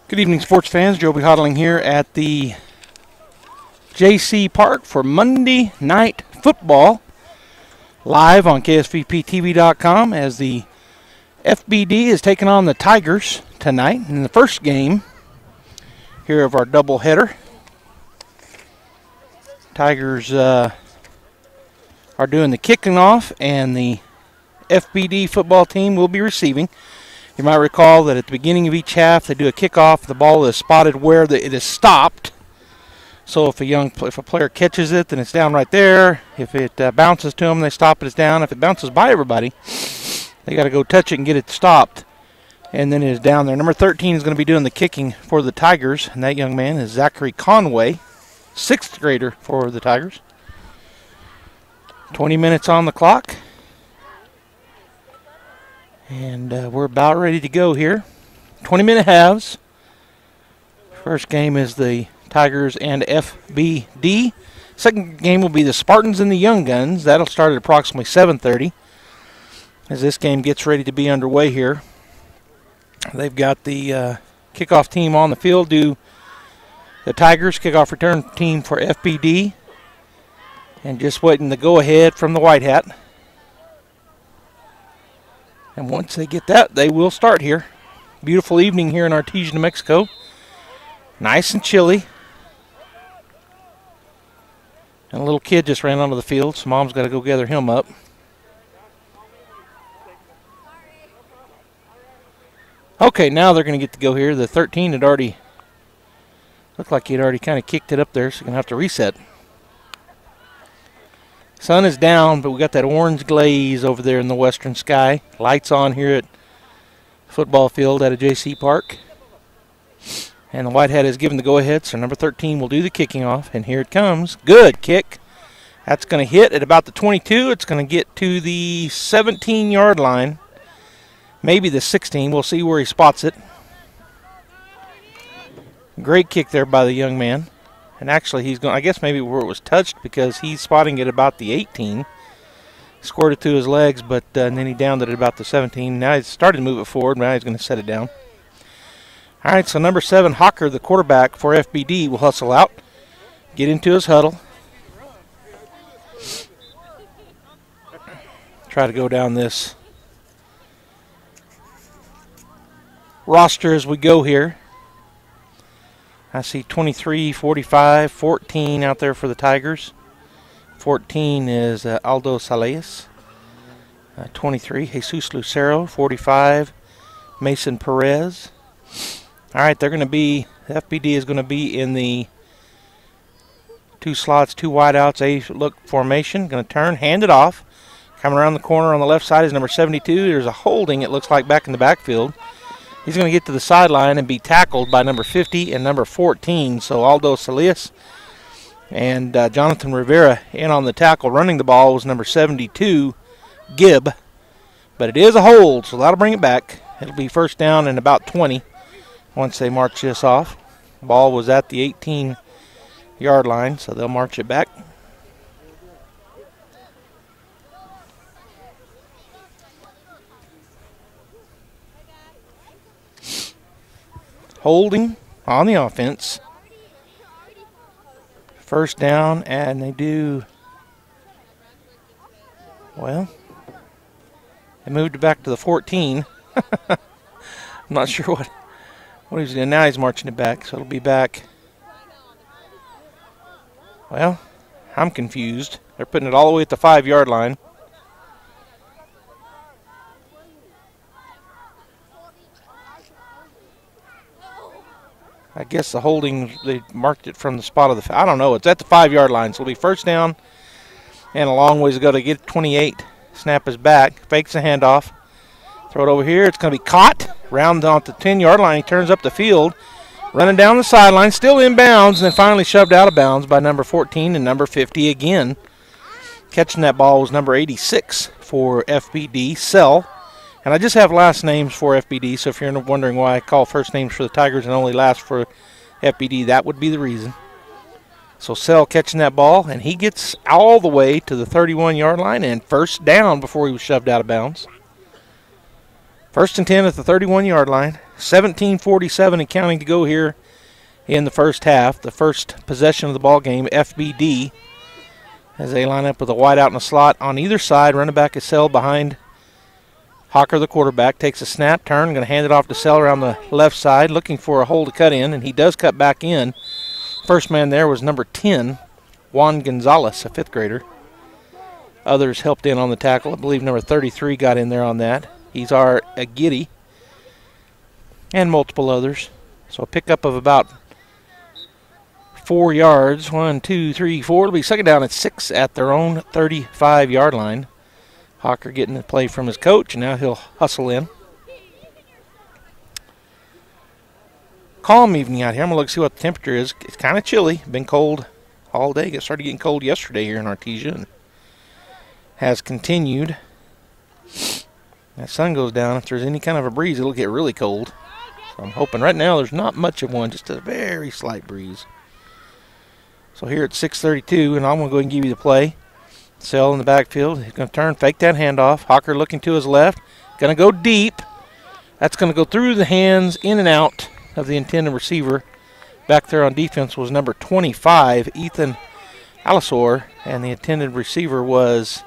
Good evening, sports fans. Joby Hodling here at the JC Park for Monday Night Football, live on KSVPTV.com as the FBD is taking on the Tigers tonight in the first game here of our doubleheader. Tigers are doing the kicking off, and the FBD football team will be receiving. You might recall that at the beginning of each half, they do a kickoff. The ball is spotted where it is stopped. So if a player catches it, then it's down right there. If it bounces to them, they stop it, it's down. If it bounces by everybody, they got to go touch it and get it stopped. And then it is down there. Number 13 is going to be doing the kicking for the Tigers, and that young man is Zachary Conway, 6th grader for the Tigers. 20 minutes on the clock. And we're about ready to go here. 20-minute halves. First game is the Tigers and FBD. Second game will be the Spartans and the Young Guns. That'll start at approximately 7:30 as this game gets ready to be underway here. They've got the kickoff team on the field. Do the Tigers kickoff return team for FBD. And just waiting the go-ahead from the White Hat. And once they get that, they will start here. Beautiful evening here in Artesia, New Mexico. Nice and chilly. And a little kid just ran onto the field, so Mom's got to go gather him up. Okay, now they're going to get to go here. The 13 had already, looked like he had already kind of kicked it up there, so you're going to have to reset. Sun is down, but we got that orange glaze over there in the western sky. Lights on here at football field at a JC Park. And the White Hat is given the go-ahead, so number 13 will do the kicking off, and here it comes. Good kick. That's going to hit at about the 22. It's going to get to the 17-yard line, maybe the 16. We'll see where he spots it. Great kick there by the young man. And actually, he's going, I guess maybe where it was touched, because he's spotting it about the 18. Scored it to his legs, but and then he downed it at about the 17. Now he's started to move it forward, but now he's going to set it down. All right, so number 7, Hawker, the quarterback for FBD, will hustle out, get into his huddle. Try to go down this roster as we go here. I see 23, 45, 14 out there for the Tigers. 14 is Aldo Salias. 23, Jesus Lucero. 45, Mason Perez. All right, they're going to be, the FBD is going to be in the 2 slots, 2 wideouts, A-look formation. Going to turn, hand it off. Coming around the corner on the left side is number 72. There's a holding, it looks like, back in the backfield. He's going to get to the sideline and be tackled by number 50 and number 14. So Aldo Salias and Jonathan Rivera in on the tackle. Running the ball was number 72, Gibb. But it is a hold, so that'll bring it back. It'll be first down and about 20 once they march this off. Ball was at the 18-yard line, so they'll march it back. Holding on the offense. First down, and they do, well, they moved it back to the 14. I'm not sure what he's doing. Now he's marching it back, so it'll be back. Well, I'm confused. They're putting it all the way at the 5-yard line. I guess the holding, they marked it from the spot of the, I don't know, it's at the 5-yard line, so it'll be first down and a long ways to go to get 28. Snap is back, fakes the handoff, throw it over here, it's going to be caught, round on the 10-yard line, he turns up the field, running down the sideline, still in bounds, and then finally shoved out of bounds by number 14 and number 50 again. Catching that ball was number 86 for FBD, Sell. And I just have last names for FBD, so if you're wondering why I call first names for the Tigers and only last for FBD, that would be the reason. So Sell catching that ball, and he gets all the way to the 31-yard line and first down before he was shoved out of bounds. First and 10 at the 31-yard line. 17:47 and counting to go here in the first half. The first possession of the ball game, FBD, as they line up with a wide out in the slot on either side. Running back is Sell behind Hocker, the quarterback. Takes a snap, turn, going to hand it off to Sell around the left side, looking for a hole to cut in, and he does cut back in. First man there was number 10, Juan Gonzalez, a fifth grader. Others helped in on the tackle. I believe number 33 got in there on that. He's our Giddy, and multiple others. So a pickup of about 4 yards. 1, 2, 3, 4. It'll be second down at 6 at their own 35-yard line. Hocker getting the play from his coach, and now he'll hustle in. Calm evening out here. I'm going to look see what the temperature is. It's kind of chilly. Been cold all day. It started getting cold yesterday here in Artesia and has continued. That sun goes down. If there's any kind of a breeze, it'll get really cold. So I'm hoping right now there's not much of one, just a very slight breeze. So here at 6:32, and I'm going to go ahead and give you the play. Sell in the backfield. He's going to turn, fake that handoff. Hocker looking to his left. Going to go deep. That's going to go through the hands, in and out of the intended receiver. Back there on defense was number 25, Ethan Alisor, and the intended receiver was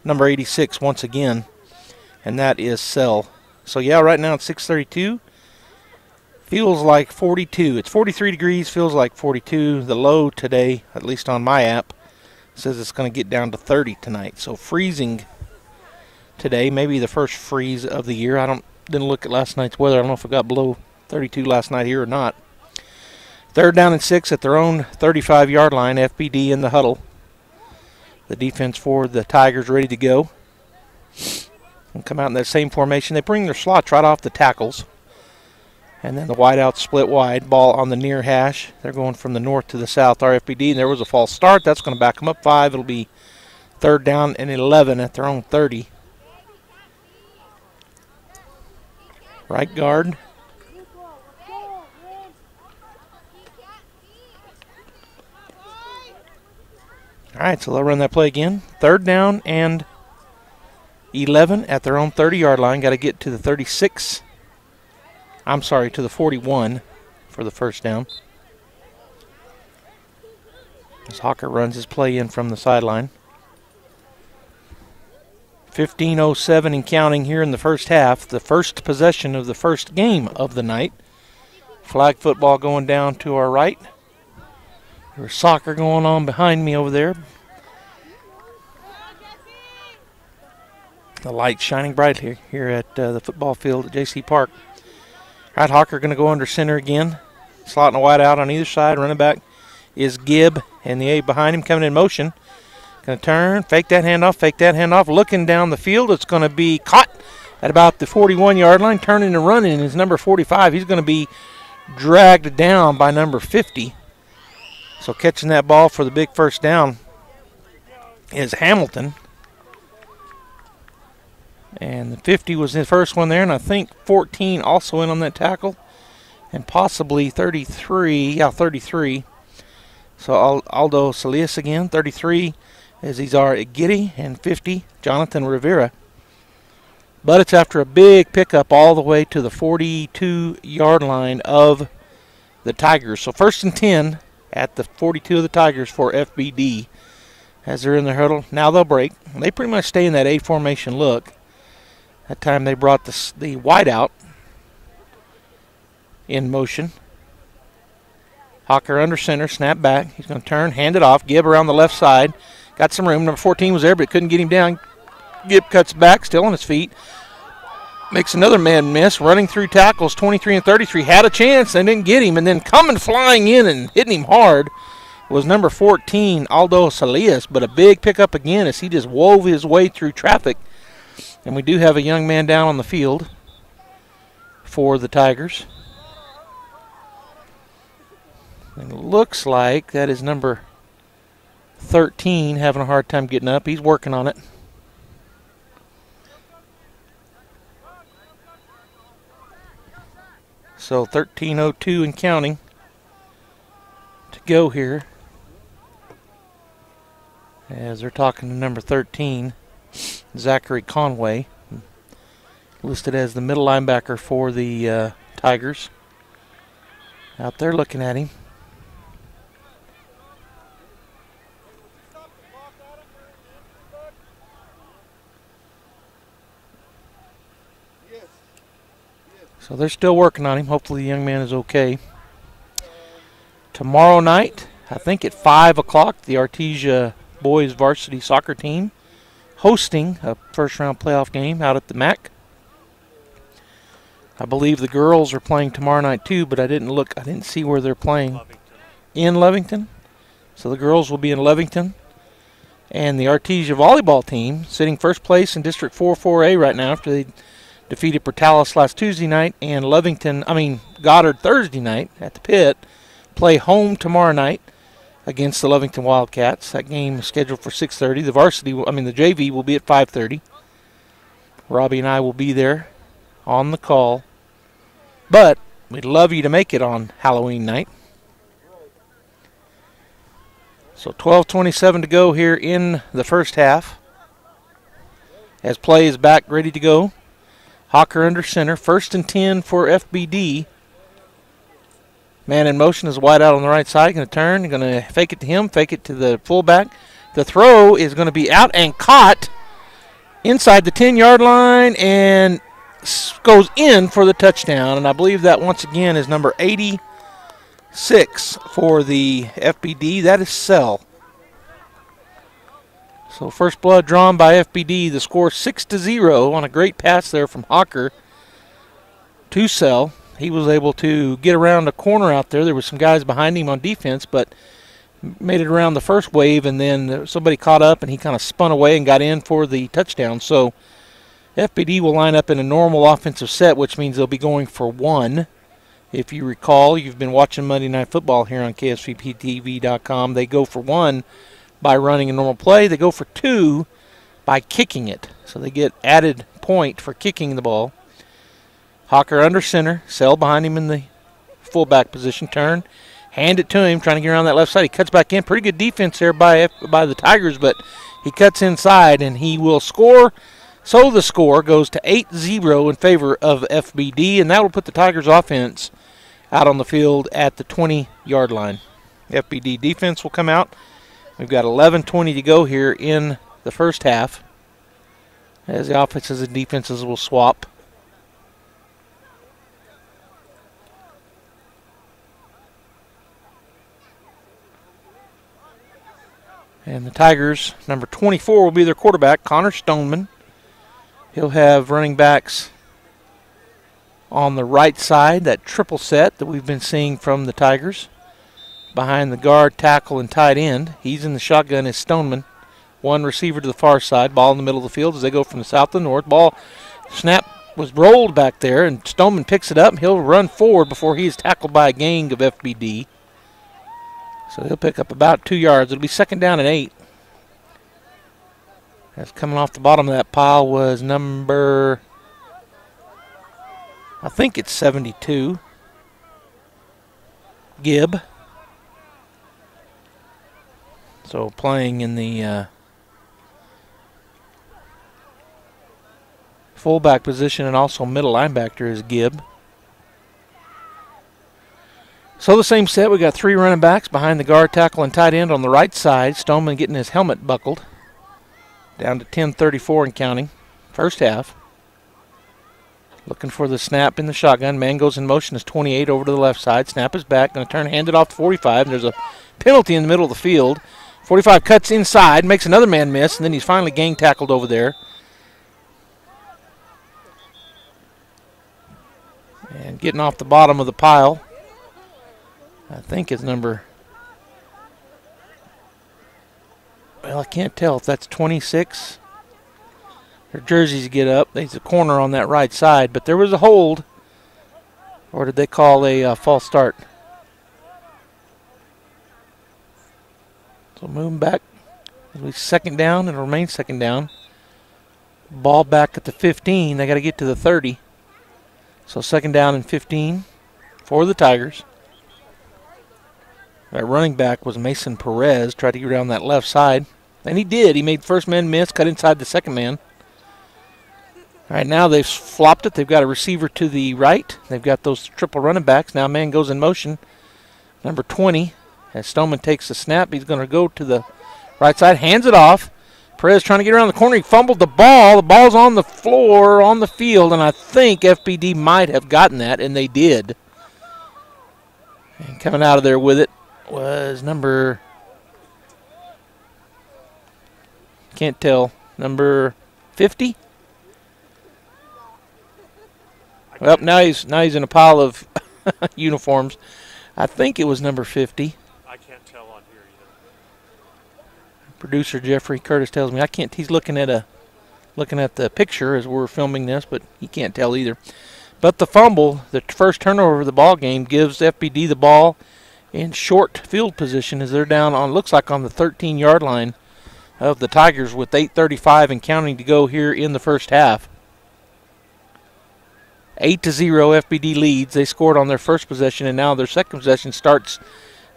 number 86 once again, and that is Sell. So, yeah, right now it's 6:32. Feels like 42. It's 43 degrees, feels like 42. The low today, at least on my app, says it's going to get down to 30 tonight. So freezing today, maybe the first freeze of the year. Didn't look at last night's weather. I don't know if it got below 32 last night here or not. Third down and 6 at their own 35-yard line. FBD in the huddle. The defense for the Tigers ready to go. And come out in that same formation. They bring their slots right off the tackles. And then the wideout split wide. Ball on the near hash. They're going from the north to the south, RFBD. And there was a false start. That's going to back them up 5. It'll be third down and 11 at their own 30. Right guard. All right, so they'll run that play again. Third down and 11 at their own 30-yard line. Got to get to the 36. I'm sorry, to the 41 for the first down. As Hocker runs his play in from the sideline. 15:07 and counting here in the first half. The first possession of the first game of the night. Flag football going down to our right. There's soccer going on behind me over there. The lights shining bright here at the football field at J.C. Park. All right, Hocker going to go under center again. Slotting a wide out on either side. Running back is Gibb, and the A behind him coming in motion. Going to turn, fake that handoff. Looking down the field. It's going to be caught at about the 41-yard line. Turning and running is number 45. He's going to be dragged down by number 50. So catching that ball for the big first down is Hamilton. And the 50 was the first one there, and I think 14 also in on that tackle. And possibly 33. Yeah, 33. So Aldo Salias again. 33 is Izar Giddy, and 50, Jonathan Rivera. But it's after a big pickup all the way to the 42-yard line of the Tigers. So first and 10 at the 42 of the Tigers for FBD as they're in the huddle. Now they'll break. They pretty much stay in that A formation look. That time they brought the wide out in motion. Hocker under center, snap back. He's going to turn, hand it off. Gibb around the left side. Got some room. Number 14 was there, but couldn't get him down. Gibb cuts back, still on his feet. Makes another man miss, running through tackles, 23 and 33. Had a chance and didn't get him. And then coming flying in and hitting him hard was number 14, Aldo Salias. But a big pickup again as he just wove his way through traffic. And we do have a young man down on the field for the Tigers. And it looks like that is number 13 having a hard time getting up. He's working on it. So 13:02 and counting to go here as they're talking to number 13, Zachary Conway, listed as the middle linebacker for the Tigers. Out there looking at him. So they're still working on him. Hopefully the young man is okay. Tomorrow night, I think at 5 o'clock, the Artesia boys varsity soccer team hosting a first-round playoff game out at the MAC. I believe the girls are playing tomorrow night too, but I didn't see where they're playing. In Lovington. So the girls will be in Lovington. And the Artesia volleyball team sitting first place in District 4-4A right now after they defeated Portales last Tuesday night, and Goddard Thursday night at the pit. Play home tomorrow night against the Lovington Wildcats. That game is scheduled for 6:30. The JV will be at 5:30. Robbie and I will be there on the call. But we'd love you to make it on Halloween night. So 12:27 to go here in the first half. As play is back, ready to go. Hawker under center. 1st and 10 for FBD. Man in motion is wide out on the right side. Going to turn. Going to fake it to him. Fake it to the fullback. The throw is going to be out and caught inside the 10-yard line and goes in for the touchdown. And I believe that once again is number 86 for the FBD. That is Sell. So first blood drawn by FBD. The score 6-0 on a great pass there from Hawker to Sell. He was able to get around a corner out there. There were some guys behind him on defense, but made it around the first wave, and then somebody caught up, and he kind of spun away and got in for the touchdown. So FBD will line up in a normal offensive set, which means they'll be going for 1. If you recall, you've been watching Monday Night Football here on KSVPTV.com. They go for 1 by running a normal play. They go for 2 by kicking it. So they get added point for kicking the ball. Hawker under center. Sell behind him in the fullback position. Turn. Hand it to him, trying to get around that left side. He cuts back in. Pretty good defense there by the Tigers, but he cuts inside, and he will score. So the score goes to 8-0 in favor of FBD, and that will put the Tigers offense out on the field at the 20-yard line. FBD defense will come out. We've got 11:20 to go here in the first half as the offenses and defenses will swap. And the Tigers, number 24 will be their quarterback, Connor Stoneman. He'll have running backs on the right side, that triple set that we've been seeing from the Tigers. Behind the guard, tackle, and tight end. He's in the shotgun as Stoneman. One receiver to the far side, ball in the middle of the field as they go from the south to the north. Ball snap was rolled back there, and Stoneman picks it up. He'll run forward before he is tackled by a gang of FBD. So he'll pick up about 2 yards. It'll be 2nd down and 8. As coming off the bottom of that pile was number, I think it's 72, Gibb. So playing in the fullback position and also middle linebacker is Gibb. So the same set, we got 3 running backs behind the guard, tackle, and tight end on the right side. Stoneman getting his helmet buckled. Down to 10:34 and counting. First half. Looking for the snap in the shotgun. Man goes in motion as 28 over to the left side. Snap is back. Going to turn, hand it off to 45. There's a penalty in the middle of the field. 45 cuts inside, makes another man miss, and then he's finally gang tackled over there. And getting off the bottom of the pile, I think it's number, well, I can't tell if that's 26. Their jerseys get up. There's a corner on that right side, but there was a hold. Or did they call a false start? So moving back. It'll be 2nd down, and it'll remain 2nd down. Ball back at the 15. They got to get to the 30. So 2nd down and 15 for the Tigers. That running back was Mason Perez. Tried to get around that left side. And he did. He made first man miss, cut inside the second man. All right, now they've flopped it. They've got a receiver to the right. They've got those triple running backs. Now man goes in motion. Number 20, as Stoneman takes the snap, he's going to go to the right side, hands it off. Perez trying to get around the corner. He fumbled the ball. The ball's on the floor, on the field, and I think FPD might have gotten that, and they did. And coming out of there with it was number, can't tell, number 50? Well, now he's in a pile of uniforms. I think it was number 50. I can't tell on here either. Producer Jeffrey Curtis tells me I can't. He's looking at the picture as we're filming this, but he can't tell either. But the fumble, the first turnover of the ball game, gives FBD the ball in short field position as they're down on, looks like on the 13-yard line of the Tigers with 8:35 and counting to go here in the first half. 8-0 FBD leads. They scored on their first possession, and now their second possession starts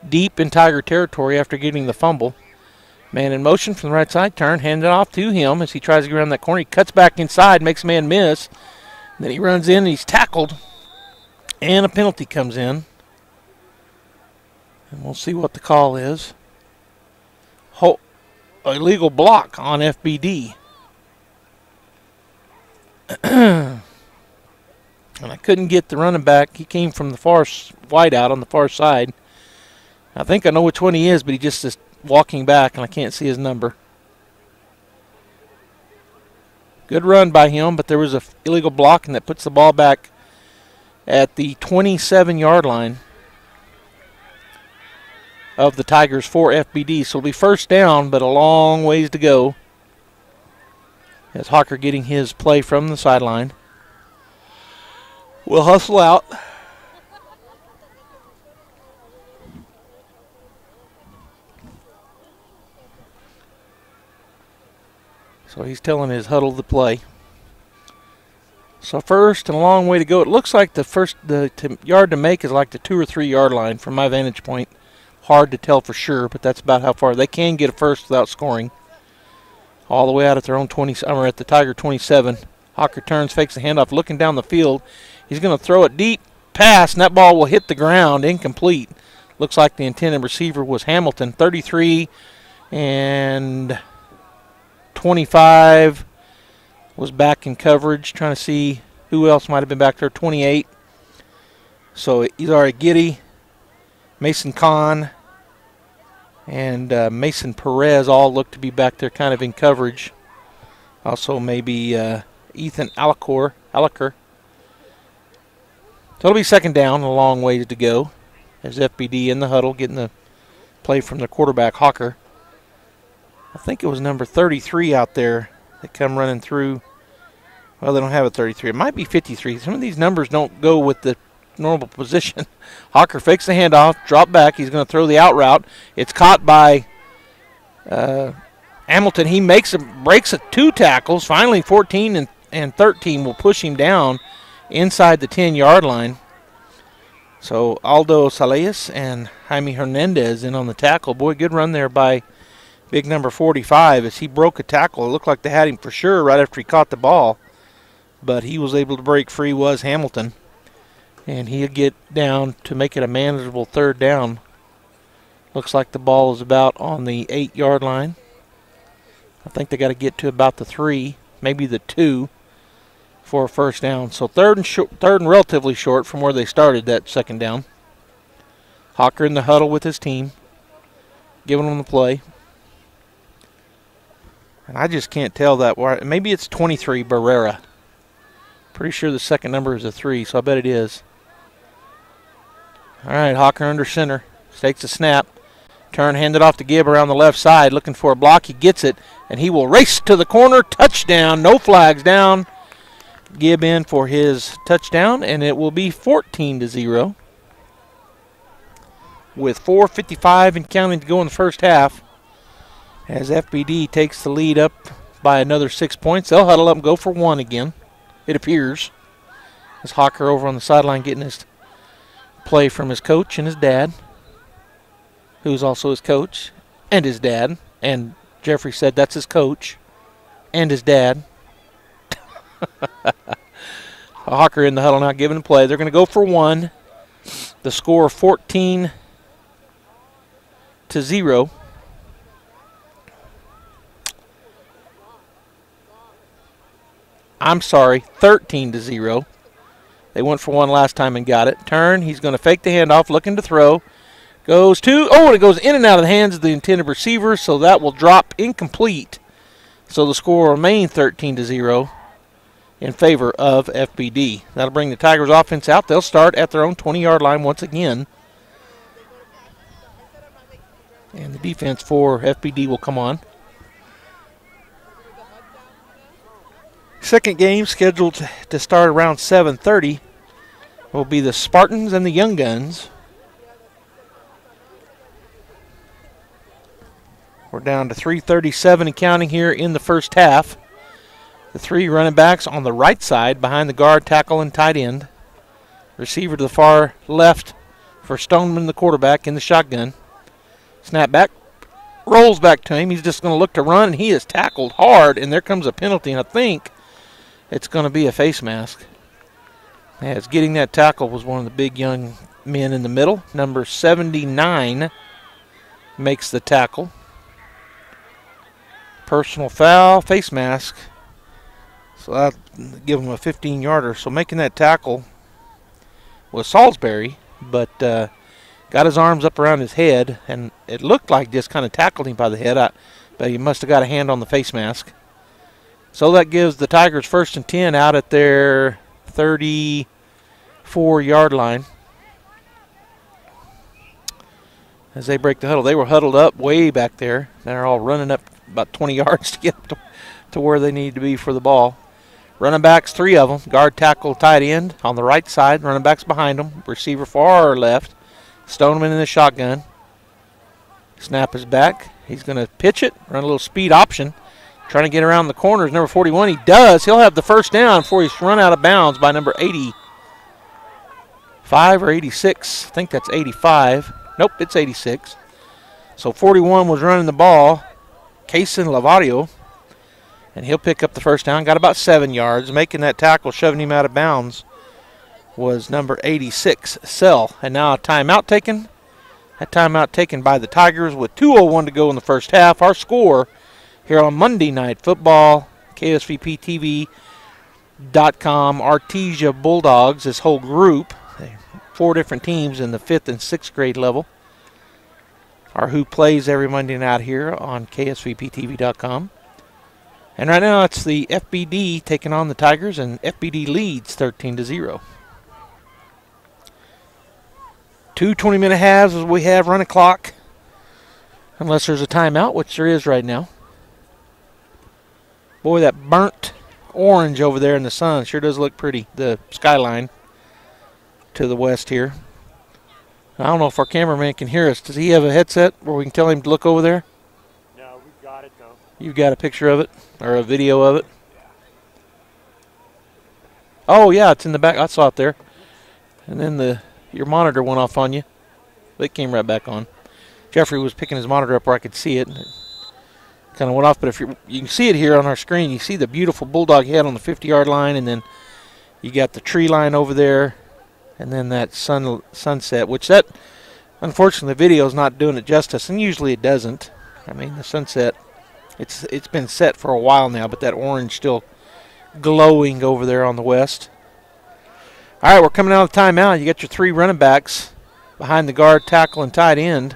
deep in Tiger territory after getting the fumble. Man in motion from the right side, turn, hand it off to him as he tries to get around that corner. He cuts back inside, makes a man miss. Then he runs in, and he's tackled, and a penalty comes in. And we'll see what the call is. Illegal block on FBD. And I couldn't get the running back. He came from the far wide out on the far side. I think I know which one he is, but he just is walking back, and I can't see his number. Good run by him, but there was an illegal block, and that puts the ball back at the 27-yard line of the Tigers for FBD. So it'll be first down, but a long ways to go. As Hawker getting his play from the sideline. We'll hustle out. So he's telling his huddle to play. So first and a long way to go. It looks like the yard to make is like the 2 or 3 yard line from my vantage point. Hard to tell for sure, but that's about how far they can get a first without scoring. All the way out at their own 20, or at the Tiger 27. Hawker turns, fakes the handoff, looking down the field. He's going to throw it deep, pass, and that ball will hit the ground, incomplete. Looks like the intended receiver was Hamilton. 33 and 25 was back in coverage, trying to see who else might have been back there. 28. So Izari Giddy, Mason Kahn, and Mason Perez all look to be back there kind of in coverage. Also maybe Ethan Alaker. So it'll be second down, a long ways to go. As FBD in the huddle, getting the play from the quarterback, Hawker. I think it was number 33 out there that come running through. Well, they don't have a 33. It might be 53. Some of these numbers don't go with the normal position. Hawker fakes the handoff, drop back. He's going to throw the out route. It's caught by Hamilton. He breaks 2 tackles. Finally, 14 and 13 will push him down inside the 10-yard line. So Aldo Salias and Jaime Hernandez in on the tackle. Boy, good run there by big number 45 as he broke a tackle. It looked like they had him for sure right after he caught the ball. But he was able to break free, was Hamilton. And he'll get down to make it a manageable third down. Looks like the ball is about on the 8-yard line. I think they got to get to about the 3, maybe the 2 for a first down. So third and relatively short from where they started that second down. Hawker in the huddle with his team, giving them the play. And I just can't tell that. Maybe it's 23, Barrera. Pretty sure the second number is a 3, so I bet it is. All right, Hawker under center. Takes a snap. Turn, hand it off to Gibb around the left side, looking for a block. He gets it, and he will race to the corner. Touchdown. No flags down. Gibb in for his touchdown, and it will be 14-0. With 4:55 and counting to go in the first half. As FBD takes the lead up by another 6 points. They'll huddle up and go for 1 again, it appears. As Hawker over on the sideline getting his play from his coach and his dad, who's also his coach and his dad. And Jeffrey said that's his coach and his dad. Hawker in the huddle now, giving the play. They're going to go for one. The score 14-0. I'm sorry, 13-0. They went for one last time and got it. Turn. He's going to fake the handoff, looking to throw. Goes to, and it goes in and out of the hands of the intended receiver, so that will drop incomplete. So the score will remain 13-0 in favor of FBD. That'll bring the Tigers offense out. They'll start at their own 20-yard line once again. And the defense for FBD will come on. Second game scheduled to start around 7:30 will be the Spartans and the Young Guns. We're down to 3:37 and counting here in the first half. The three running backs on the right side behind the guard, tackle, and tight end. Receiver to the far left for Stoneman, the quarterback, in the shotgun. Snap back, rolls back to him. He's just going to look to run, and he is tackled hard, and there comes a penalty, and I think it's going to be a face mask. As getting that tackle was one of the big young men in the middle. Number 79 makes the tackle. Personal foul, face mask. So that'll give him a 15-yarder. So making that tackle was Salisbury, but got his arms up around his head, and it looked like just kind of tackled him by the head, but he must have got a hand on the face mask. So that gives the Tigers 1st and 10 out at their 34-yard line. As they break the huddle. They were huddled up way back there. They're all running up about 20 yards to get to where they need to be for the ball. Running backs, three of them. Guard, tackle, tight end on the right side. Running backs behind them. Receiver far left. Stoneman in the shotgun. Snap is back. He's going to pitch it. Run a little speed option. Trying to get around the corners. Number 41. He does. He'll have the first down before he's run out of bounds by number 85 or 86. I think that's 85. Nope, it's 86. So 41 was running the ball. Cason Lavario. And he'll pick up the first down. Got about 7 yards. Making that tackle, shoving him out of bounds, was number 86, Sell. And now a timeout taken. That timeout taken by the Tigers with 2:01 to go in the first half. Our score here on Monday Night Football, KSVPTV.com, Artesia Bulldogs, this whole group, 4 different teams in the 5th and 6th grade level, are who plays every Monday night here on KSVPTV.com. And right now it's the FBD taking on the Tigers, and FBD leads 13-0. 2 20-minute halves as we have running clock, unless there's a timeout, which there is right now. Boy, that burnt orange over there in the sun sure does look pretty, the skyline to the west here. I don't know if our cameraman can hear us. Does he have a headset where we can tell him to look over there? No, we've got it, though. You've got a picture of it or a video of it? Oh, yeah, it's in the back. I saw it there. And then your monitor went off on you. It came right back on. Jeffrey was picking his monitor up where I could see it. It kind of went off, but if you can see it here on our screen. You see the beautiful bulldog head on the 50-yard line, and then you got the tree line over there, and then that sunset, which that, unfortunately, the video is not doing it justice, and usually it doesn't. I mean, the sunset, it's been set for a while now, but that orange still glowing over there on the west. All right, we're coming out of the timeout. You got your 3 running backs behind the guard, tackle, and tight end.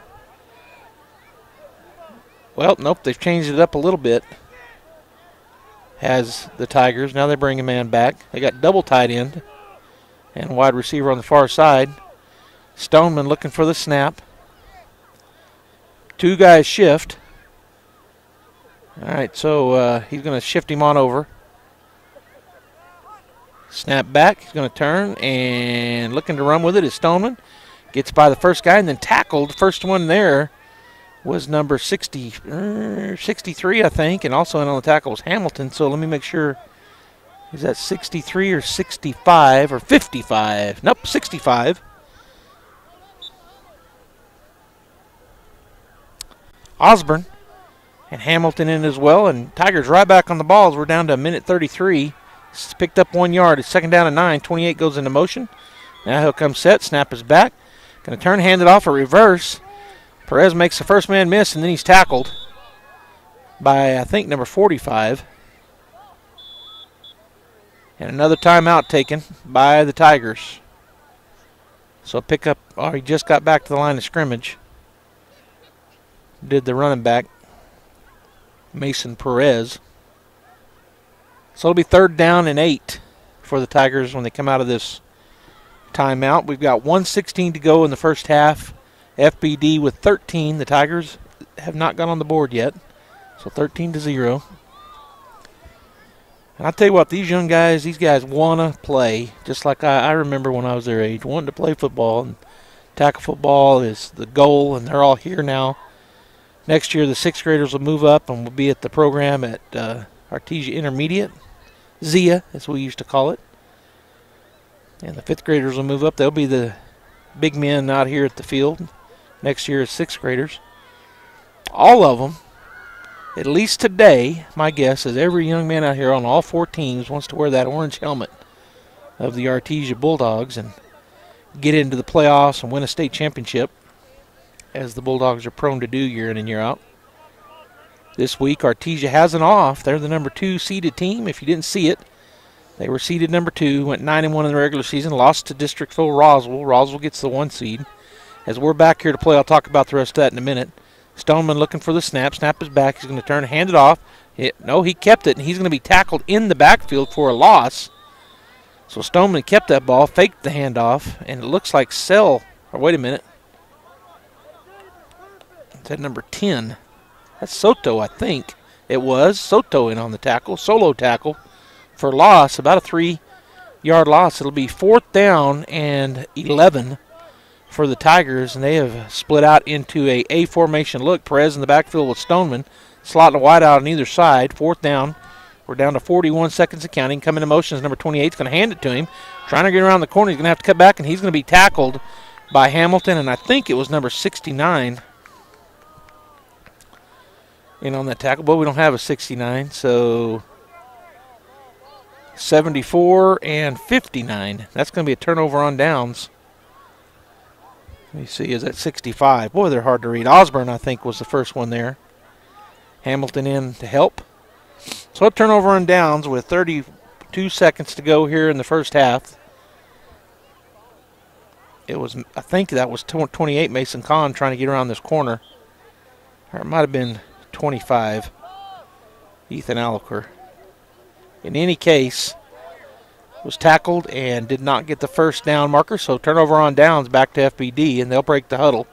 Well, nope, they've changed it up a little bit. Has the Tigers. Now they bring a man back. They got double tight end and wide receiver on the far side. Stoneman looking for the snap. 2 guys shift. All right, so he's going to shift him on over. Snap back. He's going to turn and looking to run with it is Stoneman. Gets by the first guy and then tackled. First one there was number 63, I think, and also in on the tackle was Hamilton. So let me make sure. Is that 63 or 65 or 55? Nope, 65. Osborne and Hamilton in as well, and Tigers right back on the balls. We're down to a minute 33 It's picked up 1 yard. It's second down and 9. 28 goes into motion. Now he'll come set. Snap is back. Going to turn, hand it off, a reverse. Perez makes the first man miss, and then he's tackled by, I think, number 45. And another timeout taken by the Tigers. So pick up, he just got back to the line of scrimmage. Did the running back, Mason Perez. So it'll be third down and 8 for the Tigers when they come out of this timeout. We've got 1:16 to go in the first half. FBD with 13. The Tigers have not got on the board yet. So 13-0. And I'll tell you what, these guys want to play, just like I remember when I was their age, wanting to play football. And tackle football is the goal, and they're all here now. Next year, the 6th graders will move up and will be at the program at Artesia Intermediate, ZIA, as we used to call it. And the 5th graders will move up. They'll be the big men out here at the field. Next year is 6th graders. All of them, at least today, my guess is every young man out here on all 4 teams wants to wear that orange helmet of the Artesia Bulldogs and get into the playoffs and win a state championship, as the Bulldogs are prone to do year in and year out. This week, Artesia has an off. They're the number 2 seeded team. If you didn't see it, they were seeded number 2, went 9-1 in the regular season, lost to Districtville Roswell. Roswell gets the 1 seed. As we're back here to play, I'll talk about the rest of that in a minute. Stoneman looking for the snap. Snap is back. He's going to turn and hand it off. No, he kept it, and he's going to be tackled in the backfield for a loss. So Stoneman kept that ball, faked the handoff, and it looks like wait a minute. Is that number 10? That's Soto, I think. It was. Soto in on the tackle. Solo tackle for loss, about a 3-yard loss. It'll be 4th down and 11 for the Tigers, and they have split out into a formation look. Perez in the backfield with Stoneman, slot and wide out on either side. 4th down. We're down to 41 seconds of counting. Coming in motion is number 28. He's going to hand it to him. Trying to get around the corner. He's going to have to cut back, and he's going to be tackled by Hamilton, and I think it was number 69 in on that tackle. But we don't have a 69, so 74 and 59. That's going to be a turnover on downs. Let me see, is that 65? Boy, they're hard to read. Osborne, I think, was the first one there. Hamilton in to help. So a turnover on downs with 32 seconds to go here in the first half. I think that was 28, Mason Kahn, trying to get around this corner. Or it might have been 25, Ethan Alloker. In any case, was tackled and did not get the first down marker, so turnover on downs back to FBD, and they'll break the huddle.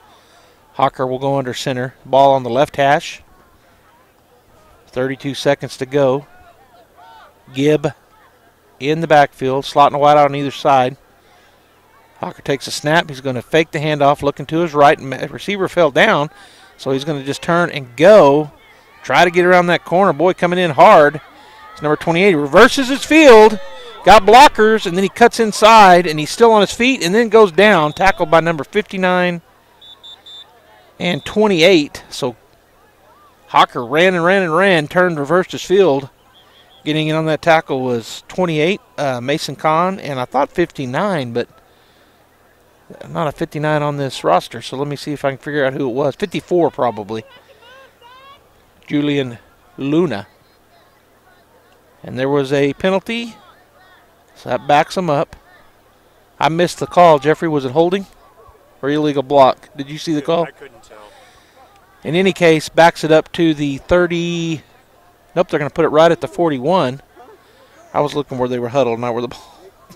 Hawker will go under center. Ball on the left hash. 32 seconds to go. Gibb in the backfield, slotting a wide out on either side. Hawker takes a snap. He's going to fake the handoff, looking to his right, and the receiver fell down, so he's going to just turn and go. Try to get around that corner. Boy, coming in hard. It's number 28. He reverses his field. Got blockers, and then he cuts inside, and he's still on his feet, and then goes down, tackled by number 59 and 28. So Hawker ran, turned, reversed his field. Getting in on that tackle was 28, Mason Kahn, and I thought 59, but not a 59 on this roster, so let me see if I can figure out who it was. 54 probably. Julian Luna. And there was a penalty. So that backs him up. I missed the call. Jeffrey, was it holding or illegal block? Did you see the call? I couldn't tell. In any case, backs it up to the 30. Nope, they're going to put it right at the 41. I was looking where they were huddled, not where the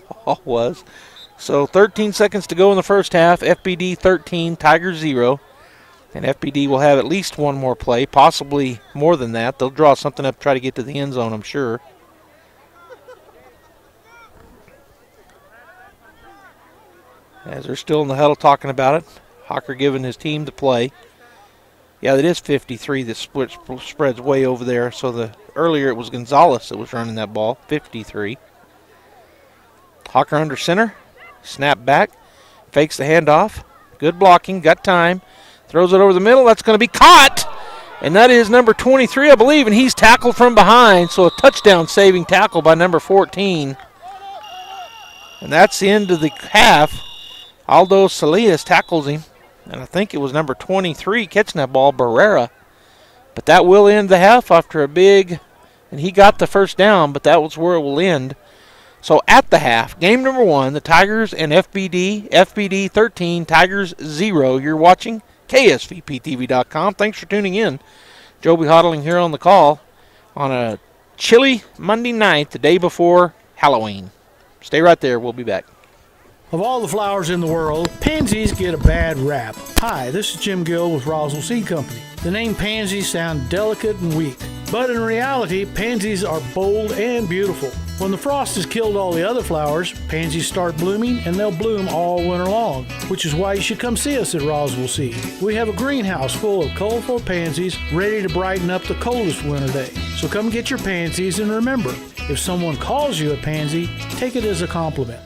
ball was. So 13 seconds to go in the first half. FBD 13, Tigers 0. And FBD will have at least one more play, possibly more than that. They'll draw something up, try to get to the end zone, I'm sure. As they're still in the huddle talking about it. Hawker giving his team the play. Yeah, it is 53. The spreads way over there. So earlier it was Gonzalez that was running that ball. 53. Hawker under center. Snap back. Fakes the handoff. Good blocking. Got time. Throws it over the middle. That's going to be caught. And that is number 23, I believe, and he's tackled from behind, so a touchdown-saving tackle by number 14. And that's the end of the half. Aldo Salias tackles him, and I think it was number 23 catching that ball, Barrera. But that will end the half after a big, and he got the first down, but that was where it will end. So at the half, game number 1, the Tigers and FBD 13, Tigers 0. You're watching KSVPTV.com. Thanks for tuning in. Joby Hodling here on the call on a chilly Monday night, the day before Halloween. Stay right there. We'll be back. Of all the flowers in the world, pansies get a bad rap. Hi, this is Jim Gill with Roswell Seed Company. The name pansies sound delicate and weak, but in reality, pansies are bold and beautiful. When the frost has killed all the other flowers, pansies start blooming and they'll bloom all winter long, which is why you should come see us at Roswell Seed. We have a greenhouse full of colorful pansies ready to brighten up the coldest winter day. So come get your pansies, and remember, if someone calls you a pansy, take it as a compliment.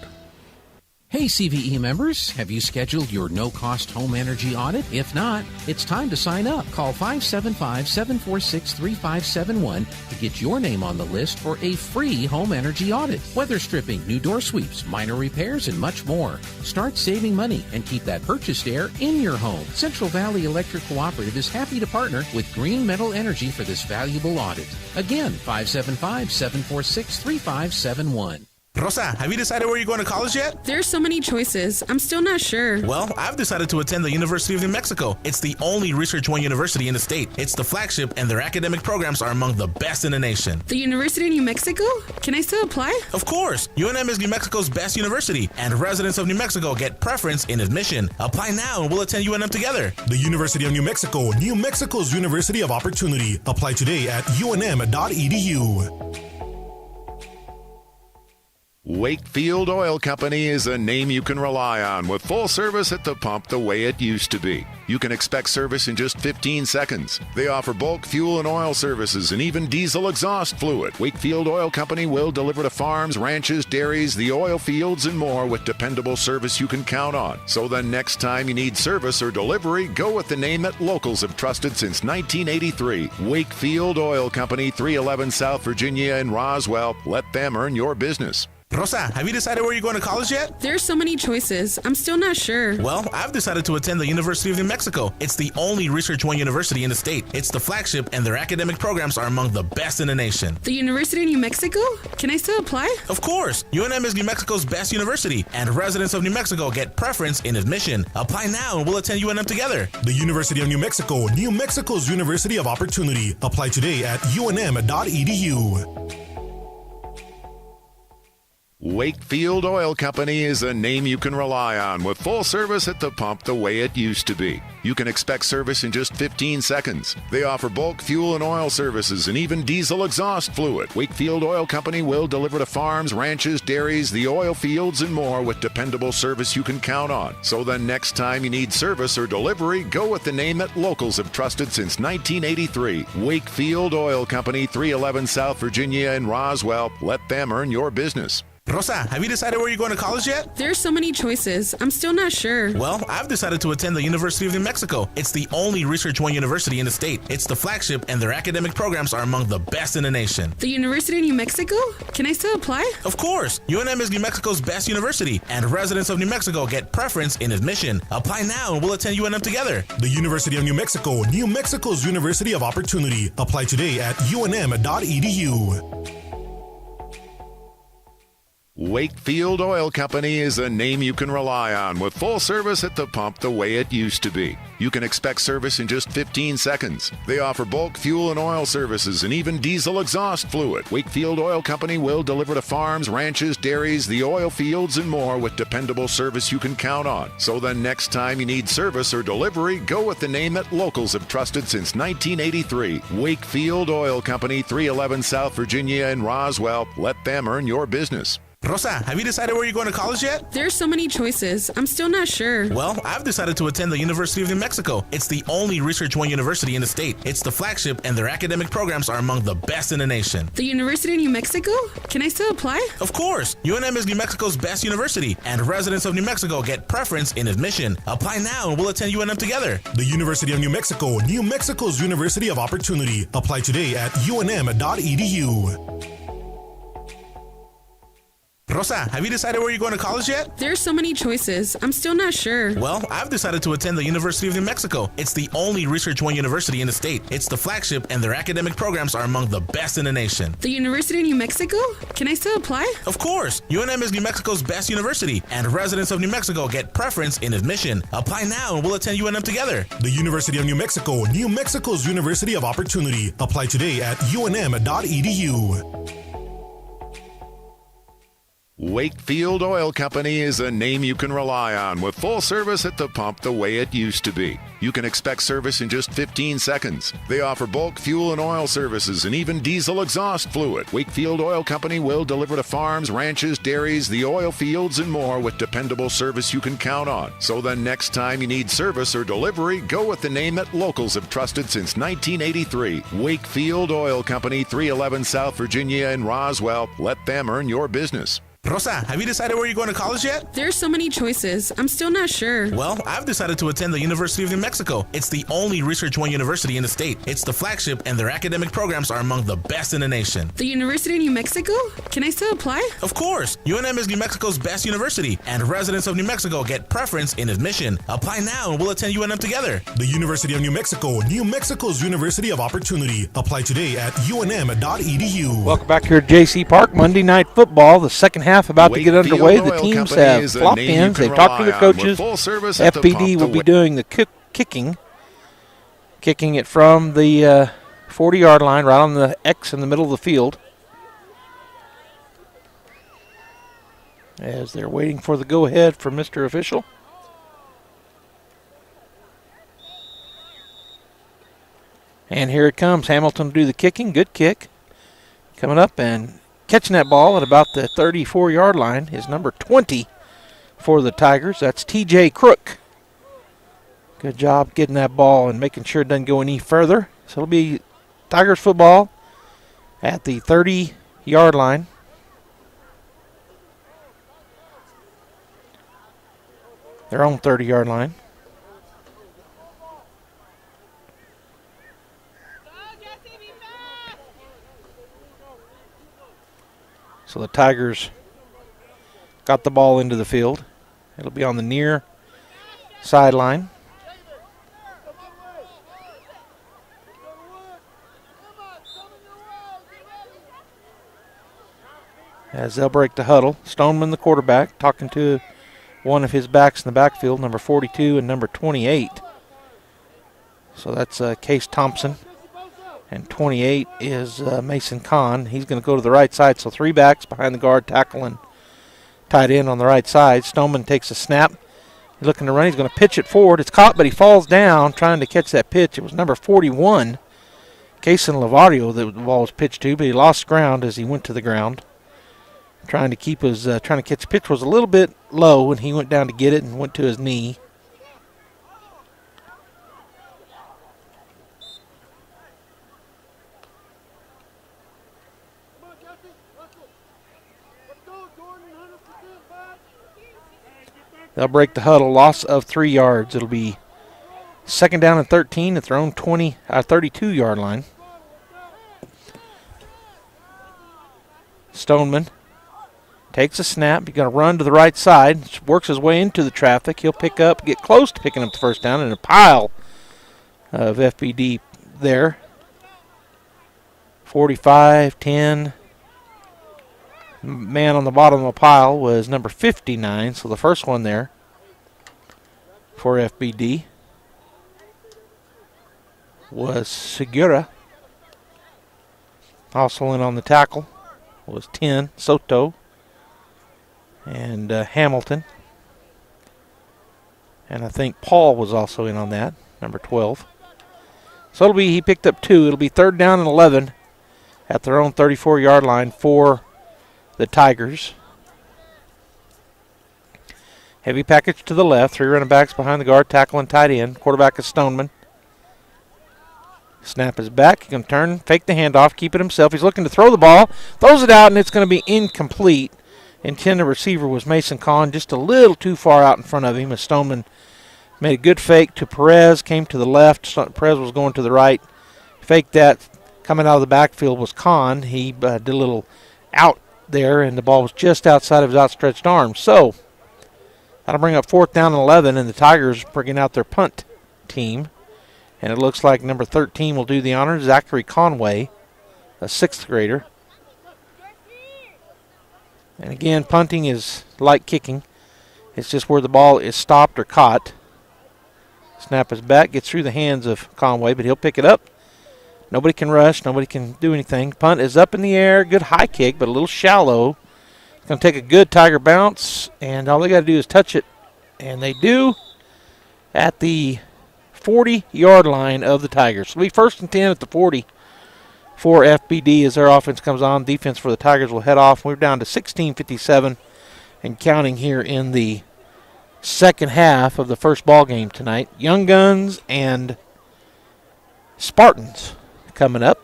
Hey CVE members, have you scheduled your no-cost home energy audit? If not, it's time to sign up. Call 575-746-3571 to get your name on the list for a free home energy audit. Weather stripping, new door sweeps, minor repairs, and much more. Start saving money and keep that purchased air in your home. Central Valley Electric Cooperative is happy to partner with Green Metal Energy for this valuable audit. Again, 575-746-3571. Rosa, have you decided where you're going to college yet? There's so many choices. I'm still not sure. Well, I've decided to attend the University of New Mexico. It's the only Research One university in the state. It's the flagship, and their academic programs are among the best in the nation. The University of New Mexico? Can I still apply? Of course. UNM is New Mexico's best university, and residents of New Mexico get preference in admission. Apply now, and we'll attend UNM together. The University of New Mexico, New Mexico's University of Opportunity. Apply today at unm.edu. Wakefield Oil Company is a name you can rely on with full service at the pump the way it used to be. You can expect service in just 15 seconds. They offer bulk fuel and oil services and even diesel exhaust fluid. Wakefield Oil Company will deliver to farms, ranches, dairies, the oil fields, and more with dependable service you can count on. So the next time you need service or delivery, go with the name that locals have trusted since 1983. Wakefield Oil Company, 311 South Virginia in Roswell. Let them earn your business. Rosa, have you decided where you're going to college yet? There's so many choices. I'm still not sure. Well, I've decided to attend the University of New Mexico. It's the only Research One university in the state. It's the flagship, and their academic programs are among the best in the nation. The University of New Mexico? Can I still apply? Of course. UNM is New Mexico's best university, and residents of New Mexico get preference in admission. Apply now, and we'll attend UNM together. The University of New Mexico, New Mexico's University of Opportunity. Apply today at unm.edu. Wakefield Oil Company is a name you can rely on with full service at the pump the way it used to be. You can expect service in just 15 seconds. They offer bulk fuel and oil services and even diesel exhaust fluid. Wakefield Oil Company will deliver to farms, ranches, dairies, the oil fields, and more with dependable service you can count on. So the next time you need service or delivery, go with the name that locals have trusted since 1983. Wakefield Oil Company, 311 South Virginia in Roswell. Let them earn your business. Rosa, have you decided where you're going to college yet? There's so many choices. I'm still not sure. Well, I've decided to attend the University of New Mexico. It's the only Research One university in the state. It's the flagship, and their academic programs are among the best in the nation. The University of New Mexico? Can I still apply? Of course. UNM is New Mexico's best university, and residents of New Mexico get preference in admission. Apply now, and we'll attend UNM together. The University of New Mexico, New Mexico's University of Opportunity. Apply today at unm.edu. Wakefield Oil Company is a name you can rely on with full service at the pump the way it used to be. You can expect service in just 15 seconds. They offer bulk fuel and oil services and even diesel exhaust fluid. Wakefield Oil Company will deliver to farms, ranches, dairies, the oil fields, and more with dependable service you can count on. So the next time you need service or delivery, go with the name that locals have trusted since 1983. Wakefield Oil Company, 311 South Virginia in Roswell. Let them earn your business. Rosa, have you decided where you're going to college yet? There's so many choices. I'm still not sure. Well, I've decided to attend the University of New Mexico. It's the only Research One university in the state. It's the flagship, and their academic programs are among the best in the nation. The University of New Mexico? Can I still apply? Of course! UNM is New Mexico's best university, and residents of New Mexico get preference in admission. Apply now and we'll attend UNM together. The University of New Mexico, New Mexico's University of Opportunity. Apply today at unm.edu. Rosa, have you decided where you're going to college yet? There's so many choices. I'm still not sure. Well, I've decided to attend the University of New Mexico. It's the only Research One university in the state. It's the flagship, and their academic programs are among the best in the nation. The University of New Mexico? Can I still apply? Of course! UNM is New Mexico's best university, and residents of New Mexico get preference in admission. Apply now and we'll attend UNM together. The University of New Mexico, New Mexico's University of Opportunity. Apply today at unm.edu. Wakefield Oil Company is a name you can rely on with full service at the pump the way it used to be. You can expect service in just 15 seconds. They offer bulk fuel and oil services and even diesel exhaust fluid. Wakefield Oil Company will deliver to farms, ranches, dairies, the oil fields, and more with dependable service you can count on. So the next time you need service or delivery, go with the name that locals have trusted since 1983. Wakefield Oil Company, 311 South Virginia in Roswell. Let them earn your business. Rosa, have you decided where you're going to college yet? There's so many choices. I'm still not sure. Well, I've decided to attend the University of New Mexico. It's the only Research One university in the state. It's the flagship, and their academic programs are among the best in the nation. The University of New Mexico? Can I still apply? Of course! UNM is New Mexico's best university, and residents of New Mexico get preference in admission. Apply now and we'll attend UNM together. The University of New Mexico, New Mexico's University of Opportunity. Apply today at unm.edu. Welcome back here at JC Park. Monday Night Football, the second half about to get underway. The teams have flopped ins. They've talked to their coaches. FPD will be doing the kicking it from the 40-yard line, right on the X in the middle of the field, as they're waiting for the go-ahead from Mr. Official. And here it comes. Hamilton will do the kicking. Good kick. Coming up and catching that ball at about the 34-yard line is number 20 for the Tigers. That's TJ Crook. Good job getting that ball and making sure it doesn't go any further. So it'll be Tigers football at the 30-yard line. Their own 30-yard line. So the Tigers got the ball into the field. It'll be on the near sideline. As they'll break the huddle. Stoneman, the quarterback, talking to one of his backs in the backfield, number 42 and number 28. So that's Case Thompson. And 28 is Mason Kahn. He's going to go to the right side. So three backs behind the guard, tackle and tight end on the right side. Stoneman takes a snap. He's looking to run. He's going to pitch it forward. It's caught, but he falls down trying to catch that pitch. It was number 41, Cason Lavario, that the ball was pitched to, but he lost ground as he went to the ground. Trying to keep his, trying to catch the pitch was a little bit low, and he went down to get it and went to his knee. They'll break the huddle, loss of 3 yards. It'll be second down and 13 at their own 32-yard line. Stoneman takes a snap. He's going to run to the right side, works his way into the traffic. He'll get close to picking up the first down, and a pile of FBD there. 45, 10. Man on the bottom of the pile was number 59, so the first one there for FBD was Segura. Also in on the tackle was 10, Soto, and Hamilton. And I think Paul was also in on that, number 12. So he picked up 2. It'll be third down and 11 at their own 34-yard line for the Tigers. Heavy package to the left. 3 running backs behind the guard, tackle and tight end. Quarterback is Stoneman. Snap is back. He can turn, fake the handoff, keep it himself. He's looking to throw the ball. Throws it out, and it's going to be incomplete. Intended receiver was Mason Kahn, just a little too far out in front of him as Stoneman made a good fake to Perez, came to the left. Perez was going to the right. Faked that. Coming out of the backfield was Kahn. He did a little out there, and the ball was just outside of his outstretched arm. So that'll bring up 4th down and 11, and the Tigers bringing out their punt team. And it looks like number 13 will do the honors, Zachary Conway, a 6th grader. And again, punting is like kicking. It's just where the ball is stopped or caught. Snap is back, gets through the hands of Conway, but he'll pick it up. Nobody can rush. Nobody can do anything. Punt is up in the air. Good high kick, but a little shallow. It's going to take a good Tiger bounce, and all they got to do is touch it. And they do at the 40-yard line of the Tigers. It'll be 1st and 10 at the 40 for FBD as their offense comes on. Defense for the Tigers will head off. We're down to 16:57 and counting here in the second half of the first ball game tonight. Young Guns and Spartans coming up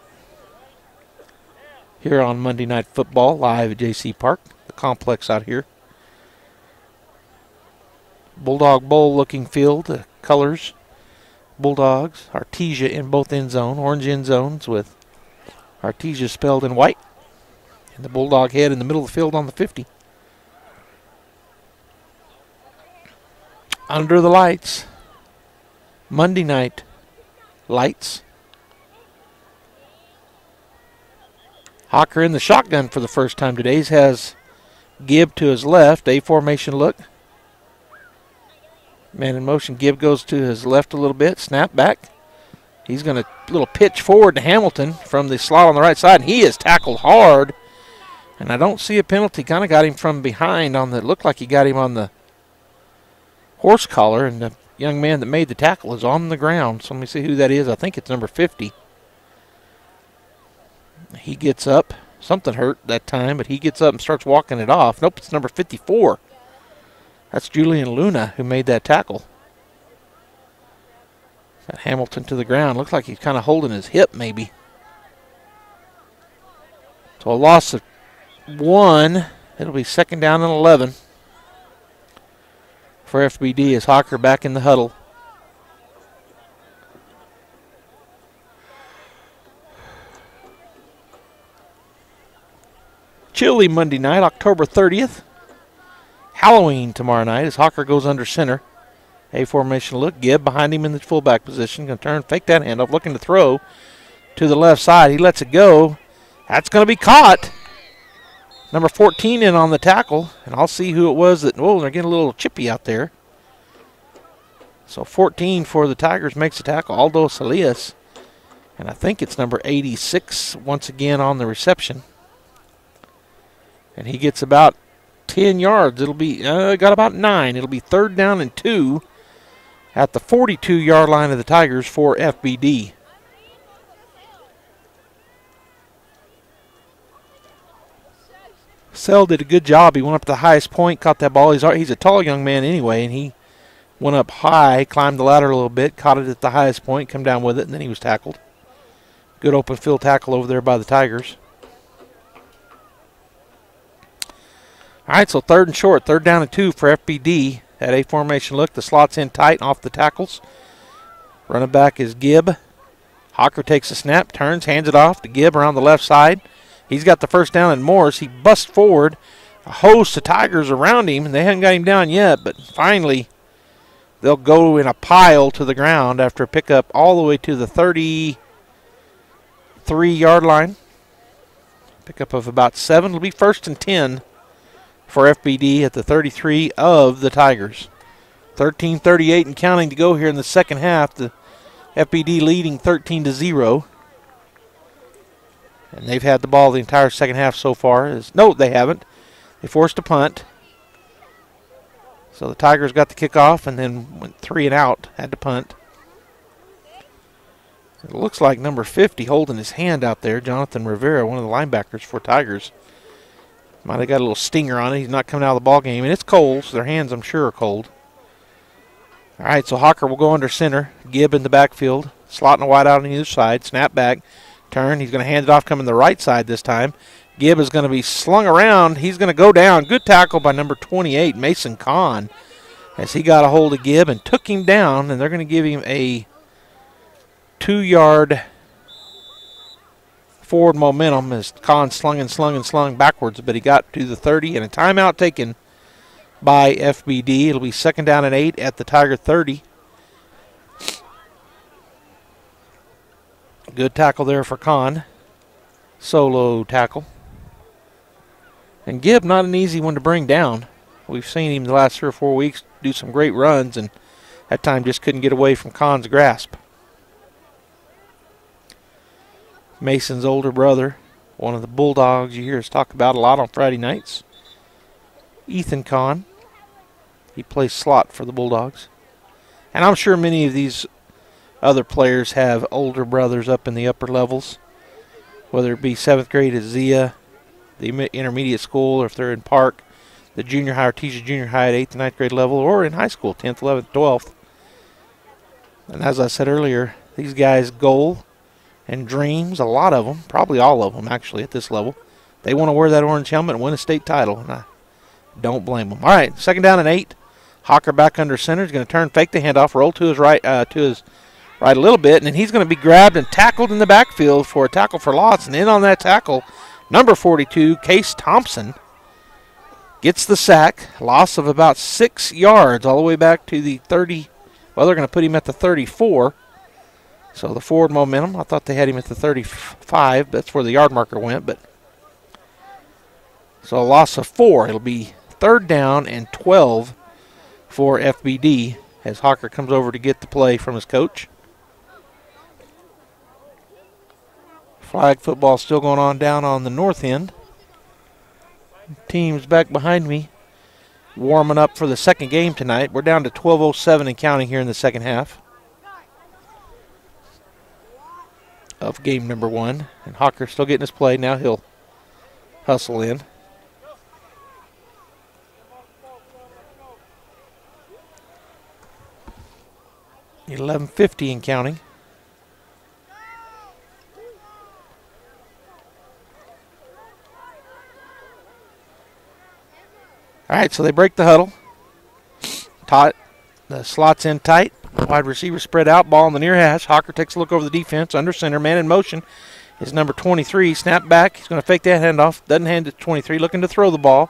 here on Monday Night Football live at JC Park, the complex out here. Bulldog Bowl looking field, colors. Bulldogs, Artesia in both end zone, orange end zones with Artesia spelled in white. And the Bulldog head in the middle of the field on the 50. Under the lights, Monday night lights. Hawker in the shotgun for the first time today. He has Gibb to his left, A formation look. Man in motion, Gibb goes to his left a little bit, snap back. He's going to little pitch forward to Hamilton from the slot on the right side, and he is tackled hard. And I don't see a penalty. Kind of got him from behind on the, looked like he got him on the horse collar, and the young man that made the tackle is on the ground. So let me see who that is. I think it's number 50. He gets up. Something hurt that time, but he gets up and starts walking it off. Nope, it's number 54. That's Julian Luna who made that tackle. Got Hamilton to the ground. Looks like he's kind of holding his hip maybe. So a loss of 1. It'll be 2nd down and 11 for FBD as Hawker back in the huddle. Chilly Monday night, October 30th. Halloween tomorrow night as Hawker goes under center. A formation look. Gibb behind him in the fullback position. Going to turn, fake that handoff, looking to throw to the left side. He lets it go. That's going to be caught. Number 14 in on the tackle. And I'll see who it was that, oh, they're getting a little chippy out there. So 14 for the Tigers makes the tackle. Aldo Salias. And I think it's number 86 once again on the reception. And he gets about 10 yards. It'll be, got about 9. It'll be 3rd down and 2 at the 42-yard line of the Tigers for FBD. Sell did a good job. He went up to the highest point, caught that ball. He's a tall young man anyway, and he went up high, climbed the ladder a little bit, caught it at the highest point, come down with it, and then he was tackled. Good open field tackle over there by the Tigers. All right, so 3rd and short, 3rd down and 2 for FBD. At A formation look, the slot's in tight and off the tackles. Running back is Gibb. Hawker takes a snap, turns, hands it off to Gibb around the left side. He's got the 1st down and more as he busts forward. A host of Tigers around him, and they haven't got him down yet, but finally they'll go in a pile to the ground after a pickup all the way to the 33-yard line. Pickup of about 7. It'll be 1st and 10 for FBD at the 33 of the Tigers. 13:38 and counting to go here in the second half. The FBD leading 13-0. And they've had the ball the entire second half so far. No, they haven't. They forced a punt. So the Tigers got the kickoff and then went 3 and out, had to punt. It looks like number 50 holding his hand out there, Jonathan Rivera, one of the linebackers for Tigers. Might have got a little stinger on it. He's not coming out of the ball game, and it's cold, so their hands, I'm sure, are cold. All right, so Hawker will go under center. Gibb in the backfield, slotting a wide out on either side. Snap back, turn. He's going to hand it off coming the right side this time. Gibb is going to be slung around. He's going to go down. Good tackle by number 28, Mason Kahn, as he got a hold of Gibb and took him down, and they're going to give him a 2-yard forward momentum as Kahn slung and slung and slung backwards, but he got to the 30, and a timeout taken by FBD. It'll be 2nd down and 8 at the Tiger 30. Good tackle there for Kahn. Solo tackle. And Gibb, not an easy one to bring down. We've seen him the last 3 or 4 weeks do some great runs, and at times just couldn't get away from Kahn's grasp. Mason's older brother, one of the Bulldogs you hear us talk about a lot on Friday nights, Ethan Kahn. He plays slot for the Bulldogs. And I'm sure many of these other players have older brothers up in the upper levels, whether it be 7th grade at Zia, the intermediate school, or if they're in Park, the junior high, Artesia junior high at 8th and 9th grade level, or in high school, 10th, 11th, 12th. And as I said earlier, these guys' goal and dreams, a lot of them, probably all of them actually at this level, they want to wear that orange helmet and win a state title, and I don't blame them. All right, 2nd down and 8. Hawker back under center. He's going to turn, fake the handoff, roll to his right a little bit, and then he's going to be grabbed and tackled in the backfield for a tackle for loss. And in on that tackle, number 42, Case Thompson, gets the sack. Loss of about 6 yards all the way back to the 30. Well, they're going to put him at the 34. So the forward momentum, I thought they had him at the 35. That's where the yard marker went. But so a loss of 4. It'll be 3rd down and 12 for FBD as Hawker comes over to get the play from his coach. Flag football still going on down on the north end. Teams back behind me warming up for the second game tonight. We're down to 12:07 and counting here in the second half of game number 1. And Hawker still getting his play. Now he'll hustle in. $11:50 and counting. All right, so they break the huddle. The slot's in tight. Wide receiver spread out. Ball in the near hash. Hawker takes a look over the defense. Under center. Man in motion is number 23. Snap back. He's going to fake that handoff. Doesn't hand it to 23. Looking to throw the ball.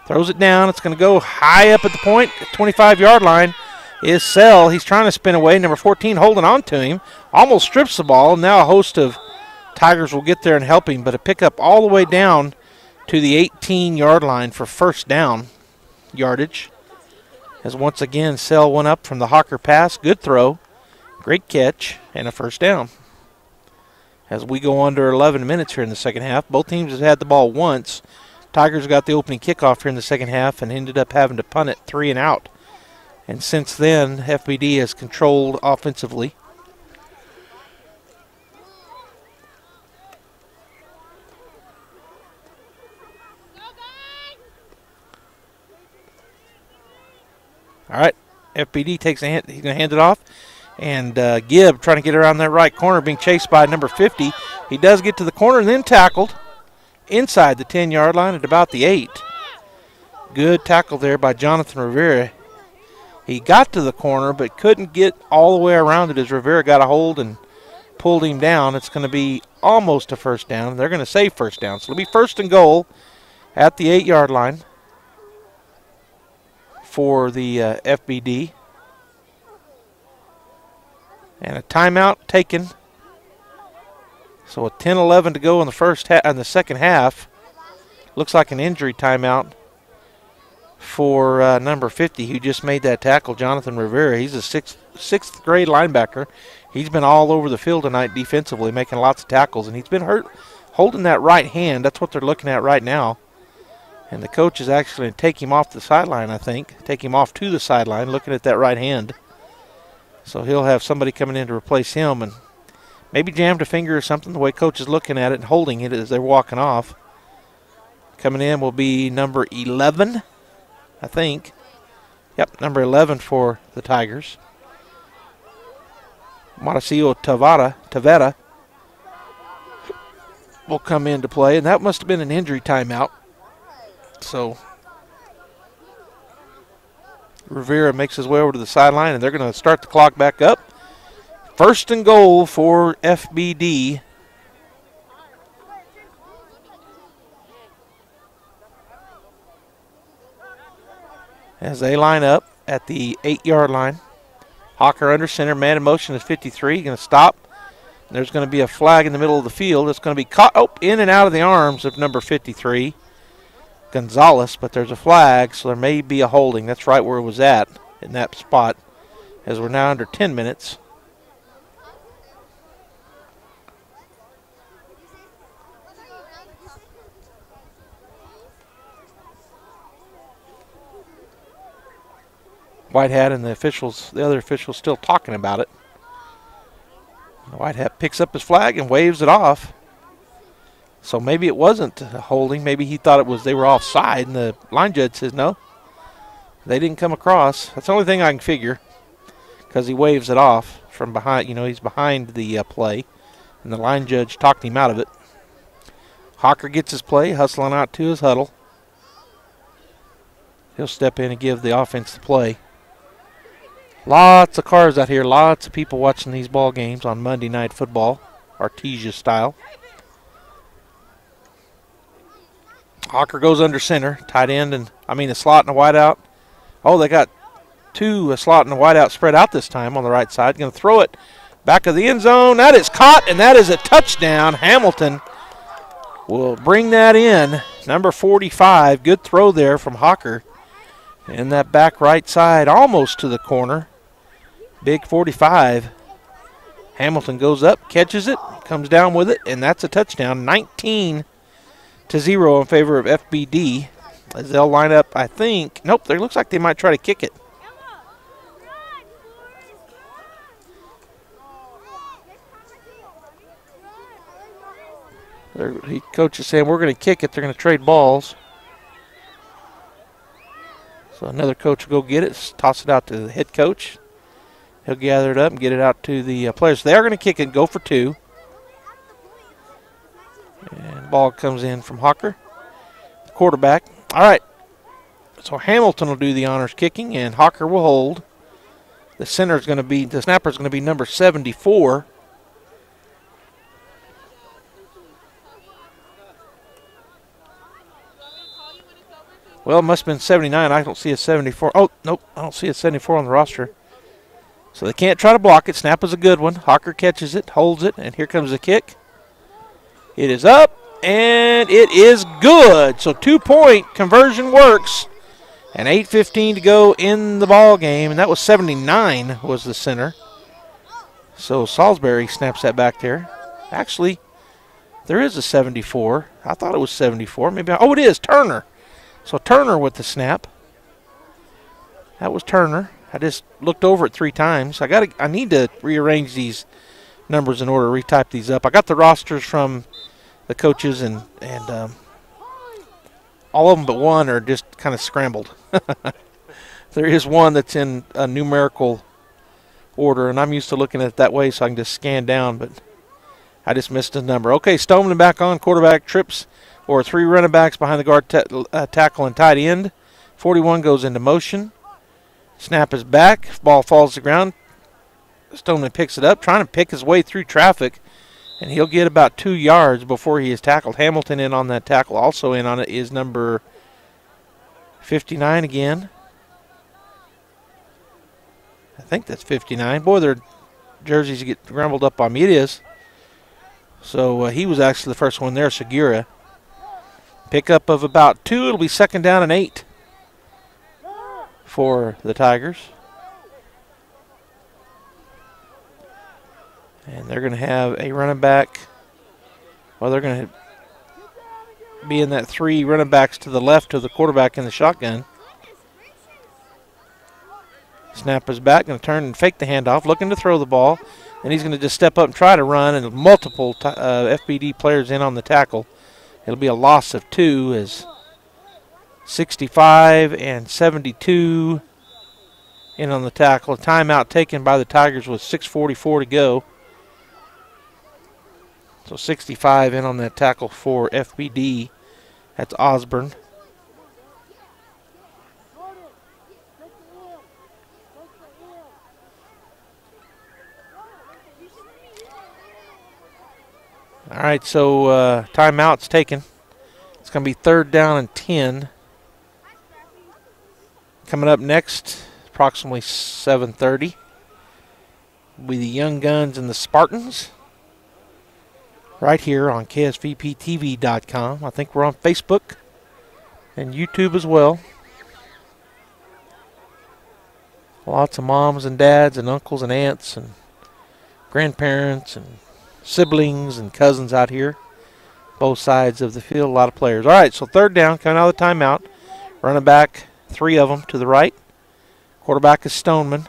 Throws it down. It's going to go high up at the point. 25-yard line is Sell. He's trying to spin away. Number 14 holding on to him. Almost strips the ball. Now a host of Tigers will get there and help him. But a pickup all the way down to the 18-yard line for 1st down yardage. As once again, Sell went up from the Hawker pass. Good throw. Great catch. And a 1st down. As we go under 11 minutes here in the second half. Both teams have had the ball once. Tigers got the opening kickoff here in the second half and ended up having to punt it 3 and out. And since then, FBD has controlled offensively. All right, FBD takes a hand. He's going to hand it off. And Gibb trying to get around that right corner, being chased by number 50. He does get to the corner and then tackled inside the 10-yard line at about the 8. Good tackle there by Jonathan Rivera. He got to the corner but couldn't get all the way around it as Rivera got a hold and pulled him down. It's going to be almost a 1st down. They're going to save 1st down. So it'll be 1st and goal at the 8-yard line for the FBD. And a timeout taken. So a 10-11 to go in the second half. Looks like an injury timeout for number 50 who just made that tackle, Jonathan Rivera. He's a sixth grade linebacker. He's been all over the field tonight defensively, making lots of tackles, and he's been hurt holding that right hand. That's what they're looking at right now. And the coach is actually going to take him off the sideline, I think. Take him off to the sideline, looking at that right hand. So he'll have somebody coming in to replace him and maybe jammed a finger or something, the way coach is looking at it and holding it as they're walking off. Coming in will be number 11, I think. Yep, number 11 for the Tigers. Mauricio Tavera will come into play, and that must have been an injury timeout. So Rivera makes his way over to the sideline, and they're going to start the clock back up. First and goal for FBD. As they line up at the 8-yard line. Hawker under center, man in motion is 53, going to stop. There's going to be a flag in the middle of the field. It's going to be caught in and out of the arms of number 53, Gonzalez, but there's a flag, so there may be a holding. That's right where it was at in that spot, as we're now under 10 minutes. Whitehat and the other officials still talking about it. Whitehat picks up his flag and waves it off. So maybe it wasn't a holding. Maybe he thought they were offside, and the line judge says no. They didn't come across. That's the only thing I can figure, because he waves it off from behind. He's behind the play, and the line judge talked him out of it. Hawker gets his play, hustling out to his huddle. He'll step in and give the offense the play. Lots of cars out here, lots of people watching these ball games on Monday Night Football, Artesia style. Hawker goes under center, tight end, a slot and a wide out. Oh, they got a slot and a wide out spread out this time on the right side. Going to throw it back of the end zone. That is caught, and that is a touchdown. Hamilton will bring that in. Number 45, good throw there from Hawker. In that back right side, almost to the corner. Big 45. Hamilton goes up, catches it, comes down with it, and that's a touchdown. 19-0 in favor of FBD. As they'll line up, I think. Nope, it looks like they might try to kick it. Coach is saying we're going to kick it. They're going to trade balls. So another coach will go get it, toss it out to the head coach. He'll gather it up and get it out to the players. They are going to kick it and go for two. And the ball comes in from Hawker, the quarterback. All right, so Hamilton will do the honors kicking, and Hawker will hold. The snapper is going to be number 74. Well, it must have been 79. I don't see a 74. Oh, nope, I don't see a 74 on the roster. So they can't try to block it. Snap is a good one. Hawker catches it, holds it, and here comes the kick. It is up, and it is good. So 2-point conversion works, and 8:15 to go in the ball game, and that was 79 was the center. So Salisbury snaps that back there. Actually, there is a 74. I thought it was 74. It is Turner. So Turner with the snap. That was Turner. I just looked over it 3 times. I need to rearrange these numbers in order, retype these up. I got the rosters from the coaches, and all of them but one are just kind of scrambled. There is one that's in a numerical order, and I'm used to looking at it that way, so I can just scan down, but I just missed a number. Okay, Stoneman back on, quarterback trips, or 3 running backs behind the guard tackle and tight end. 41 goes into motion. Snap is back. Ball falls to the ground. Stoneman picks it up, trying to pick his way through traffic, and he'll get about 2 yards before he is tackled. Hamilton in on that tackle. Also in on it is number 59 again. I think that's 59. Boy, their jerseys get rumbled up on me. It is. So he was actually the first one there, Segura. Pickup of about 2. It'll be second down and 8 for the Tigers. And they're going to have a running back. Well, they're going to be in that 3 running backs to the left of the quarterback in the shotgun. Snap is back, going to turn and fake the handoff, looking to throw the ball. And he's going to just step up and try to run, and multiple FBD players in on the tackle. It'll be a loss of 2 as 65 and 72 in on the tackle. A timeout taken by the Tigers with 6:44 to go. So 65 in on that tackle for FBD. That's Osborne. All right, so timeout's taken. It's going to be 3rd down and 10. Coming up next, approximately 7:30, will be the Young Guns and the Spartans. Right here on KSVPTV.com. I think we're on Facebook and YouTube as well. Lots of moms and dads and uncles and aunts and grandparents and siblings and cousins out here. Both sides of the field, a lot of players. All right, so 3rd down, coming out of the timeout. Running back, 3 of them to the right. Quarterback is Stoneman.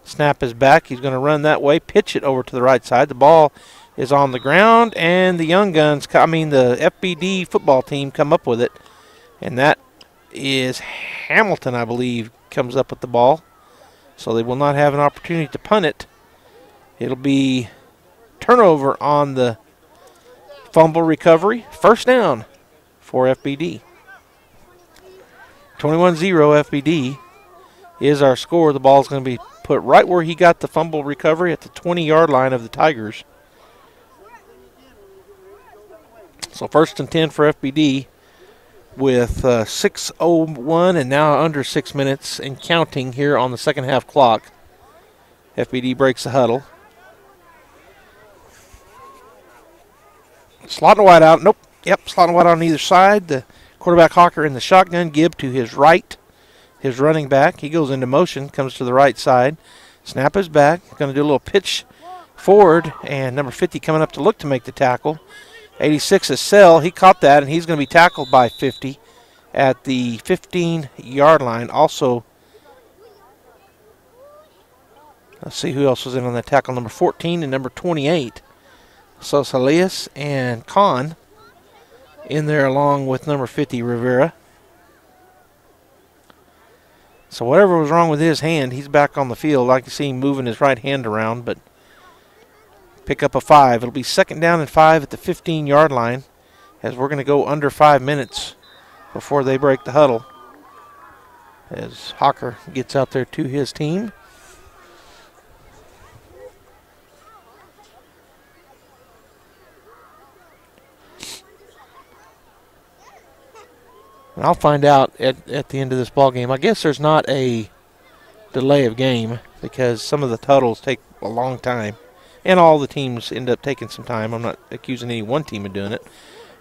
Snap is back. He's going to run that way, pitch it over to the right side. The ball is on the ground, and the Young Guns, the FBD football team come up with it. And that is Hamilton, I believe, comes up with the ball. So they will not have an opportunity to punt it. It'll be turnover on the fumble recovery. 1st down for FBD. 21-0 FBD is our score. The ball's going to be put right where he got the fumble recovery at the 20-yard line of the Tigers. So 1st and 10 for FBD with 6:01 and now under 6 minutes and counting here on the second half clock. FBD breaks the huddle. Slot and wide out. Nope. Yep, slot and wide out on either side. The quarterback Hawker in the shotgun. Gibb to his right. His running back. He goes into motion. Comes to the right side. Snap is back. Going to do a little pitch forward. And number 50 coming up to look to make the tackle. 86 is Sell. He caught that, and he's going to be tackled by 50 at the 15-yard line. Also, let's see who else was in on that tackle. Number 14 and number 28. So Salias and Khan in there along with number 50, Rivera. So whatever was wrong with his hand, he's back on the field. I can see him moving his right hand around, but pick up a 5. It'll be 2nd down and 5 at the 15-yard line as we're going to go under 5 minutes before they break the huddle. As Hawker gets out there to his team. And I'll find out at the end of this ball game. I guess there's not a delay of game because some of the huddles take a long time. And all the teams end up taking some time. I'm not accusing any one team of doing it.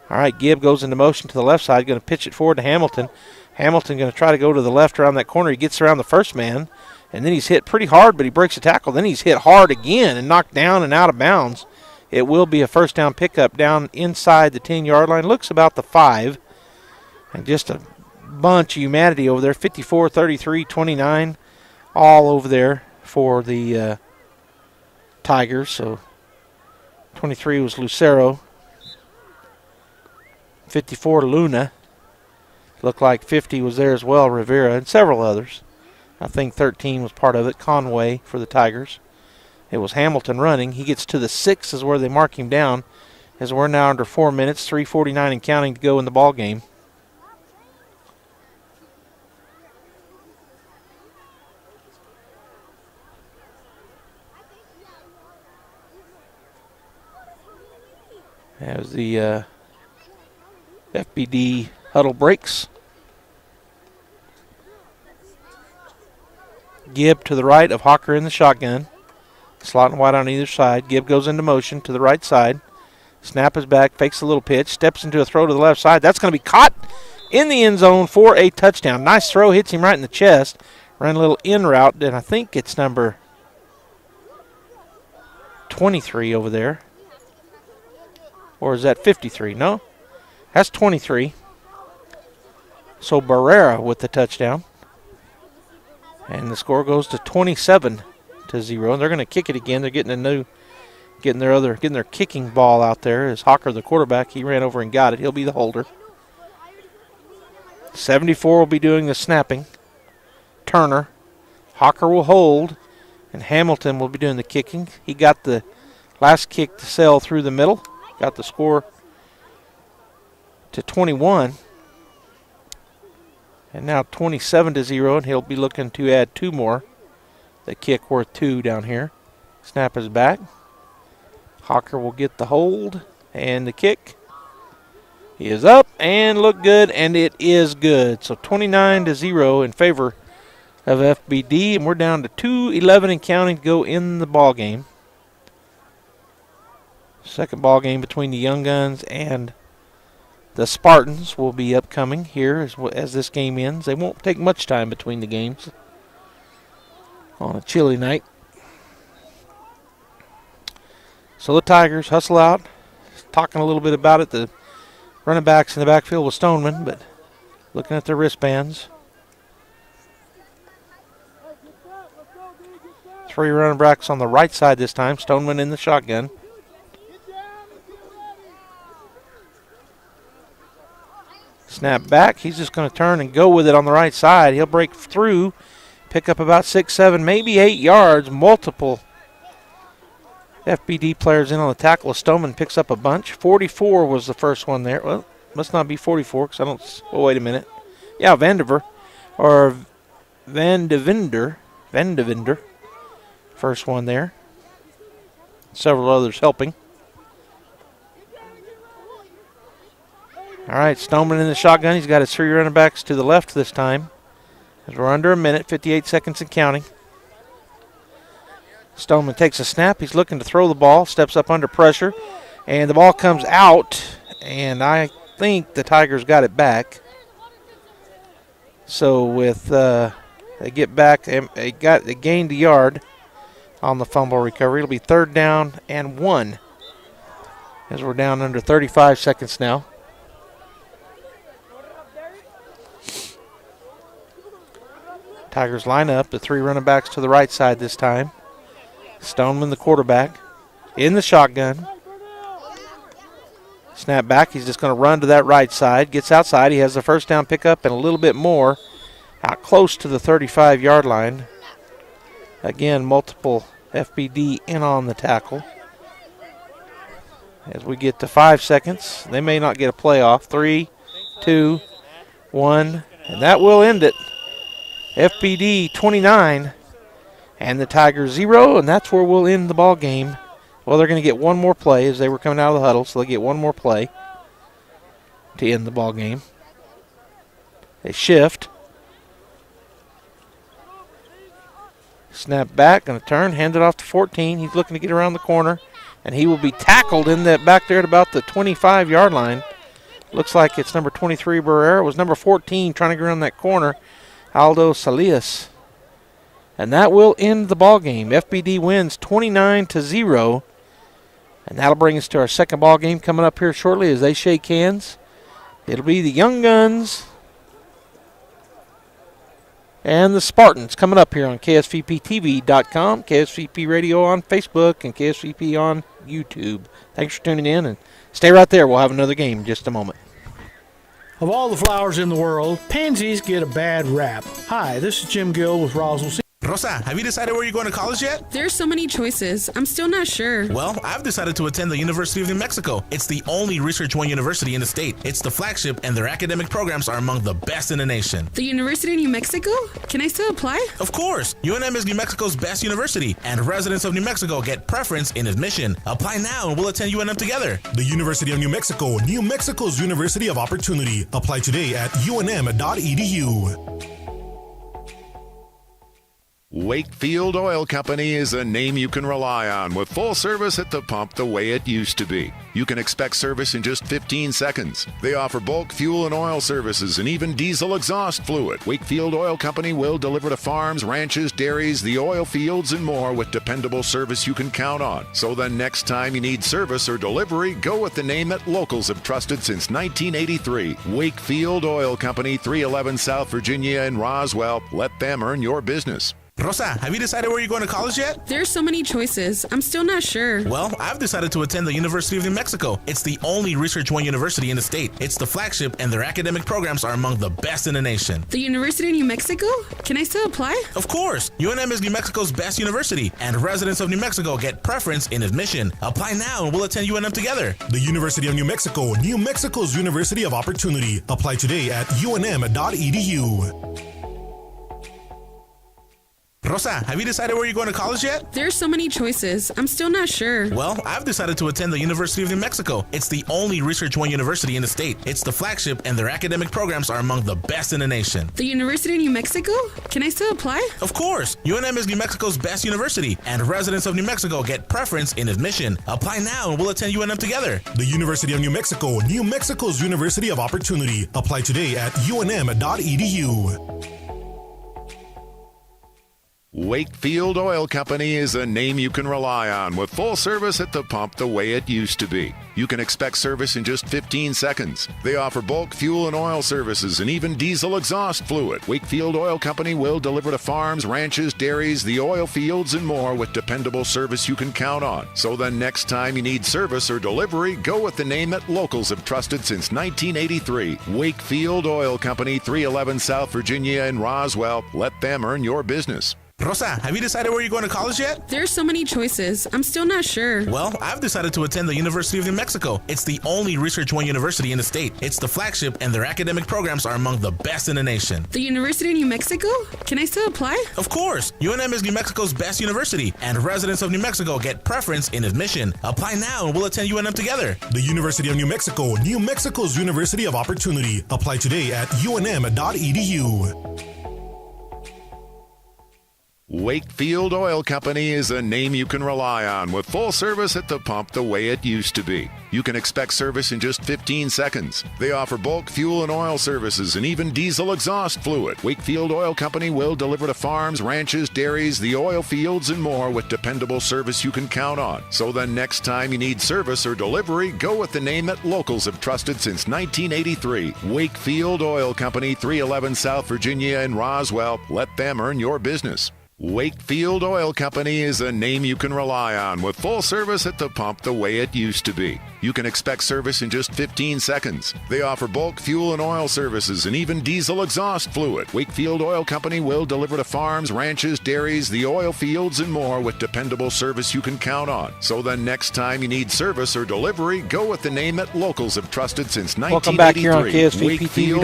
All right, Gibb goes into motion to the left side, going to pitch it forward to Hamilton. Hamilton going to try to go to the left around that corner. He gets around the first man, and then he's hit pretty hard, but he breaks the tackle. Then he's hit hard again and knocked down and out of bounds. It will be a 1st down pickup down inside the 10-yard line. Looks about the 5. And just a bunch of humanity over there. 54, 33, 29, all over there for the Tigers. So 23 was Lucero. 54 Luna. Looked like 50 was there as well, Rivera, and several others. I think 13 was part of it, Conway for the Tigers. It was Hamilton running. He gets to the 6 is where they mark him down as we're now under 4 minutes, 3:49 and counting to go in the ball game. As the FBD huddle breaks. Gibb to the right of Hawker in the shotgun. Slot and wide on either side. Gibb goes into motion to the right side. Snap is back, fakes a little pitch, steps into a throw to the left side. That's going to be caught in the end zone for a touchdown. Nice throw, hits him right in the chest. Ran a little in route, and I think it's number 23 over there. Or is that 53? No, that's 23. So Barrera with the touchdown. And the score goes to 27-0. And they're going to kick it again. They're getting a new getting their kicking ball out there is Hawker, the quarterback. He ran over and got it. He'll be the holder. 74 will be doing the snapping. Turner. Hawker will hold, and Hamilton will be doing the kicking. He got the last kick to sail through the middle. Got the score to 21. And now 27-0, and he'll be looking to add 2 more. The kick worth 2 down here. Snap is back. Hawker will get the hold and the kick. He is up and look good, and it is good. So 29-0 in favor of FBD, and we're down to 2:11 and counting to go in the ball game. Second ball game between the Young Guns and the Spartans will be upcoming here as this game ends. They won't take much time between the games on a chilly night. So the Tigers hustle out. Talking a little bit about it, the running backs in the backfield with Stoneman, but looking at their wristbands. 3 running backs on the right side this time. Stoneman in the shotgun. Snap back. He's just going to turn and go with it on the right side. He'll break through, pick up about 6, 7, maybe 8 yards. Multiple FBD players in on the tackle. Stoneman picks up a bunch. 44 was the first one there. Well, must not be 44 because I don't. Oh, wait a minute. Yeah, Vandiver or Vandevinder. First one there. Several others helping. All right, Stoneman in the shotgun. He's got his 3 running backs to the left this time. As we're under a minute, 58 seconds and counting. Stoneman takes a snap. He's looking to throw the ball. Steps up under pressure. And the ball comes out. And I think the Tigers got it back. So with they get back, they gained a yard on the fumble recovery. It'll be 3rd down and 1. As we're down under 35 seconds now. Tigers line up. The 3 running backs to the right side this time. Stoneman, the quarterback, in the shotgun. Snap back. He's just going to run to that right side. Gets outside. He has the first down pickup and a little bit more out close to the 35-yard line. Again, multiple FBD in on the tackle. As we get to 5 seconds, they may not get a playoff. 3, 2, 1, and that will end it. FBD 29 and the Tigers 0, and that's where we'll end the ball game. Well, they're going to get one more play as they were coming out of the huddle, so they'll get one more play to end the ball game. They shift. Snap back, going to turn, hand it off to 14. He's looking to get around the corner, and he will be tackled in that back there at about the 25-yard line. Looks like it's number 23, Barrera. It was number 14 trying to get around that corner, Aldo Salias. And that will end the ball game. FBD wins 29-0. And that'll bring us to our second ball game coming up here shortly as they shake hands. It'll be the Young Guns and the Spartans coming up here on KSVPTV.com, KSVP Radio on Facebook, and KSVP on YouTube. Thanks for tuning in, and stay right there. We'll have another game in just a moment. Of all the flowers in the world, pansies get a bad rap. Hi, this is Jim Gill with Roswell. Rosa, have you decided where you're going to college yet? There's so many choices. I'm still not sure. Well, I've decided to attend the University of New Mexico. It's the only Research One university in the state. It's the flagship, and their academic programs are among the best in the nation. The University of New Mexico? Can I still apply? Of course. UNM is New Mexico's best university, and residents of New Mexico get preference in admission. Apply now, and we'll attend UNM together. The University of New Mexico, New Mexico's University of Opportunity. Apply today at unm.edu. Wakefield Oil Company is a name you can rely on with full service at the pump the way it used to be. You can expect service in just 15 seconds. They offer bulk fuel and oil services and even diesel exhaust fluid. Wakefield Oil Company will deliver to farms, ranches, dairies, the oil fields, and more with dependable service you can count on. So the next time you need service or delivery, go with the name that locals have trusted since 1983. Wakefield Oil Company, 311 South Virginia in Roswell. Let them earn your business. Rosa, have you decided where you're going to college yet? There's so many choices. I'm still not sure. Well, I've decided to attend the University of New Mexico. It's the only Research One university in the state. It's the flagship, and their academic programs are among the best in the nation. The University of New Mexico? Can I still apply? Of course! UNM is New Mexico's best university, and residents of New Mexico get preference in admission. Apply now and we'll attend UNM together. The University of New Mexico, New Mexico's University of Opportunity. Apply today at unm.edu. Rosa, have you decided where you're going to college yet? There's so many choices. I'm still not sure. Well, I've decided to attend the University of New Mexico. It's the only Research One university in the state. It's the flagship, and their academic programs are among the best in the nation. The University of New Mexico? Can I still apply? Of course! UNM is New Mexico's best university, and residents of New Mexico get preference in admission. Apply now and we'll attend UNM together. The University of New Mexico, New Mexico's University of Opportunity. Apply today at unm.edu. Wakefield Oil Company is a name you can rely on with full service at the pump the way it used to be. You can expect service in just 15 seconds. They offer bulk fuel and oil services and even diesel exhaust fluid. Wakefield Oil Company will deliver to farms, ranches, dairies, the oil fields, and more with dependable service you can count on. So the next time you need service or delivery, go with the name that locals have trusted since 1983. Wakefield Oil Company, 311 South Virginia in Roswell. Let them earn your business. Rosa, have you decided where you're going to college yet? There's so many choices. I'm still not sure. Well, I've decided to attend the University of New Mexico. It's the only Research One university in the state. It's the flagship, and their academic programs are among the best in the nation. The University of New Mexico? Can I still apply? Of course! UNM is New Mexico's best university, and residents of New Mexico get preference in admission. Apply now and we'll attend UNM together. The University of New Mexico, New Mexico's University of Opportunity. Apply today at unm.edu. Wakefield Oil Company is a name you can rely on with full service at the pump the way it used to be. You can expect service in just 15 seconds. They offer bulk fuel and oil services and even diesel exhaust fluid. Wakefield Oil Company will deliver to farms, ranches, dairies, the oil fields, and more with dependable service you can count on. So the next time you need service or delivery, go with the name that locals have trusted since 1983. Wakefield Oil Company, 311 South Virginia in Roswell. Let them earn your business. Wakefield Oil Company is a name you can rely on with full service at the pump the way it used to be. You can expect service in just 15 seconds. They offer bulk fuel and oil services and even diesel exhaust fluid. Wakefield Oil Company will deliver to farms, ranches, dairies, the oil fields, and more with dependable service you can count on. So the next time you need service or delivery, go with the name that locals have trusted since 1983. Welcome back here on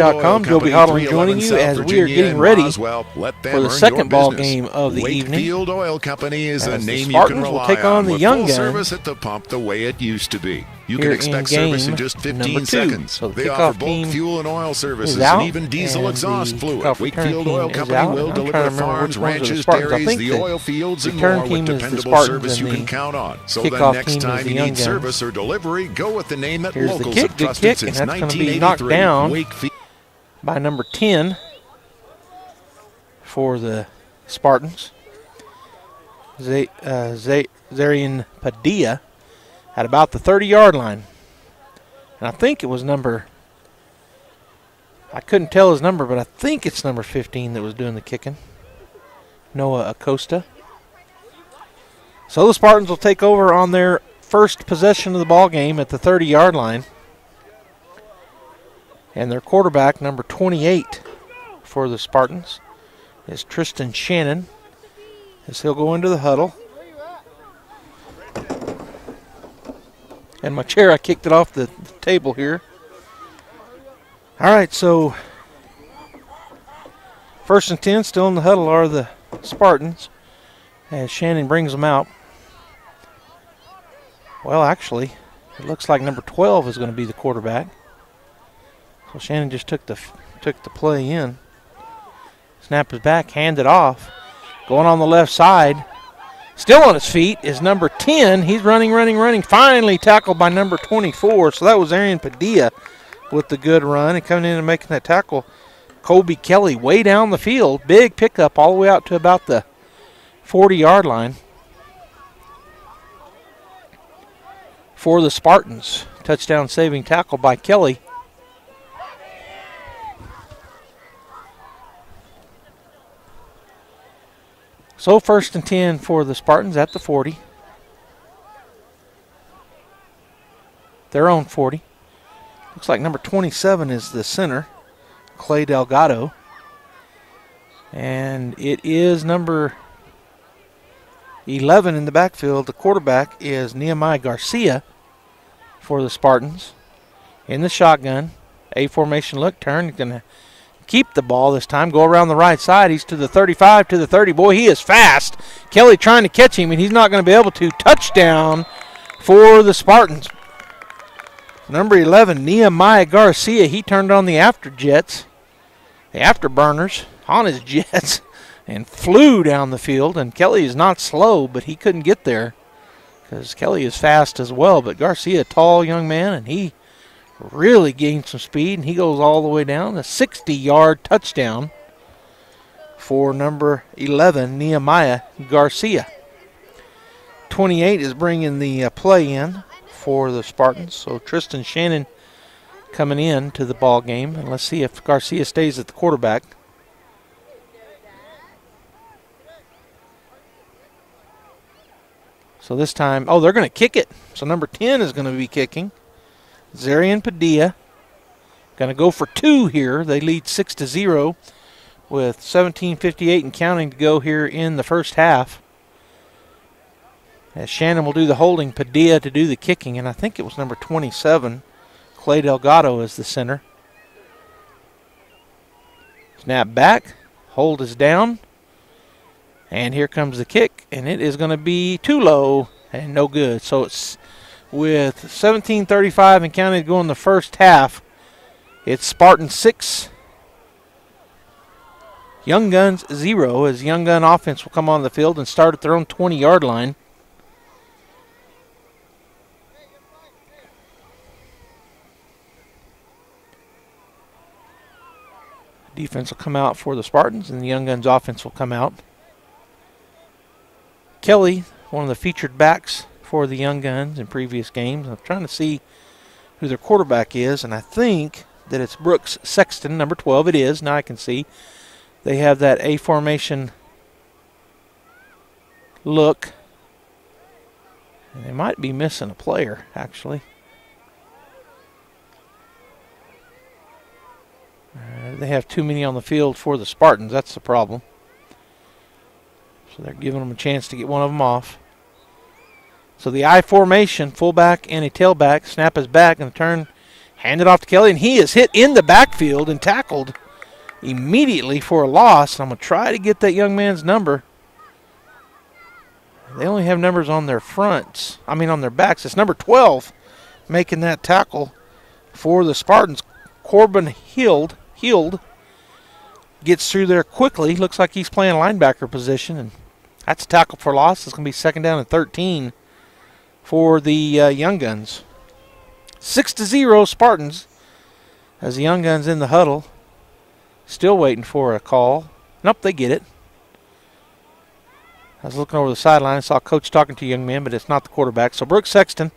KSVPTV.com. Joby Hoddle joining you as we are getting ready for the second ball game of the evening. Wakefield Oil Company is a As the name you Spartans can will rely take on the with Young full Guns service at the pump the way it used to be. You here can expect in service in game just number 15 2. seconds. So the they kickoff offer bulk team fuel and oil services is out, and even diesel and exhaust the fluid. kickoff return Wakefield team Oil is Company out. will I'm deliver trying to to remember farms, which ones are the ranches, Spartans. I dairies, think the the oil fields, and return more with team is the dependable Spartans service you and can the count on. So the kickoff next team is time the you Young need Guns. service or delivery, go with the name that Here's the locals kick, have good trusted kick, since and that's going to be knocked 1983. down Wakefield by number 10 for the Spartans. Zarian Padilla at about the 30-yard line. And I think it was I couldn't tell his number, but I think it's number 15 that was doing the kicking. Noah Acosta. So the Spartans will take over on their first possession of the ball game at the 30-yard line. And their quarterback, number 28 for the Spartans, is Tristan Shannon, as he'll go into the huddle. And my chair, I kicked it off the table here. All right, so first and 10, still in the huddle are the Spartans, as Shannon brings them out. Well, actually, it looks like number 12 is going to be the quarterback. So Shannon just took the play in. Snap is back, hand it off. Going on the left side. Still on his feet is number 10. He's running. Finally tackled by number 24. So that was Arian Padilla with the good run. And coming in and making that tackle, Colby Kelly way down the field. Big pickup all the way out to about the 40-yard line for the Spartans. Touchdown saving tackle by Kelly. So 1st and 10 for the Spartans at the 40. Their own 40. Looks like number 27 is the center, Clay Delgado. And it is number 11 in the backfield. The quarterback is Nehemiah Garcia for the Spartans. In the shotgun, A formation look, turn. He's going to keep the ball this time, go around the right side. He's to the 35, to the 30. Boy, he is fast. Kelly trying to catch him, and he's not going to be able to. Touchdown for the Spartans. Number 11, Nehemiah Garcia, he turned on the afterburners on his jets and flew down the field. And Kelly is not slow, but he couldn't get there because Kelly is fast as well. But Garcia, a tall young man, and he really gained some speed, and he goes all the way down. A 60-yard touchdown for number 11, Nehemiah Garcia. 28 is bringing the play in for the Spartans. So Tristan Shannon coming in to the ball game. And let's see if Garcia stays at the quarterback. So this time, they're going to kick it. So number 10 is going to be kicking. Zarian Padilla going to go for 2 here. They lead 6-0 with 17:58 and counting to go here in the first half. As Shannon will do the holding, Padilla to do the kicking, and I think it was number 27, Clay Delgado, is the center. Snap back, hold is down, and here comes the kick, and it is going to be too low and no good. So it's with 17:35 and counting to go in the first half. It's Spartan 6, Young Guns 0, as Young Gun offense will come on the field and start at their own 20-yard line. Defense will come out for the Spartans, and the Young Guns offense will come out. Kelly, one of the featured backs for the Young Guns in previous games. I'm trying to see who their quarterback is, and I think that it's Brooks Sexton, number 12. It is. Now I can see they have that A formation look, and they might be missing a player, actually. They have too many on the field for the Spartans. That's the problem. So they're giving them a chance to get one of them off. So the I formation, fullback and a tailback, snap is back and turn, hand it off to Kelly, and he is hit in the backfield and tackled immediately for a loss. I'm going to try to get that young man's number. They only have numbers on their fronts. On their backs. It's number 12 making that tackle for the Spartans. Corbin Hield gets through there quickly. Looks like he's playing linebacker position, and that's a tackle for loss. It's going to be 2nd down and 13 for the Young Guns. 6-0 Spartans as the Young Guns in the huddle. Still waiting for a call. Nope, they get it. I was looking over the sideline. I saw Coach talking to a young man, but it's not the quarterback. So Brooks Sexton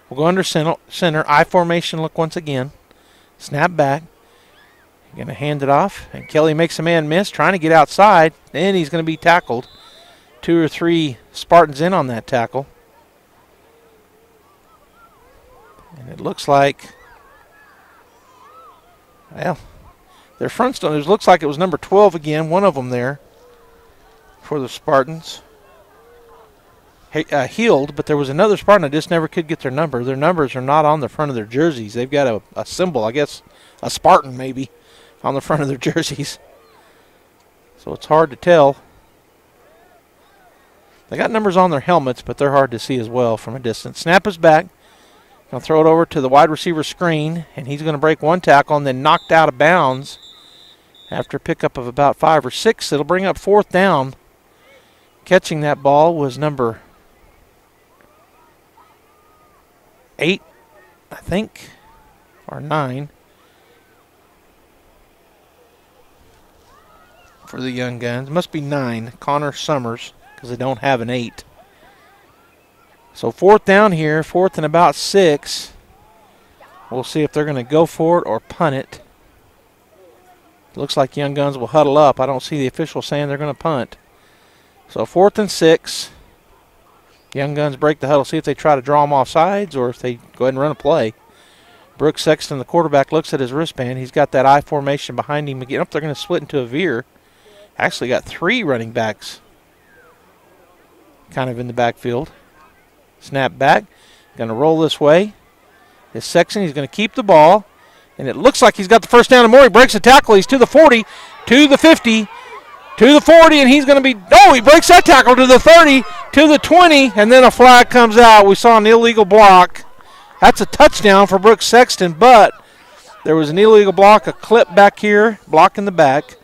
will go under center. I formation look once again. Snap back. Going to hand it off, and Kelly makes a man miss, trying to get outside, and he's going to be tackled. 2 or 3 Spartans in on that tackle. And it looks like, their front stone, it looks like it was number 12 again, one of them there for the Spartans. Healed, but there was another Spartan. I just never could get their number. Their numbers are not on the front of their jerseys. They've got a symbol, I guess, a Spartan maybe, on the front of their jerseys. So it's hard to tell. They got numbers on their helmets, but they're hard to see as well from a distance. Snap is back. Going to throw it over to the wide receiver screen, and he's going to break one tackle and then knocked out of bounds after a pickup of about 5 or 6. It'll bring up 4th down. Catching that ball was number 8, I think, or 9. For the Young Guns. Must be 9, Connor Summers, because they don't have an 8. So 4th down here, 4th and about 6. We'll see if they're going to go for it or punt it. Looks like Young Guns will huddle up. I don't see the official saying they're going to punt. So 4th and 6. Young Guns break the huddle, see if they try to draw them off sides or if they go ahead and run a play. Brooks Sexton, the quarterback, looks at his wristband. He's got that I formation behind him again. They're going to split into a veer. Actually got 3 running backs kind of in the backfield. Snap back. Going to roll this way. Is Sexton. He's going to keep the ball. And it looks like he's got the first down and more. He breaks the tackle. He's to the 40, to the 50, to the 40, and he's going to be, he breaks that tackle to the 30, to the 20, and then a flag comes out. We saw an illegal block. That's a touchdown for Brooks Sexton, but there was an illegal block, a clip back here, blocking the back,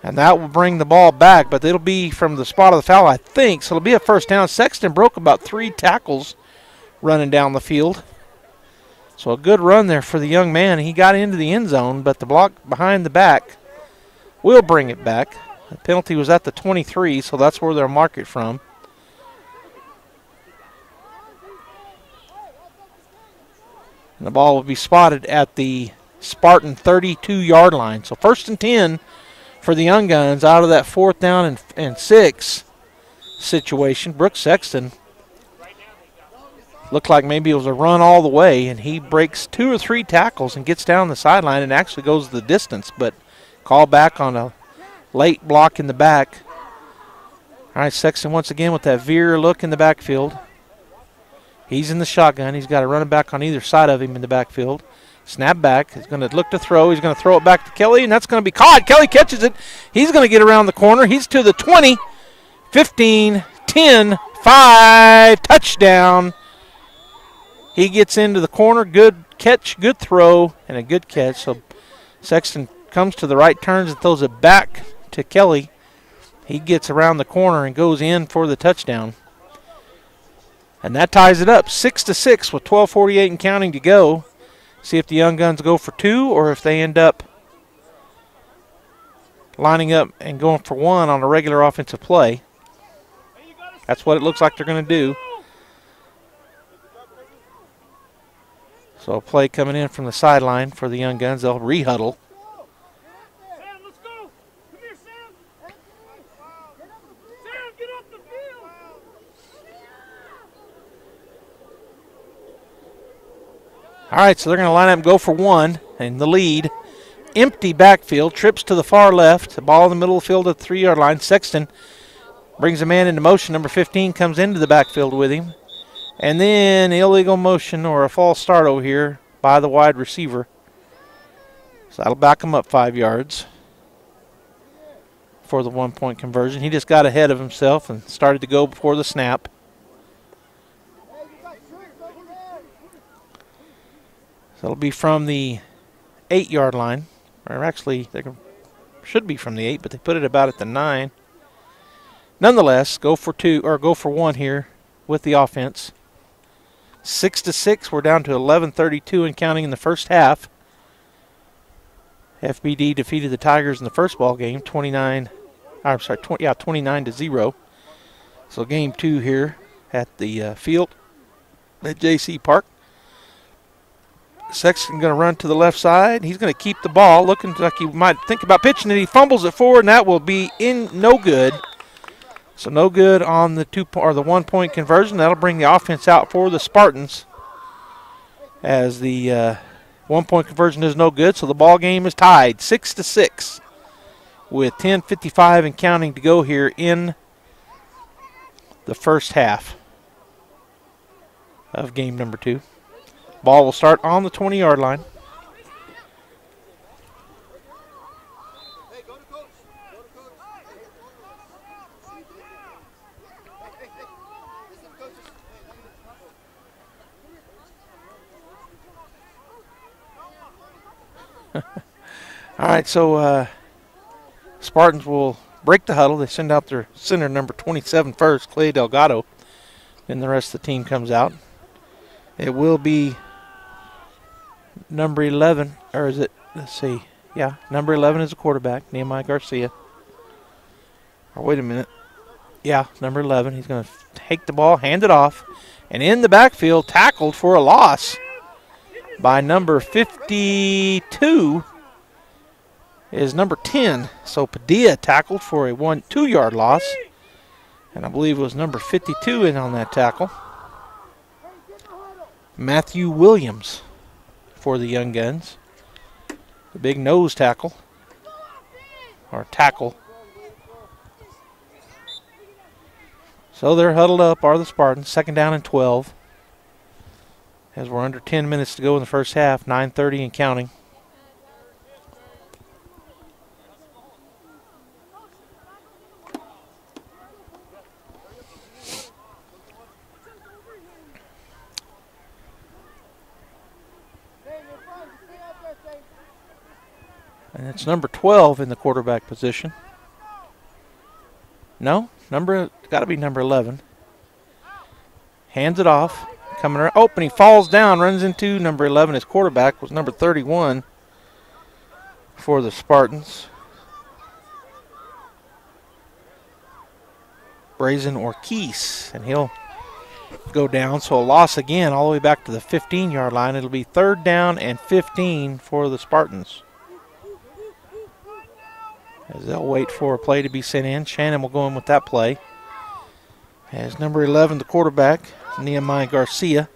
and that will bring the ball back, but it'll be from the spot of the foul, I think, so it'll be a first down. Sexton broke about 3 tackles running down the field. So a good run there for the young man. He got into the end zone, but the block behind the back will bring it back. The penalty was at the 23, so that's where they'll mark it from. And the ball will be spotted at the Spartan 32-yard line. So 1st and 10 for the Young Guns out of that 4th down and 6 situation. Brooks Sexton looked like maybe it was a run all the way, and he breaks 2 or 3 tackles and gets down the sideline and actually goes the distance, but call back on a late block in the back. All right, Sexton once again with that veer look in the backfield. He's in the shotgun. He's got a running back on either side of him in the backfield. Snap back. He's going to look to throw. He's going to throw it back to Kelly, and that's going to be caught. Kelly catches it. He's going to get around the corner. He's to the 20, 15, 10, 5, touchdown. He gets into the corner. Good catch, good throw, and a good catch. So Sexton comes to the right, turns and throws it back to Kelly. He gets around the corner and goes in for the touchdown. And that ties it up 6-6 with 12:48 and counting to go. See if the Young Guns go for 2 or if they end up lining up and going for 1 on a regular offensive play. That's what it looks like they're going to do. So a play coming in from the sideline for the Young Guns. They'll re-huddle. Sam, let's go. Come here, Sam. Sam, get up the field. All right, so they're going to line up and go for 1 in the lead. Empty backfield, trips to the far left. The ball in the middle of the field at the 3-yard line. Sexton brings a man into motion. Number 15 comes into the backfield with him. And then illegal motion or a false start over here by the wide receiver. So that'll back him up 5 yards for the 1-point conversion. He just got ahead of himself and started to go before the snap. So it'll be from the 8-yard line. Or actually, they should be from the 8, but they put it about at the 9. Nonetheless, go for 2 or go for 1 here with the offense. 6-6. We're down to 11:32 and counting in the first half. FBD defeated the Tigers in the first ball game, 29-0. So game 2 here at the field at JC Park. Sexton going to run to the left side. He's going to keep the ball, looking like he might think about pitching it. He fumbles it forward, and that will be no good. So no good on the 1-point conversion. That'll bring the offense out for the Spartans, as the 1-point conversion is no good. So the ball game is tied 6-6 with 10:55 and counting to go here in the first half of game number 2. Ball will start on the 20-yard line. All right, so Spartans will break the huddle. They send out their center, number 27 first, Clay Delgado. Then the rest of the team comes out. It will be number 11, or is it, let's see. Yeah, number 11 is the quarterback, Nehemiah Garcia. Or wait a minute. Yeah, number 11. He's going to take the ball, hand it off, and in the backfield, tackled for a loss by number 52 is number 10. So Padilla tackled for a 2-yard loss. And I believe it was number 52 in on that tackle. Matthew Williams for the Young Guns. The big nose tackle. Or tackle. So they're huddled up, are the Spartans. 2nd down and 12. As we're under 10 minutes to go in the first half. 9:30 and counting. And it's number 12 in the quarterback position. No, got to be number 11. Hands it off. Coming around. Oh, and he falls down, runs into number 11. His quarterback was number 31 for the Spartans. Brazen Ortiz, and he'll go down. So a loss again all the way back to the 15-yard line. It'll be 3rd down and 15 for the Spartans. As they'll wait for a play to be sent in. Shannon will go in with that play. As number 11, the quarterback, Nehemiah Garcia,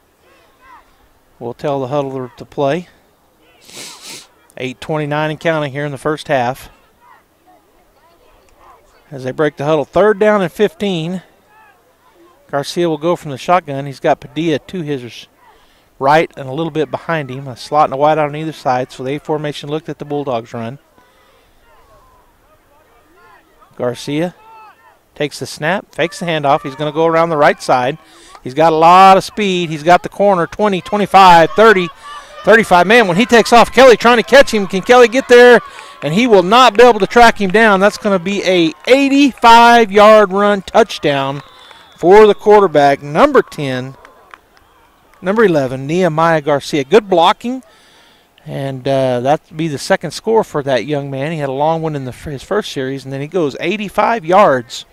will tell the huddler to play. 8:29 and counting here in the first half. As they break the huddle, 3rd down and 15. Garcia will go from the shotgun. He's got Padilla to his right and a little bit behind him. A slot and a wide out on either side. So the A formation looked at the Bulldogs run. Garcia takes the snap, fakes the handoff. He's going to go around the right side. He's got a lot of speed. He's got the corner, 20, 25, 30, 35. Man, when he takes off, Kelly trying to catch him. Can Kelly get there? And he will not be able to track him down. That's going to be a 85-yard run touchdown for the quarterback, number 10, number 11, Nehemiah Garcia. Good blocking. And that'd be the second score for that young man. He had a long one in his first series, and then he goes 85 yards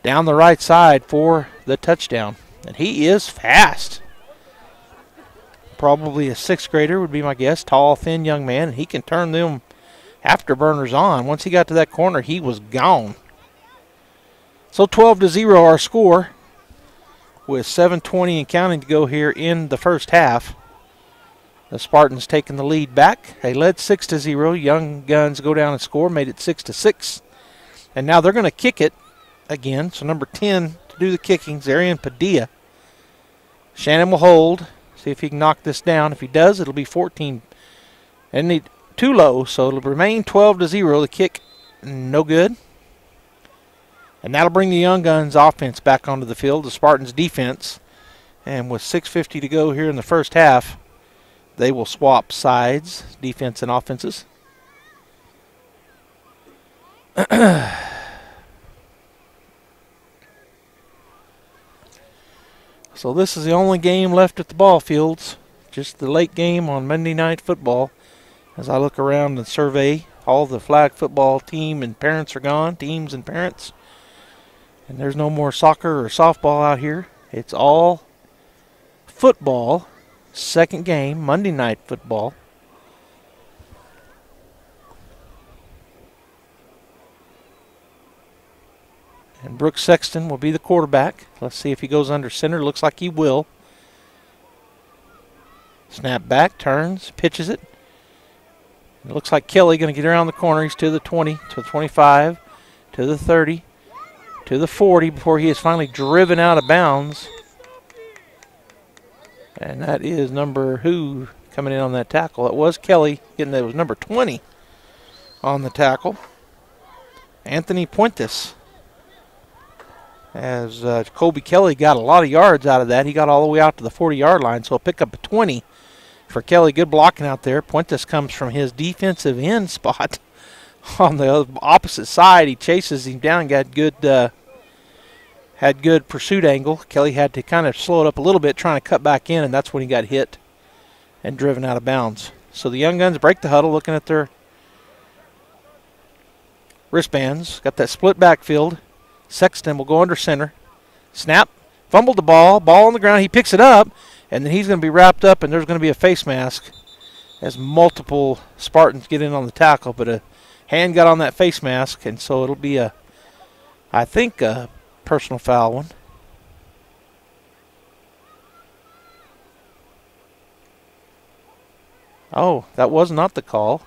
down the right side for the touchdown. And he is fast. Probably a 6th grader would be my guess. Tall, thin young man, and he can turn them afterburners on. Once he got to that corner, he was gone. So 12-0 our score with 7:20 and counting to go here in the first half. The Spartans taking the lead back. They led 6-0. Young Guns go down and score, made it 6-6. And now they're going to kick it again. So number 10 to do the kicking is Arian Padilla. Shannon will hold, see if he can knock this down. If he does, it'll be 14. And too low, so it'll remain 12-0. The kick, no good. And that'll bring the Young Guns offense back onto the field, the Spartans defense. And with 6:50 to go here in the first half, they will swap sides, defense and offenses. So this is the only game left at the ball fields, just the late game on Monday Night Football. As I look around and survey, all the flag football team and parents are gone, teams and parents. And there's no more soccer or softball out here. It's all football. Second game, Monday Night Football. And Brooks Sexton will be the quarterback. Let's see if he goes under center. Looks like he will. Snap back, turns, pitches it. It looks like Kelly going to get around the corner. He's to the 20, to the 25, to the 30, to the 40 before he is finally driven out of bounds. And that is number who coming in on that tackle. It was Kelly. It was number 20 on the tackle. Anthony Puentes. As Colby Kelly got a lot of yards out of that. He got all the way out to the 40-yard line, so a pick up a 20 for Kelly. Good blocking out there. Puentes comes from his defensive end spot on the opposite side. He chases him down, got good had good pursuit angle. Kelly had to kind of slow it up a little bit trying to cut back in, and that's when he got hit and driven out of bounds. So the Young Guns break the huddle looking at their wristbands. Got that split backfield. Sexton will go under center. Snap. Fumbled the ball. Ball on the ground. He picks it up, and then he's going to be wrapped up, and there's going to be a face mask as multiple Spartans get in on the tackle, but a hand got on that face mask, and so it'll be I think a personal foul one. Oh, that was not the call.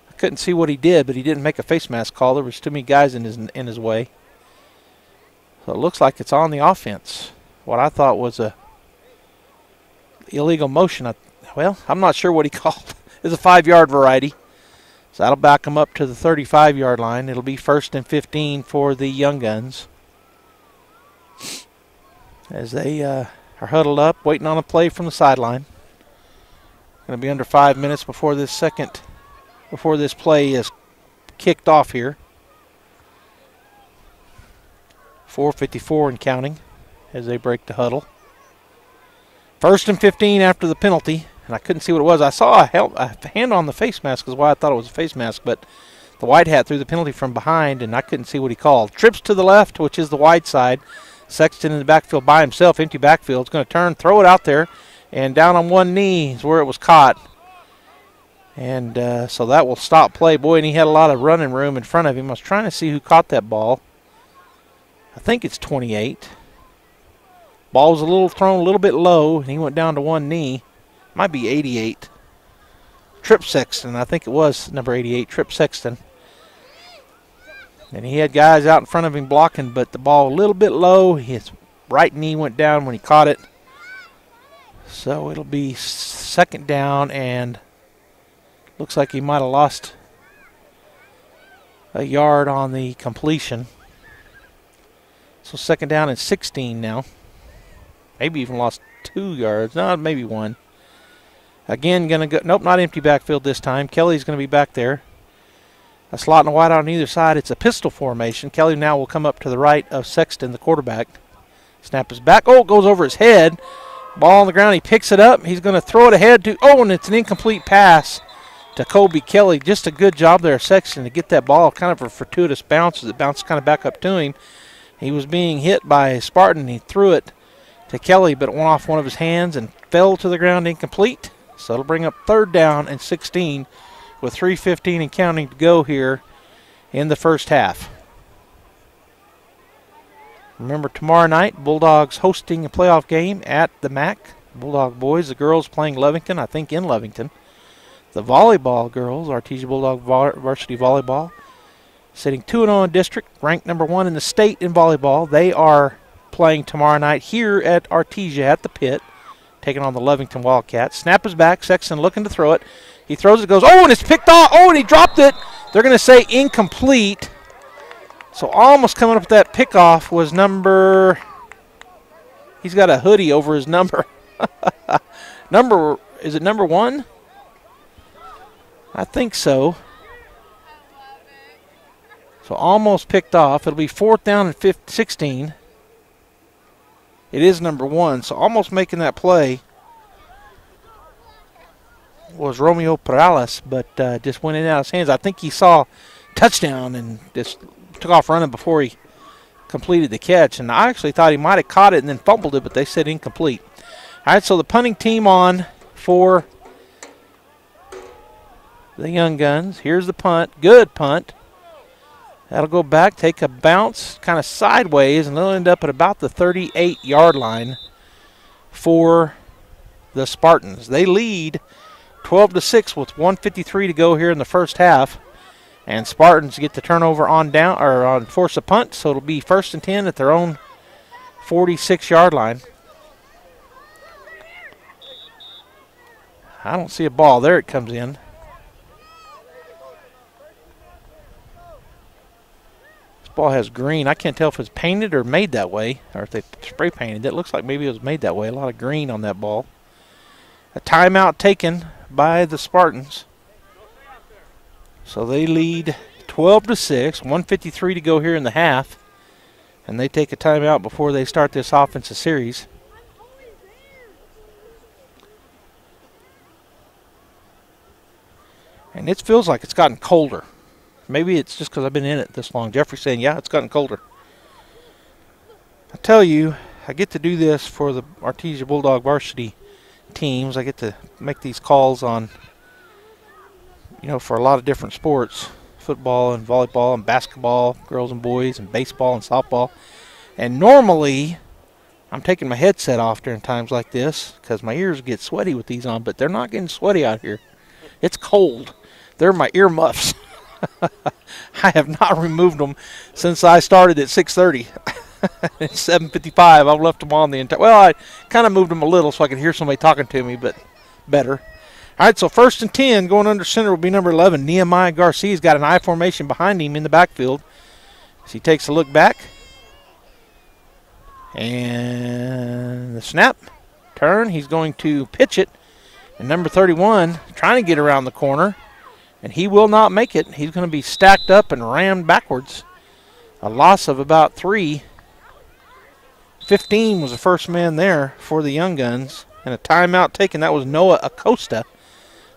I couldn't see what he did, but he didn't make a face mask call. There was too many guys in his way. So it looks like it's on the offense. What I thought was a illegal motion. Well, I'm not sure what he called. It's a 5-yard variety. So that'll back them up to the 35-yard line. It'll be 1st and 15 for the Young Guns. As they are huddled up, waiting on a play from the sideline. Going to be under 5 minutes before this play is kicked off here. 4:54 and counting as they break the huddle. 1st and 15 after the penalty, and I couldn't see what it was. I saw a hand on the face mask is why I thought it was a face mask, but the white hat threw the penalty from behind, and I couldn't see what he called. Trips to the left, which is the wide side. Sexton in the backfield by himself, empty backfield. He's going to turn, throw it out there, and down on one knee is where it was caught. And so that will stop play. Boy, and he had a lot of running room in front of him. I was trying to see who caught that ball. I think it's 28. Ball was thrown a little bit low, and he went down to one knee. Might be 88. Trip Sexton, I think it was number 88, Trip Sexton. And he had guys out in front of him blocking, but the ball a little bit low. His right knee went down when he caught it. So it'll be 2nd down, and looks like he might have lost a yard on the completion. So 2nd down and 16 now. Maybe even lost 2 yards. No, maybe 1. Again, going to go. Nope, not empty backfield this time. Kelly's going to be back there. A slot and a wide out on either side. It's a pistol formation. Kelly now will come up to the right of Sexton, the quarterback. Snap is back. Oh, it goes over his head. Ball on the ground. He picks it up. He's going to throw it ahead to. Oh, and it's an incomplete pass to Kobe Kelly. Just a good job there, Sexton, to get that ball. Kind of a fortuitous bounce as it bounced kind of back up to him. He was being hit by a Spartan. He threw it to Kelly, but it went off one of his hands and fell to the ground incomplete. So it'll bring up 3rd down and 16 with 3:15 and counting to go here in the first half. Remember, tomorrow night, Bulldogs hosting a playoff game at the MAC. Bulldog boys, the girls playing Lovington, I think in Lovington. The volleyball girls, Artesia Bulldog Varsity Volleyball, sitting 2-0 in district, ranked number 1 in the state in volleyball. They are playing tomorrow night here at Artesia at the pit, taking on the Lovington Wildcats. Snap is back. Sexton looking to throw it. He throws it, goes, oh, and it's picked off. Oh, and he dropped it. They're going to say incomplete. So almost coming up with that pickoff was number, he's got a hoodie over his number. Is it number 1? I think so. So almost picked off. It'll be 4th down and 16. It is number 1, so almost making that play was Romeo Perales, but just went in and out of his hands. I think he saw touchdown and just took off running before he completed the catch. And I actually thought he might have caught it and then fumbled it, but they said incomplete. All right, so the punting team on for the Young Guns. Here's the punt. Good punt. That'll go back, take a bounce, kind of sideways, and they'll end up at about the 38-yard line for the Spartans. They lead 12-6 with 1:53 to go here in the first half, and Spartans get the turnover on force a punt, so it'll be 1st and 10 at their own 46-yard line. I don't see a ball. There it comes in. Ball has green. I can't tell if it's painted or made that way, or if they spray painted it. It looks like maybe it was made that way. A lot of green on that ball. A timeout taken by the Spartans. So they lead 12-6, 1:53 to go here in the half, and they take a timeout before they start this offensive series. And it feels like it's gotten colder. Maybe it's just because I've been in it this long. Jeffrey's saying, yeah, it's gotten colder. I tell you, I get to do this for the Artesia Bulldog varsity teams. I get to make these calls on, for a lot of different sports. football and volleyball and basketball, girls and boys, and baseball and softball. And normally, I'm taking my headset off during times like this because my ears get sweaty with these on, but they're not getting sweaty out here. It's cold. They're my earmuffs. I have not removed them since I started at 6:30. It's 7:55. I've left them on the entire. Well, I kind of moved them a little so I could hear somebody talking to me, but better. All right, so 1st and 10 going under center will be number 11. Nehemiah Garcia's got an I formation behind him in the backfield. As he takes a look back. And the snap, turn. He's going to pitch it. And number 31 trying to get around the corner. And he will not make it. He's going to be stacked up and rammed backwards. A loss of about 3. 15 was the first man there for the Young Guns. And a timeout taken. That was Noah Acosta.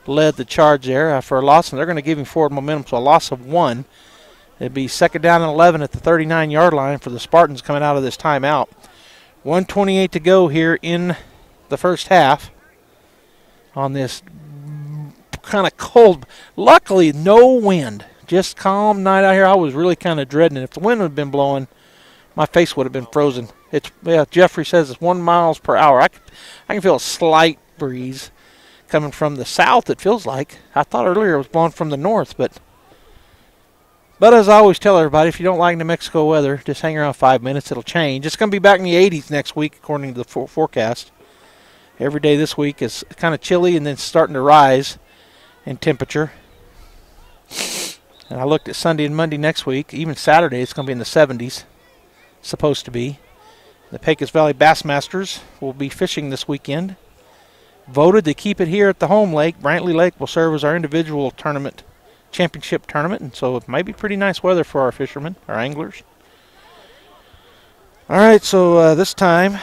Led the charge there for a loss. And they're going to give him forward momentum. So a loss of 1. It'd be 2nd down and 11 at the 39-yard line for the Spartans coming out of this timeout. 1:28 to go here in the first half on this kind of cold. Luckily, no wind. Just calm night out here. I was really kind of dreading it. If the wind had been blowing, my face would have been frozen. Jeffrey says it's 1 mile per hour. I can feel a slight breeze coming from the south, it feels like. I thought earlier it was blowing from the north, but as I always tell everybody, if you don't like New Mexico weather, just hang around 5 minutes. It'll change. It's going to be back in the 80s next week, according to the forecast. Every day this week is kind of chilly and then starting to rise in temperature. And I looked at Sunday and Monday next week. Even Saturday, it's going to be in the 70s. Supposed to be. The Pecos Valley Bassmasters will be fishing this weekend. Voted to keep it here at the home lake. Brantley Lake will serve as our individual championship tournament, and so it might be pretty nice weather for our fishermen, our anglers. All right, so this time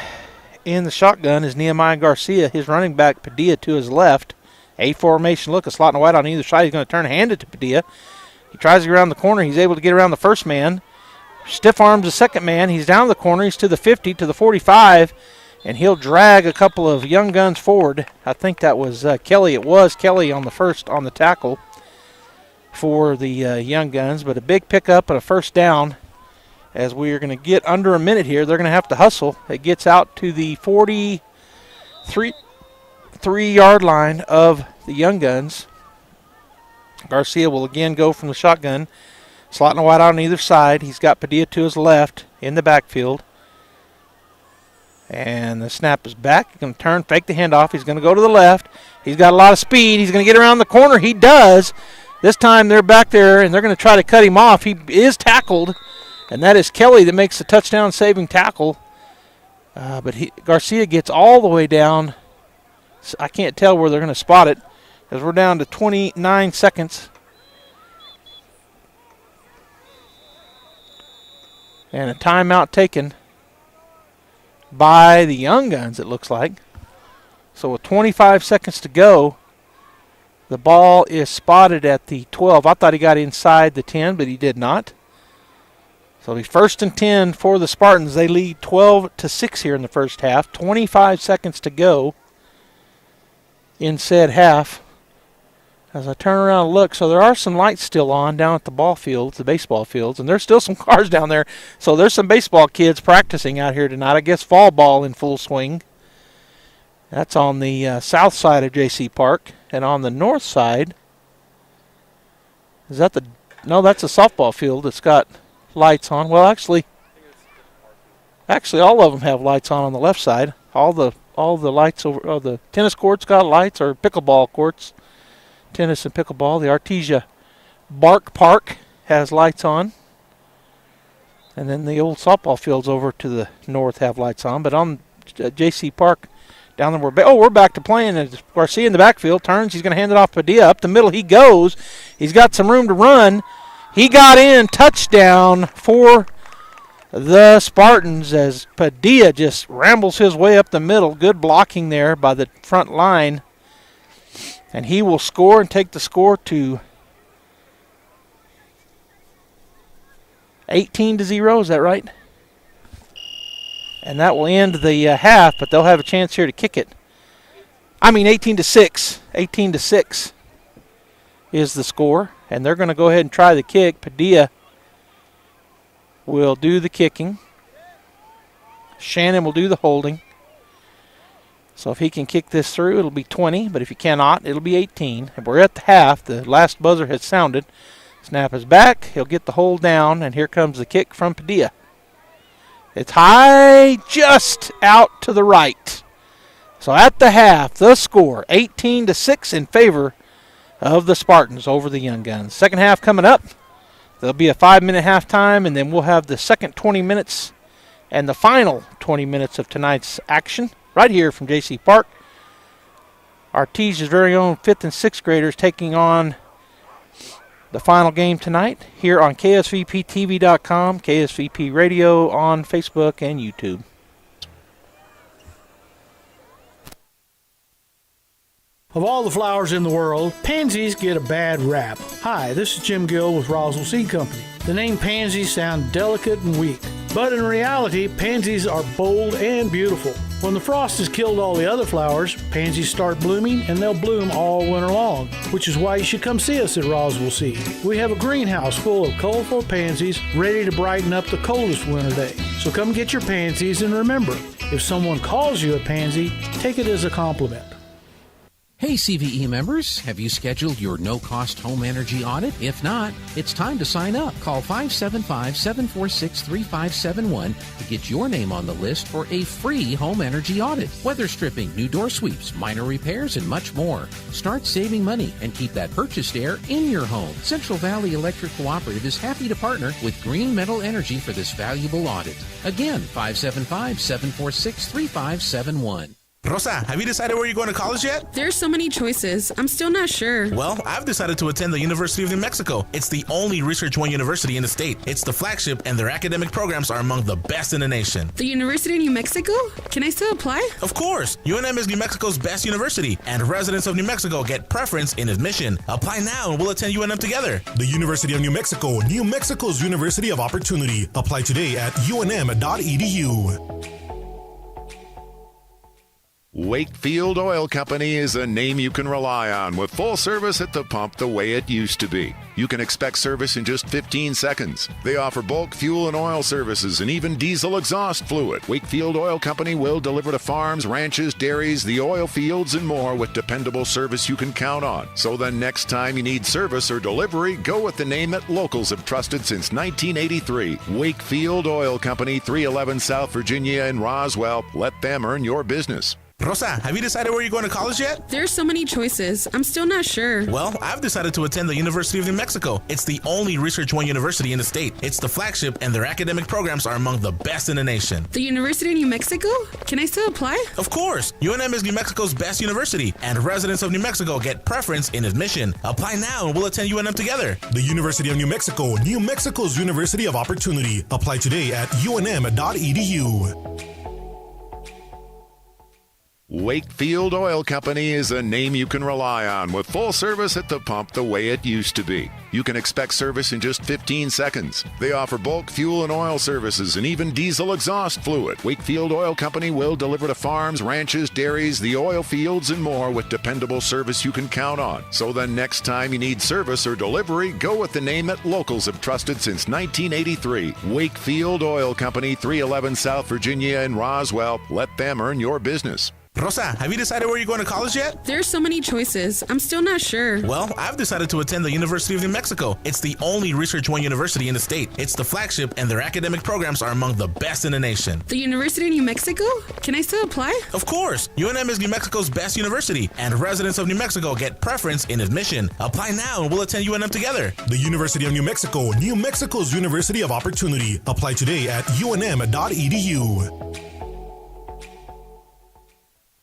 in the shotgun is Nehemiah Garcia, his running back Padilla to his left. A formation look, a slot and a wide on either side. He's going to turn and hand it to Padilla. He tries to get around the corner. He's able to get around the first man. Stiff arms the second man. He's down the corner. He's to the 50, to the 45, and he'll drag a couple of Young Guns forward. I think that was Kelly. It was Kelly on the tackle for the Young Guns, but a big pickup and a first down as we are going to get under a minute here. They're going to have to hustle. It gets out to the 43-yard line of the Young Guns. Garcia will again go from the shotgun, slotting a wide out on either side. He's got Padilla to his left in the backfield. And the snap is back. He's going to turn, fake the handoff. He's going to go to the left. He's got a lot of speed. He's going to get around the corner. He does. This time they're back there, and they're going to try to cut him off. He is tackled, and that is Kelly that makes the touchdown-saving tackle. But Garcia gets all the way down. So I can't tell where they're going to spot it as we're down to 29 seconds. And a timeout taken by the Young Guns, it looks like. So with 25 seconds to go, the ball is spotted at the 12. I thought he got inside the 10, but he did not. So it'll be 1st and 10 for the Spartans. They lead 12-6 here in the first half. 25 seconds to go in said half. As I turn around and look, so there are some lights still on down at the ball fields, the baseball fields, and there's still some cars down there. So there's some baseball kids practicing out here tonight. I guess fall ball in full swing. That's on the south side of J.C. Park. And on the north side, is that the, no, that's a softball field that's got lights on. Well, actually all of them have lights on the left side. All the lights over, the tennis courts got lights, or pickleball courts, tennis and pickleball. The Artesia Bark Park has lights on. And then the old softball fields over to the north have lights on. But on J.C. Park, down there, we're back to playing. As Garcia in the backfield turns, he's going to hand it off Padilla. Up the middle he goes. He's got some room to run. He got in. Touchdown for the Spartans as Padilla just rambles his way up the middle. Good blocking there by the front line. And he will score and take the score to 18-0. Is that right? And that will end the half, but they'll have a chance here to kick it. 18-6. 18-6 is the score and they're going to go ahead and try the kick. Padilla will do the kicking. Shannon will do the holding. So if he can kick this through, it'll be 20, but if he cannot, it'll be 18. And we're at the half. The last buzzer has sounded. Snap is back. He'll get the hold down, and here comes the kick from Padilla. It's high, just out to the right. So at the half, the score, 18-6 in favor of the Spartans over the Young Guns. Second half coming up. There'll be a 5-minute halftime, and then we'll have the second 20 minutes and the final 20 minutes of tonight's action right here from J.C. Park. Artesia's very own 5th and 6th graders taking on the final game tonight here on KSVPTV.com, KSVP Radio on Facebook and YouTube. Of all the flowers in the world, pansies get a bad rap. Hi, this is Jim Gill with Roswell Seed Company. The name pansies sound delicate and weak, but in reality, pansies are bold and beautiful. When the frost has killed all the other flowers, pansies start blooming, and they'll bloom all winter long, which is why you should come see us at Roswell Seed. We have a greenhouse full of colorful pansies ready to brighten up the coldest winter day. So come get your pansies, and remember, if someone calls you a pansy, take it as a compliment. Hey CVE members, have you scheduled your no-cost home energy audit? If not, it's time to sign up. Call 575-746-3571 to get your name on the list for a free home energy audit. Weather stripping, new door sweeps, minor repairs, and much more. Start saving money and keep that purchased air in your home. Central Valley Electric Cooperative is happy to partner with Green Metal Energy for this valuable audit. Again, 575-746-3571. Rosa, have you decided where you're going to college yet? There's so many choices. I'm still not sure. Well, I've decided to attend the University of New Mexico. It's the only Research One university in the state. It's the flagship, and their academic programs are among the best in the nation. The University of New Mexico? Can I still apply? Of course! UNM is New Mexico's best university, and residents of New Mexico get preference in admission. Apply now, and we'll attend UNM together. The University of New Mexico, New Mexico's University of Opportunity. Apply today at unm.edu. Wakefield Oil Company is a name you can rely on with full service at the pump the way it used to be. You can expect service in just 15 seconds. They offer bulk fuel and oil services and even diesel exhaust fluid. Wakefield Oil Company will deliver to farms, ranches, dairies, the oil fields, and more with dependable service you can count on. So the next time you need service or delivery, go with the name that locals have trusted since 1983. Wakefield Oil Company, 311 South Virginia in Roswell. Let them earn your business. Rosa, have you decided where you're going to college yet? There's so many choices. I'm still not sure. Well, I've decided to attend the University of New Mexico. It's the only Research One university in the state. It's the flagship, and their academic programs are among the best in the nation. The University of New Mexico? Can I still apply? Of course! UNM is New Mexico's best university, and residents of New Mexico get preference in admission. Apply now, and we'll attend UNM together. The University of New Mexico, New Mexico's University of Opportunity. Apply today at unm.edu. Wakefield Oil Company is a name you can rely on with full service at the pump the way it used to be. You can expect service in just 15 seconds. They offer bulk fuel and oil services and even diesel exhaust fluid. Wakefield Oil Company will deliver to farms, ranches, dairies, the oil fields, and more with dependable service you can count on. So the next time you need service or delivery, go with the name that locals have trusted since 1983. Wakefield Oil Company, 311 South Virginia in Roswell. Let them earn your business. Rosa, have you decided where you're going to college yet? There's so many choices. I'm still not sure. Well, I've decided to attend the University of New Mexico. It's the only Research One university in the state. It's the flagship, and their academic programs are among the best in the nation. The University of New Mexico? Can I still apply? Of course! UNM is New Mexico's best university, and residents of New Mexico get preference in admission. Apply now, and we'll attend UNM together. The University of New Mexico, New Mexico's University of Opportunity. Apply today at unm.edu.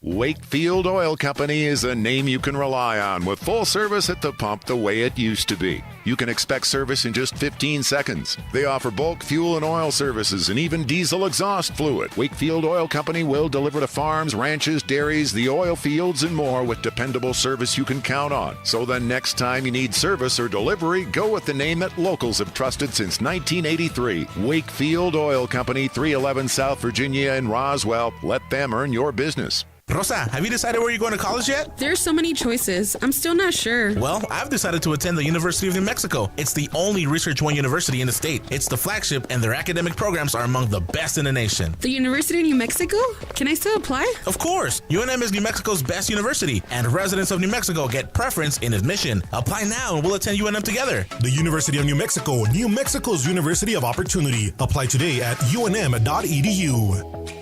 Wakefield Oil Company is a name you can rely on with full service at the pump the way it used to be. You can expect service in just 15 seconds. They offer bulk fuel and oil services and even diesel exhaust fluid. Wakefield Oil Company will deliver to farms, ranches, dairies, the oil fields, and more with dependable service you can count on. So the next time you need service or delivery, go with the name that locals have trusted since 1983. Wakefield Oil Company, 311 South Virginia in Roswell. Let them earn your business. Rosa, have you decided where you're going to college yet? There's so many choices. I'm still not sure. Well, I've decided to attend the University of New Mexico. It's the only Research One university in the state. It's the flagship, and their academic programs are among the best in the nation. The University of New Mexico? Can I still apply? Of course! UNM is New Mexico's best university, and residents of New Mexico get preference in admission. Apply now, and we'll attend UNM together. The University of New Mexico, New Mexico's University of Opportunity. Apply today at unm.edu.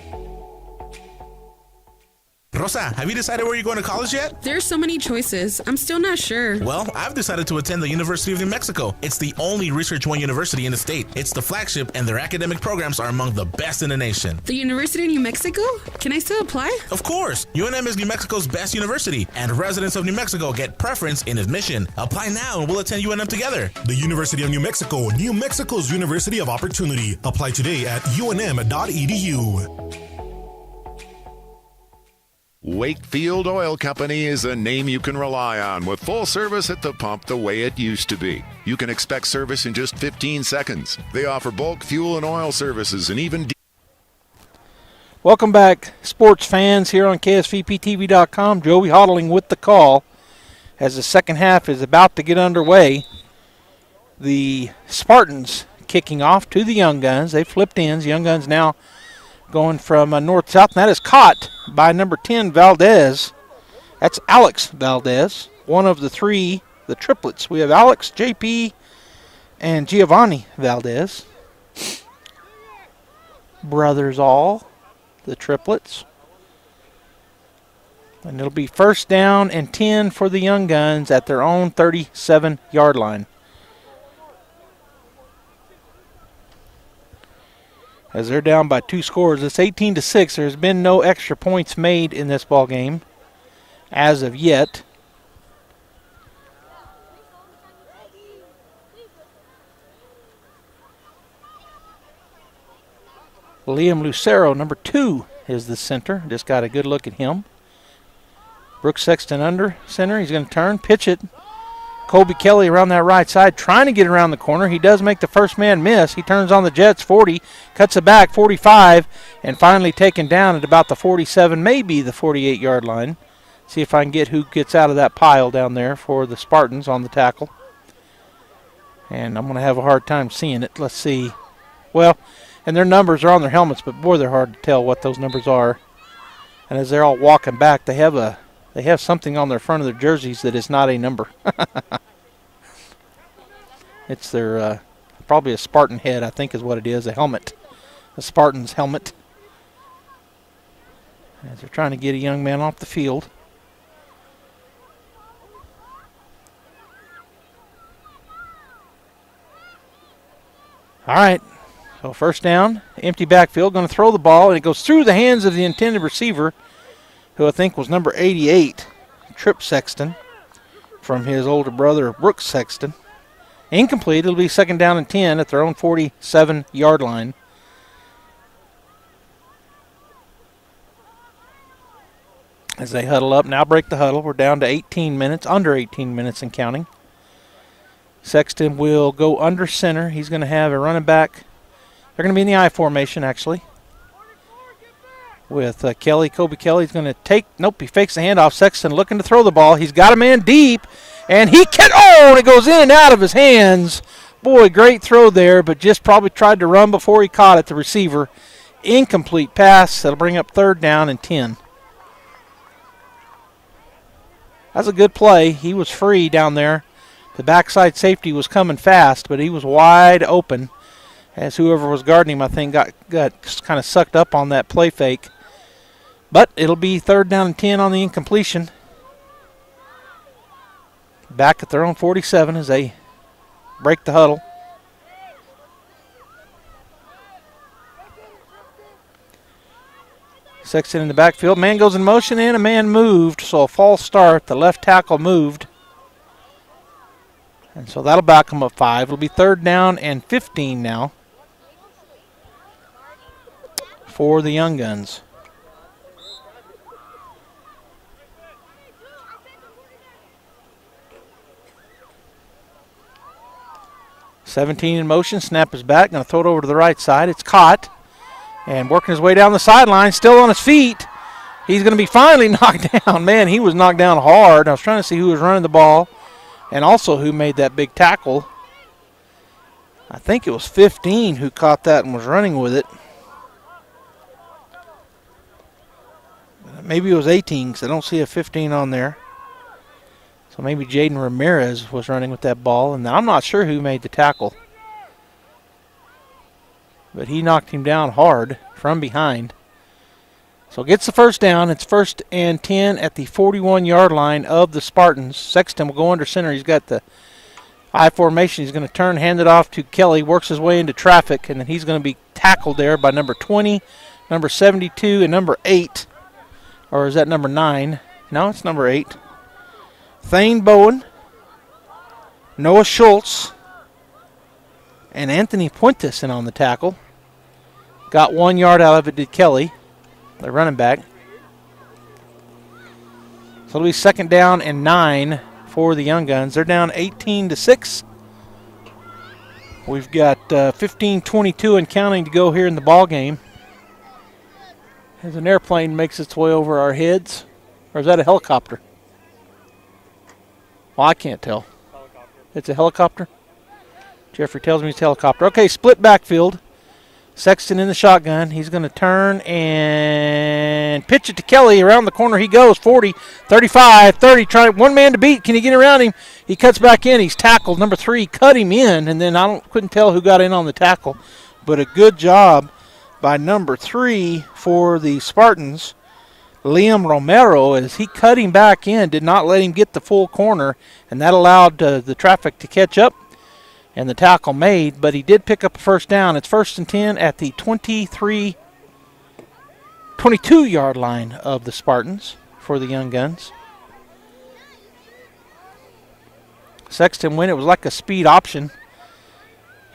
Rosa, have you decided where you're going to college yet? There's so many choices. I'm still not sure. Well, I've decided to attend the University of New Mexico. It's the only Research One university in the state. It's the flagship, and their academic programs are among the best in the nation. The University of New Mexico? Can I still apply? Of course! UNM is New Mexico's best university, and residents of New Mexico get preference in admission. Apply now, and we'll attend UNM together. The University of New Mexico, New Mexico's University of Opportunity. Apply today at unm.edu. Wakefield Oil Company is a name you can rely on with full service at the pump the way it used to be. You can expect service in just 15 seconds. They offer bulk fuel and oil services and even... Welcome back, sports fans, here on KSVPTV.com. Joey Hodling with the call as the second half is about to get underway. The Spartans kicking off to the Young Guns. They flipped ends. Young Guns now going from north-south, and that is caught by number 10, Valdez. That's Alex Valdez, one of the three, the triplets. We have Alex, JP, and Giovanni Valdez. Brothers all, the triplets. And it'll be first down and 10 for the Young Guns at their own 37-yard line. As they're down by 2 scores. It's 18-6. There's been no extra points made in this ball game as of yet. Liam Lucero, number 2, is the center. Just got a good look at him. Brooks Sexton under center. He's going to turn, pitch it. Colby Kelly around that right side, trying to get around the corner. He does make the first man miss. He turns on the Jets, 40, cuts it back, 45, and finally taken down at about the 47, maybe the 48-yard line. See if I can get who gets out of that pile down there for the Spartans on the tackle. And I'm going to have a hard time seeing it. Let's see. Well, and their numbers are on their helmets, but boy, they're hard to tell what those numbers are. And as they're all walking back, they have something on their front of their jerseys that is not a number. It's their probably a Spartan head, I think is what it is, a helmet, a Spartan's helmet. As they're trying to get a young man off the field. All right, so first down, empty backfield, going to throw the ball, and it goes through the hands of the intended receiver, who I think was number 88, Trip Sexton, from his older brother, Brooks Sexton. Incomplete. It'll be second down and 10 at their own 47-yard line. As they huddle up, now break the huddle. We're down to 18 minutes, under 18 minutes and counting. Sexton will go under center. He's going to have a running back. They're going to be in the I formation, actually. With Kelly. Kobe Kelly's going to take, nope, he fakes the handoff. Sexton looking to throw the ball. He's got a man deep, and he can, oh, and it goes in and out of his hands. Boy, great throw there, but just probably tried to run before he caught it, the receiver. Incomplete pass. That'll bring up third down and 10. That's a good play. He was free down there. The backside safety was coming fast, but he was wide open. As whoever was guarding him, I think, got kind of sucked up on that play fake. But it'll be third down and 10 on the incompletion. Back at their own 47 as they break the huddle. Sexton in the backfield. Man goes in motion and a man moved, so a false start. The left tackle moved. And so that'll back them up 5. It'll be third down and 15 now for the Young Guns. .17 in motion. Snap is back. Going to throw it over to the right side. It's caught. And working his way down the sideline. Still on his feet. He's going to be finally knocked down. Man, he was knocked down hard. I was trying to see who was running the ball and also who made that big tackle. I think it was 15 who caught that and was running with it. Maybe it was 18 because I don't see a 15 on there. So maybe Jaden Ramirez was running with that ball, and I'm not sure who made the tackle. But he knocked him down hard from behind. So gets the first down. It's 1st and 10 at the 41-yard line of the Spartans. Sexton will go under center. He's got the I formation. He's going to turn, hand it off to Kelly, works his way into traffic, and then he's going to be tackled there by number 20, number 72, and number 8. Or is that number 9? No, it's number 8. Thane Bowen, Noah Schultz, and Anthony Puentes in on the tackle. Got 1 yard out of it, did Kelly, the running back. So it'll be 2nd down and 9 for the Young Guns. They're down 18-6. We've got 15:22 and counting to go here in the ball game. As an airplane makes its way over our heads. Or is that a helicopter? Well, I can't tell. It's a helicopter? Jeffrey tells me it's a helicopter. Okay, split backfield. Sexton in the shotgun. He's going to turn and pitch it to Kelly. Around the corner he goes. 40, 35, 30. Trying one man to beat. Can he get around him? He cuts back in. He's tackled. Number 3 cut him in, and then couldn't tell who got in on the tackle. But a good job by number 3 for the Spartans, Liam Romero, as he cut him back in, did not let him get the full corner, and that allowed the traffic to catch up and the tackle made, but he did pick up a first down. It's 1st and 10 at the 22-yard line of the Spartans for the Young Guns. Sexton went. It was like a speed option.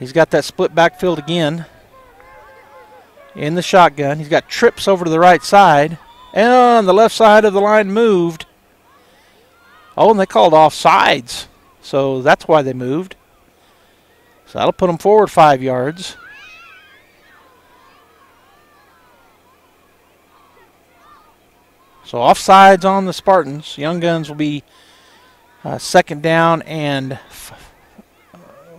He's got that split backfield again in the shotgun. He's got trips over to the right side, and the left side of the line moved. Oh, and they called offsides, so that's why they moved. So that'll put them forward 5 yards. So offsides on the Spartans. Young Guns will be 2nd down and,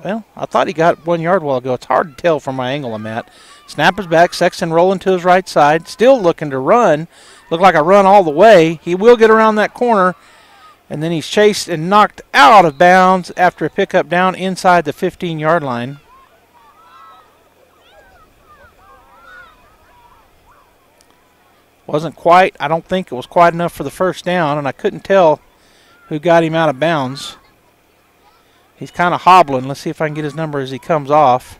well, I thought he got 1 yard a while ago. It's hard to tell from my angle I'm at. Snap is back. Sexton rolling to his right side. Still looking to run. Look like a run all the way. He will get around that corner. And then he's chased and knocked out of bounds after a pickup down inside the 15-yard line. Wasn't quite, I don't think it was quite enough for the first down, and I couldn't tell who got him out of bounds. He's kind of hobbling. Let's see if I can get his number as he comes off.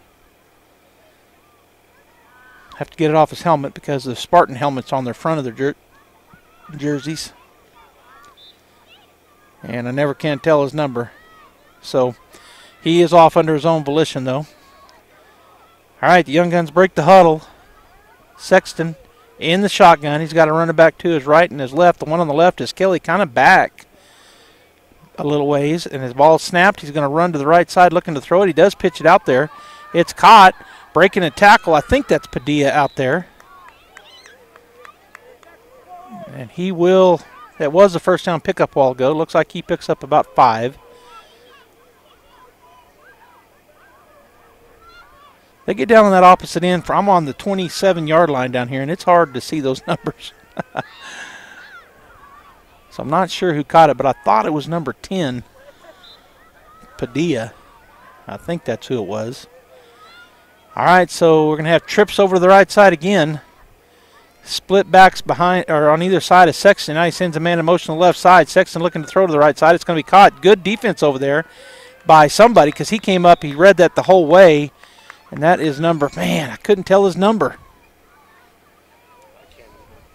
Have to get it off his helmet because the Spartan helmet's on their front of their jerseys. And I never can tell his number. So he is off under his own volition, though. All right, the Young Guns break the huddle. Sexton in the shotgun. He's got a running back to his right and his left. The one on the left is Kelly, kind of back a little ways. And his ball snapped. He's going to run to the right side looking to throw it. He does pitch it out there. It's caught. Breaking a tackle. I think that's Padilla out there. And he will... That was the first down pickup a while ago. Looks like he picks up about 5. They get down on that opposite end. I'm on the 27-yard line down here, and it's hard to see those numbers. So I'm not sure who caught it, but I thought it was number 10, Padilla. I think that's who it was. All right, so we're going to have trips over to the right side again. Split backs behind or on either side of Sexton. Now he sends a man in motion to the left side. Sexton looking to throw to the right side. It's going to be caught. Good defense over there by somebody because he came up. He read that the whole way, and that is number. Man, I couldn't tell his number.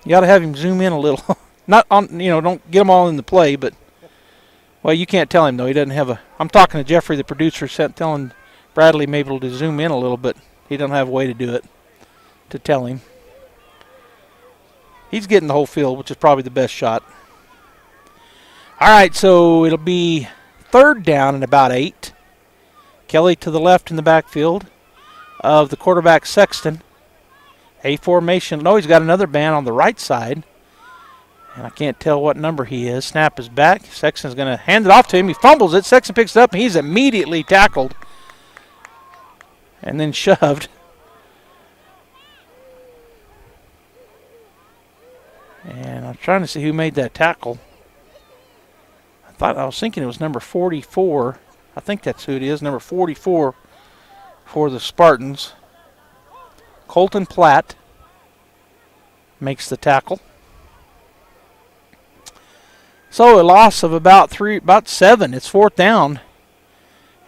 You got to have him zoom in a little. Not on, don't get them all in the play, but well, you can't tell him though. He doesn't have a. I'm talking to Jeffrey, the producer, telling Bradley maybe to zoom in a little, but he doesn't have a way to do it to tell him. He's getting the whole field, which is probably the best shot. All right, so it'll be 3rd down and about 8. Kelly to the left in the backfield of the quarterback Sexton. A formation. No, he's got another man on the right side. And I can't tell what number he is. Snap is back. Sexton's going to hand it off to him. He fumbles it. Sexton picks it up, and he's immediately tackled and then shoved. And I'm trying to see who made that tackle. I was thinking it was number 44. I think that's who it is, number 44 for the Spartans. Colton Platt makes the tackle. So a loss of about 7. It's 4th down.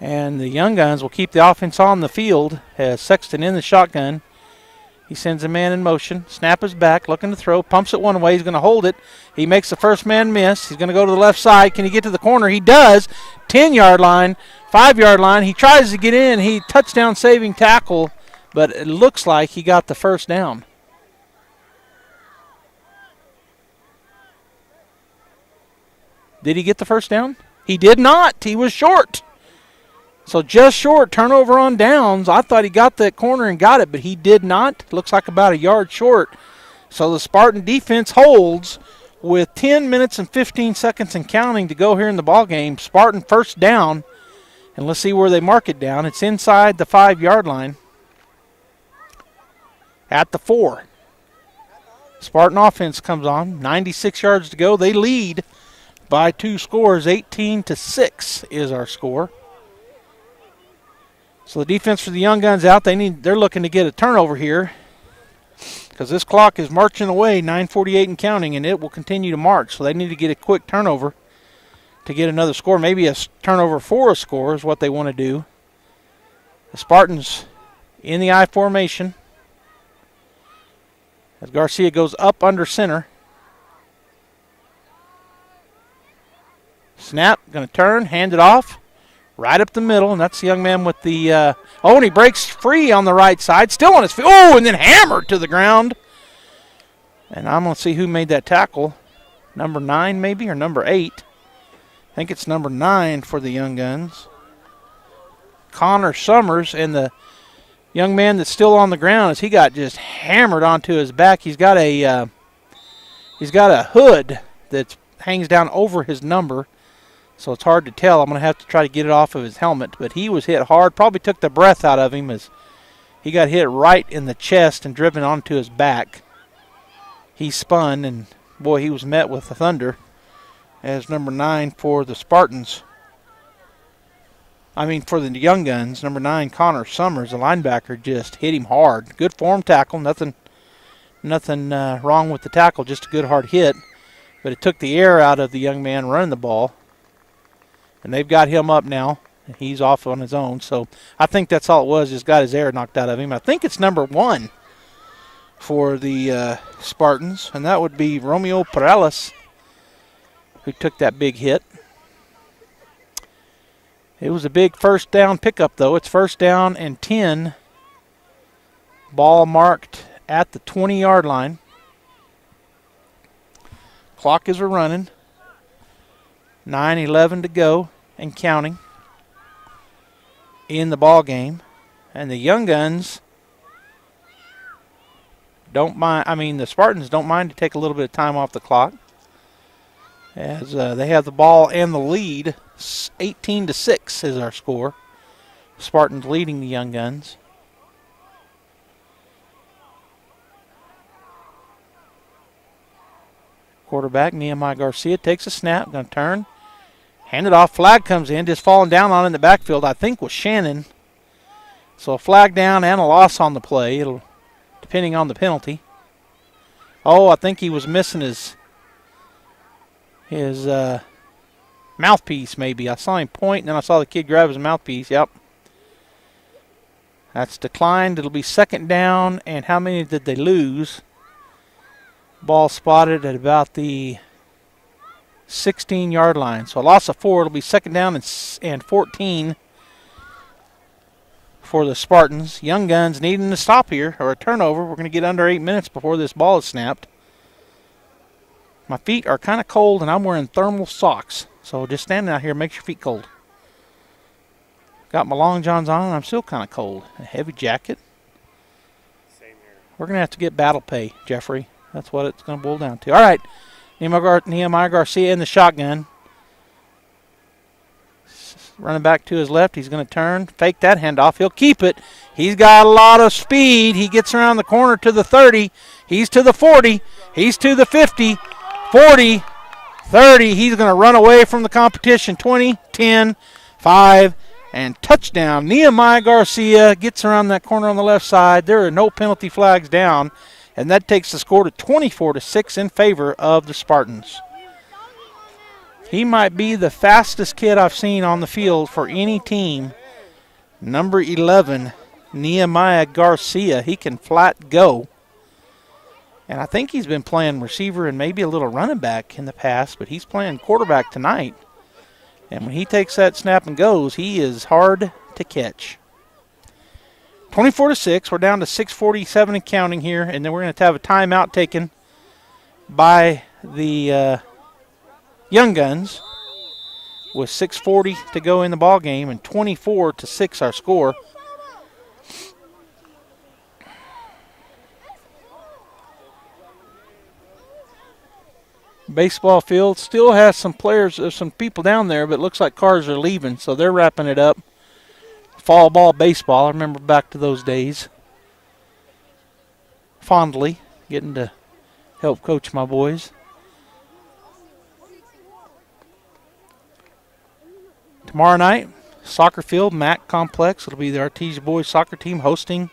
And the Young Guns will keep the offense on the field. Has Sexton in the shotgun. He sends a man in motion. Snap is back, looking to throw. Pumps it one way. He's going to hold it. He makes the first man miss. He's going to go to the left side. Can he get to the corner? He does. 10-yard line, 5-yard line. He tries to get in. He touchdown saving tackle, but it looks like he got the first down. Did he get the first down? He did not. He was short. So just short, turnover on downs. I thought he got that corner and got it, but he did not. Looks like about a yard short. So the Spartan defense holds with 10 minutes and 15 seconds and counting to go here in the ball game. Spartan first down, and let's see where they mark it down. It's inside the 5-yard line at the 4. Spartan offense comes on. 96 yards to go. They lead by 2 scores. 18-6 is our score. So the defense for the Young Guns out. They're looking to get a turnover here because this clock is marching away, 9:48 and counting, and it will continue to march. So they need to get a quick turnover to get another score. Maybe a turnover for a score is what they want to do. The Spartans in the I formation as Garcia goes up under center. Snap, going to turn, hand it off. Right up the middle, and that's the young man with the, and he breaks free on the right side, still on his feet, and then hammered to the ground. And I'm going to see who made that tackle. Number 9 maybe, or number 8. I think it's number 9 for the Young Guns. Connor Summers, and the young man that's still on the ground, as he got just hammered onto his back. He's got a hood that hangs down over his number. So it's hard to tell. I'm going to have to try to get it off of his helmet. But he was hit hard. Probably took the breath out of him as he got hit right in the chest and driven onto his back. He spun, and, boy, he was met with the thunder as number 9 for the Spartans. For the Young Guns, number 9, Connor Summers, the linebacker, just hit him hard. Good form tackle. Nothing wrong with the tackle, just a good hard hit. But it took the air out of the young man running the ball. And they've got him up now, and he's off on his own. So I think that's all it was, just got his air knocked out of him. I think it's number 1 for the Spartans, and that would be Romeo Perales, who took that big hit. It was a big first down pickup, though. It's 1st down and 10. Ball marked at the 20-yard line. Clock is running. 9:11 to go and counting in the ball game. And the Young Guns don't mind. The Spartans don't mind to take a little bit of time off the clock as they have the ball and the lead. 18-6 is our score. Spartans leading the Young Guns. Quarterback Nehemiah Garcia takes a snap, going to turn, hand it off. Flag comes in, just falling down on in the backfield, I think was Shannon. So a flag down and a loss on the play, depending on the penalty. I think he was missing his mouthpiece maybe. I saw him point, and then I saw the kid grab his mouthpiece. Yep. That's declined. It'll be 2nd down, and how many did they lose? Ball spotted at about the 16-yard line. So a loss of 4. It'll be 2nd down and 14 for the Spartans. Young Guns needing to stop here, or a turnover. We're going to get under 8 minutes before this ball is snapped. My feet are kind of cold, and I'm wearing thermal socks. So just standing out here makes your feet cold. Got my long johns on, and I'm still kind of cold. A heavy jacket. Same here. We're going to have to get battle pay, Jeffrey. That's what it's going to boil down to. All right, Nehemiah Garcia in the shotgun. Running back to his left. He's going to turn, fake that handoff. He'll keep it. He's got a lot of speed. He gets around the corner to the 30. He's to the 40. He's to the 50. 40, 30. He's going to run away from the competition. 20, 10, 5, and touchdown. Nehemiah Garcia gets around that corner on the left side. There are no penalty flags down, and that takes the score to 24-6 in favor of the Spartans. He might be the fastest kid I've seen on the field for any team. Number 11, Nehemiah Garcia. He can flat go. And I think he's been playing receiver and maybe a little running back in the past, but he's playing quarterback tonight. And when he takes that snap and goes, he is hard to catch. 24-6. We're down to 6:47 and counting here, and then we're going to have a timeout taken by the Young Guns with 6:40 to go in the ball game, and 24-6 our score. Baseball field still has some players, some people down there, but it looks like cars are leaving, so they're wrapping it up. Fall ball baseball, I remember back to those days fondly, getting to help coach my boys. Tomorrow night, soccer field, Mac Complex. It'll be the Artesia boys soccer team hosting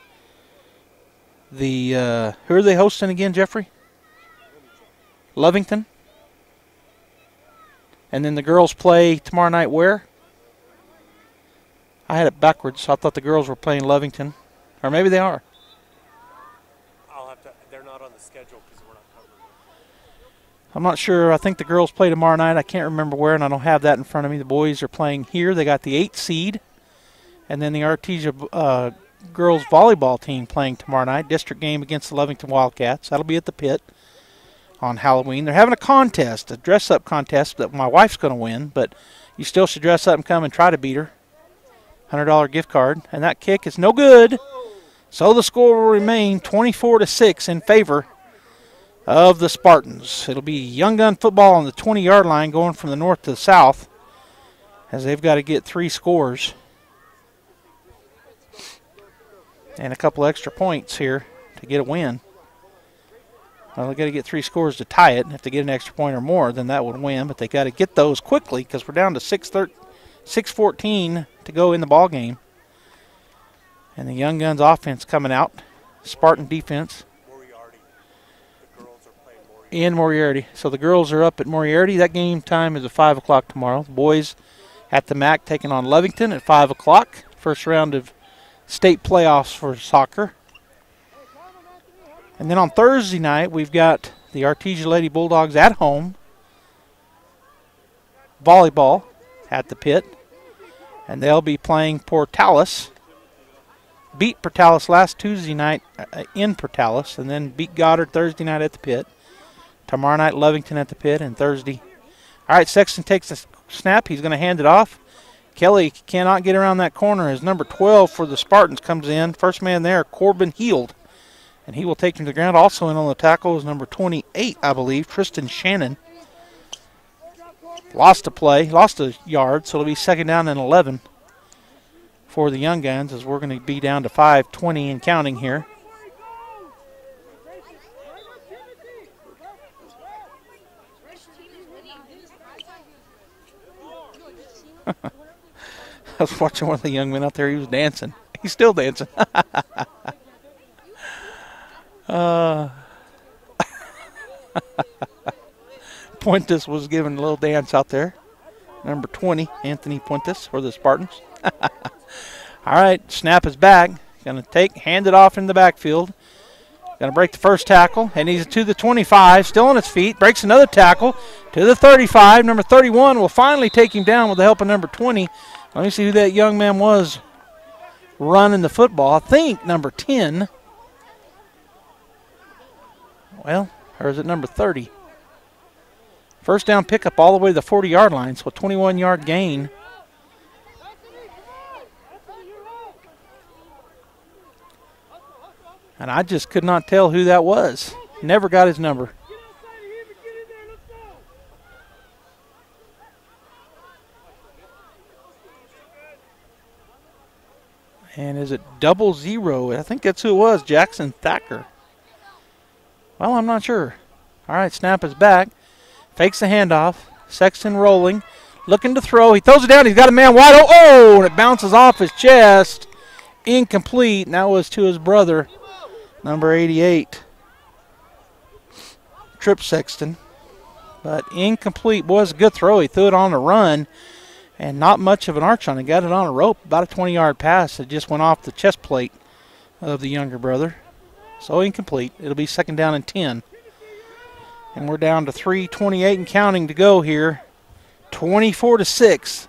the, who are they hosting again, Jeffrey? Lovington. And then the girls play tomorrow night where? I had it backwards. I thought the girls were playing Lovington. Or maybe they are. They're not on the schedule because we're not covering it. I'm not sure. I think the girls play tomorrow night. I can't remember where, and I don't have that in front of me. The boys are playing here. They got the 8th seed. And then the Artesia girls volleyball team playing tomorrow night. District game against the Lovington Wildcats. That'll be at the pit on Halloween. They're having a contest, a dress-up contest that my wife's going to win, but you still should dress up and come and try to beat her. $100 gift card, and that kick is no good. So the score will remain 24-6 in favor of the Spartans. It'll be Young Gun football on the 20-yard line going from the north to the south as they've got to get 3 scores and a couple extra points here to get a win. Well, they've got to get 3 scores to tie it. If they get an extra point or more, then that would win. But they got to get those quickly because we're down to 6:14 to go in the ball game. And the Young Guns offense coming out. Spartan defense. Moriarty. The girls are playing Moriarty. In Moriarty. So the girls are up at Moriarty. That game time is at 5 o'clock tomorrow. The boys at the MAC taking on Lovington at 5 o'clock. First round of state playoffs for soccer. And then on Thursday night, we've got the Artesia Lady Bulldogs at home. Volleyball at the pit. And they'll be playing Portales. Beat Portales last Tuesday night in Portales, and then beat Goddard Thursday night at the pit. Tomorrow night, Lovington at the pit, and Thursday. All right, Sexton takes the snap. He's going to hand it off. Kelly cannot get around that corner as number 12 for the Spartans comes in. First man there, Corbin Heald. And he will take him to the ground. Also in on the tackle is number 28, I believe, Tristan Shannon. Lost a play, lost a yard, so it'll be second down and 11 for the Young Guns as we're going to be down to 5:20 and counting here. I was watching one of the young men out there. He was dancing. He's still dancing. Puentes was giving a little dance out there. Number 20, Anthony Puentes for the Spartans. All right, snap is back. Going to hand it off in the backfield. Going to break the first tackle, and he's to the 25, still on his feet. Breaks another tackle to the 35. Number 31 will finally take him down with the help of number 20. Let me see who that young man was running the football. I think number 10. Well, or is it number 30? First down pickup all the way to the 40-yard line, so a 21-yard gain. And I just could not tell who that was. Never got his number. And is it 00? I think that's who it was, Jackson Thacker. Well, I'm not sure. All right, snap is back. Fakes the handoff. Sexton rolling. Looking to throw. He throws it down. He's got a man wide open. Oh, and it bounces off his chest. Incomplete. And that was to his brother, number 88. Trip Sexton. But incomplete. Boy, it's a good throw. He threw it on the run. And not much of an arch on it. Got it on a rope. About a 20-yard pass. It just went off the chest plate of the younger brother. So incomplete. It'll be second down and 10. And we're down to 3:28 and counting to go here. 24-6.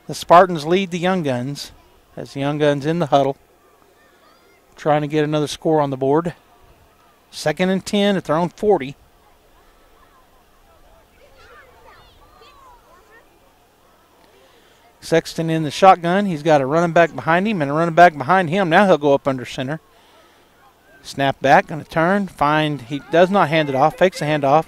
The Spartans lead the Young Guns as the Young Guns in the huddle, trying to get another score on the board. Second and 10 at their own 40. Sexton in the shotgun. He's got a running back behind him and a running back behind him. Now he'll go up under center. Snap back, going to turn, he does not hand it off, fakes the handoff,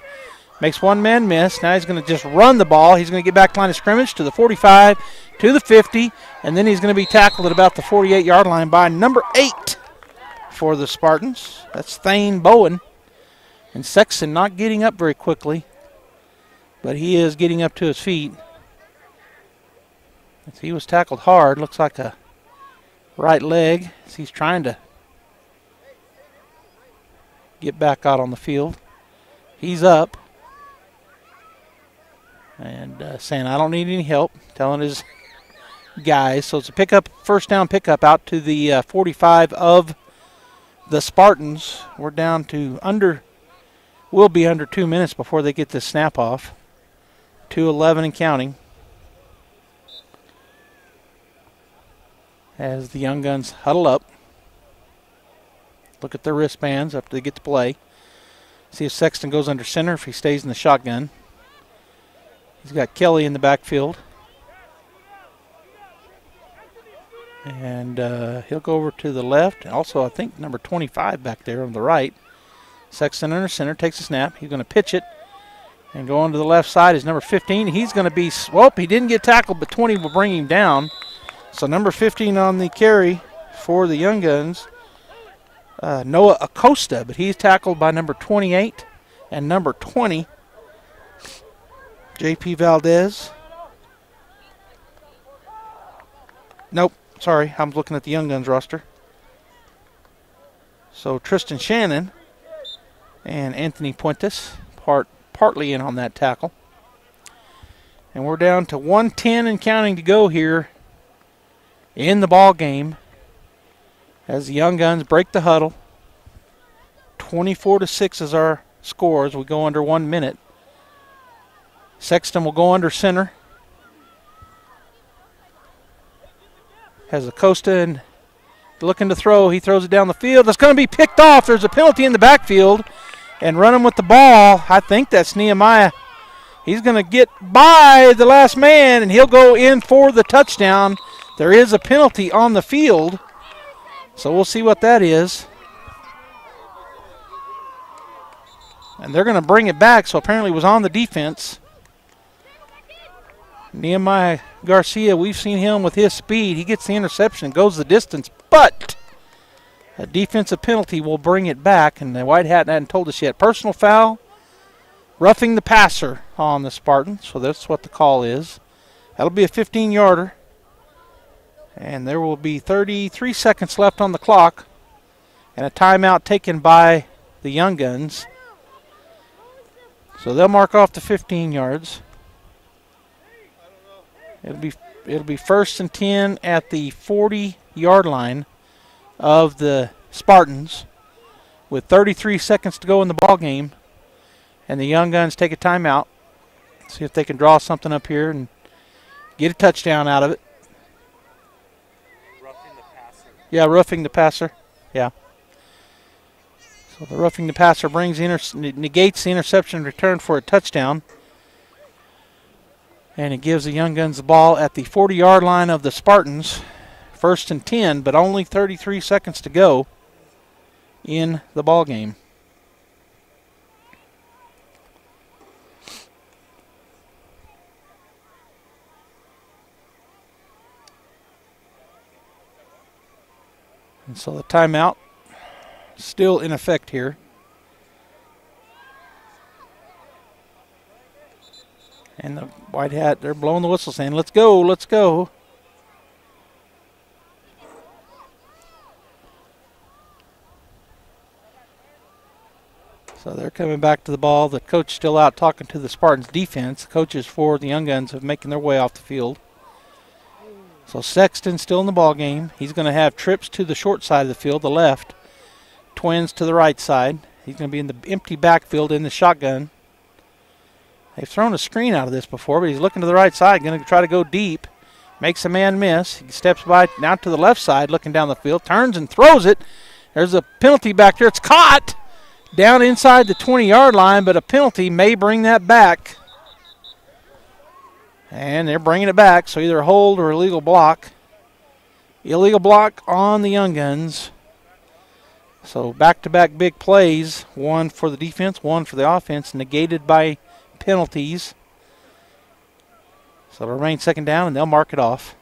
makes one man miss. Now he's going to just run the ball. He's going to get back line of scrimmage to the 45, to the 50, and then he's going to be tackled at about the 48-yard line by number 8 for the Spartans. That's Thane Bowen. And Sexton not getting up very quickly, but he is getting up to his feet. He was tackled hard, looks like a right leg as he's trying to get back out on the field. He's up and saying, I don't need any help, telling his guys. So it's a pickup, first down pickup out to the 45 of the Spartans. We're down to we'll be under 2 minutes before they get this snap off. 2:11 and counting. As the Young Guns huddle up. Look at their wristbands after they get to play. See if Sexton goes under center, if he stays in the shotgun. He's got Kelly in the backfield. And he'll go over to the left. Also, I think number 25 back there on the right. Sexton under center, takes a snap. He's going to pitch it and go on to the left side is number 15. He's going to be, he didn't get tackled, but 20 will bring him down. So number 15 on the carry for the Young Guns. Noah Acosta, but he's tackled by number 28 and number 20, J.P. Valdez. Nope, sorry, I'm looking at the Young Guns roster. So Tristan Shannon and Anthony Puentes partly in on that tackle. And we're down to 1:10 and counting to go here in the ball game. As the Young Guns break the huddle. 24-6 is our score as we go under 1 minute. Sexton will go under center. Has Acosta and looking to throw. He throws it down the field. It's going to be picked off. There's a penalty in the backfield. And running with the ball, I think that's Nehemiah. He's going to get by the last man, and he'll go in for the touchdown. There is a penalty on the field. So we'll see what that is. And they're going to bring it back, so apparently it was on the defense. Nehemiah Garcia, we've seen him with his speed. He gets the interception, goes the distance, but a defensive penalty will bring it back, and the White Hat hadn't told us yet. Personal foul, roughing the passer on the Spartans, so that's what the call is. That'll be a 15-yarder. And there will be 33 seconds left on the clock. And a timeout taken by the Young Guns. So they'll mark off the 15 yards. It'll be first and 10 at the 40-yard line of the Spartans with 33 seconds to go in the ball game. And the Young Guns take a timeout. See if they can draw something up here and get a touchdown out of it. Yeah, roughing the passer. Yeah. So the roughing the passer negates the interception return for a touchdown. And it gives the Young Guns the ball at the 40-yard line of the Spartans. First and 10, but only 33 seconds to go in the ball game. And so the timeout still in effect here. And the White Hat, they're blowing the whistle saying, let's go, let's go. So they're coming back to the ball. The coach still out talking to the Spartans defense. The coaches for the Young Guns are making their way off the field. So Sexton's still in the ball game. He's going to have trips to the short side of the field, the left. Twins to the right side. He's going to be in the empty backfield in the shotgun. They've thrown a screen out of this before, but he's looking to the right side, going to try to go deep. Makes a man miss. He steps by now to the left side, looking down the field, turns and throws it. There's a penalty back there. It's caught down inside the 20-yard line, but a penalty may bring that back. And they're bringing it back, so either a hold or illegal block. Illegal block on the Young Guns. So back-to-back big plays, one for the defense, one for the offense, negated by penalties. So it'll remain second down, and they'll mark it off.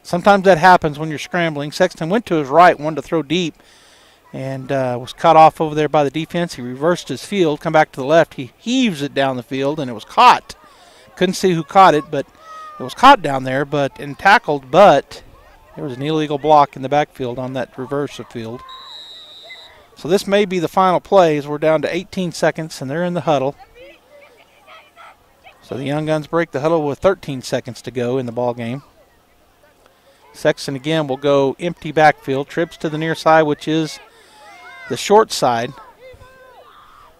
Sometimes that happens when you're scrambling. Sexton went to his right, wanted to throw deep, and was cut off over there by the defense. He reversed his field, come back to the left. He heaves it down the field, and it was caught. Couldn't see who caught it, but it was caught down there and tackled, but there was an illegal block in the backfield on that reverse of field. So this may be the final play as we're down to 18 seconds, and they're in the huddle. So the Young Guns break the huddle with 13 seconds to go in the ball game. Sexton again will go empty backfield, trips to the near side, which is the short side.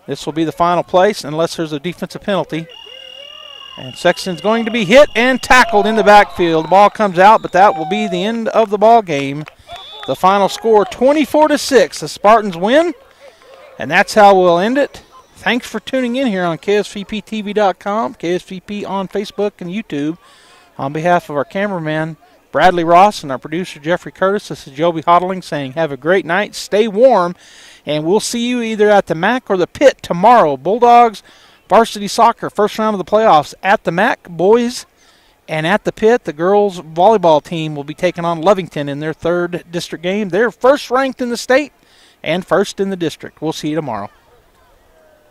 This will be the final place unless there's a defensive penalty. And Sexton's going to be hit and tackled in the backfield. The ball comes out, but that will be the end of the ball game. The final score, 24-6. The Spartans win, and that's how we'll end it. Thanks for tuning in here on KSVPTV.com, KSVP on Facebook and YouTube. On behalf of our cameraman, Bradley Ross, and our producer, Jeffrey Curtis, this is Joby Hodling saying have a great night, stay warm, and we'll see you either at the MAC or the Pit tomorrow. Bulldogs varsity soccer, first round of the playoffs at the MAC, boys, and at the Pit, the girls volleyball team will be taking on Lovington in their third district game. They're first ranked in the state and first in the district. We'll see you tomorrow.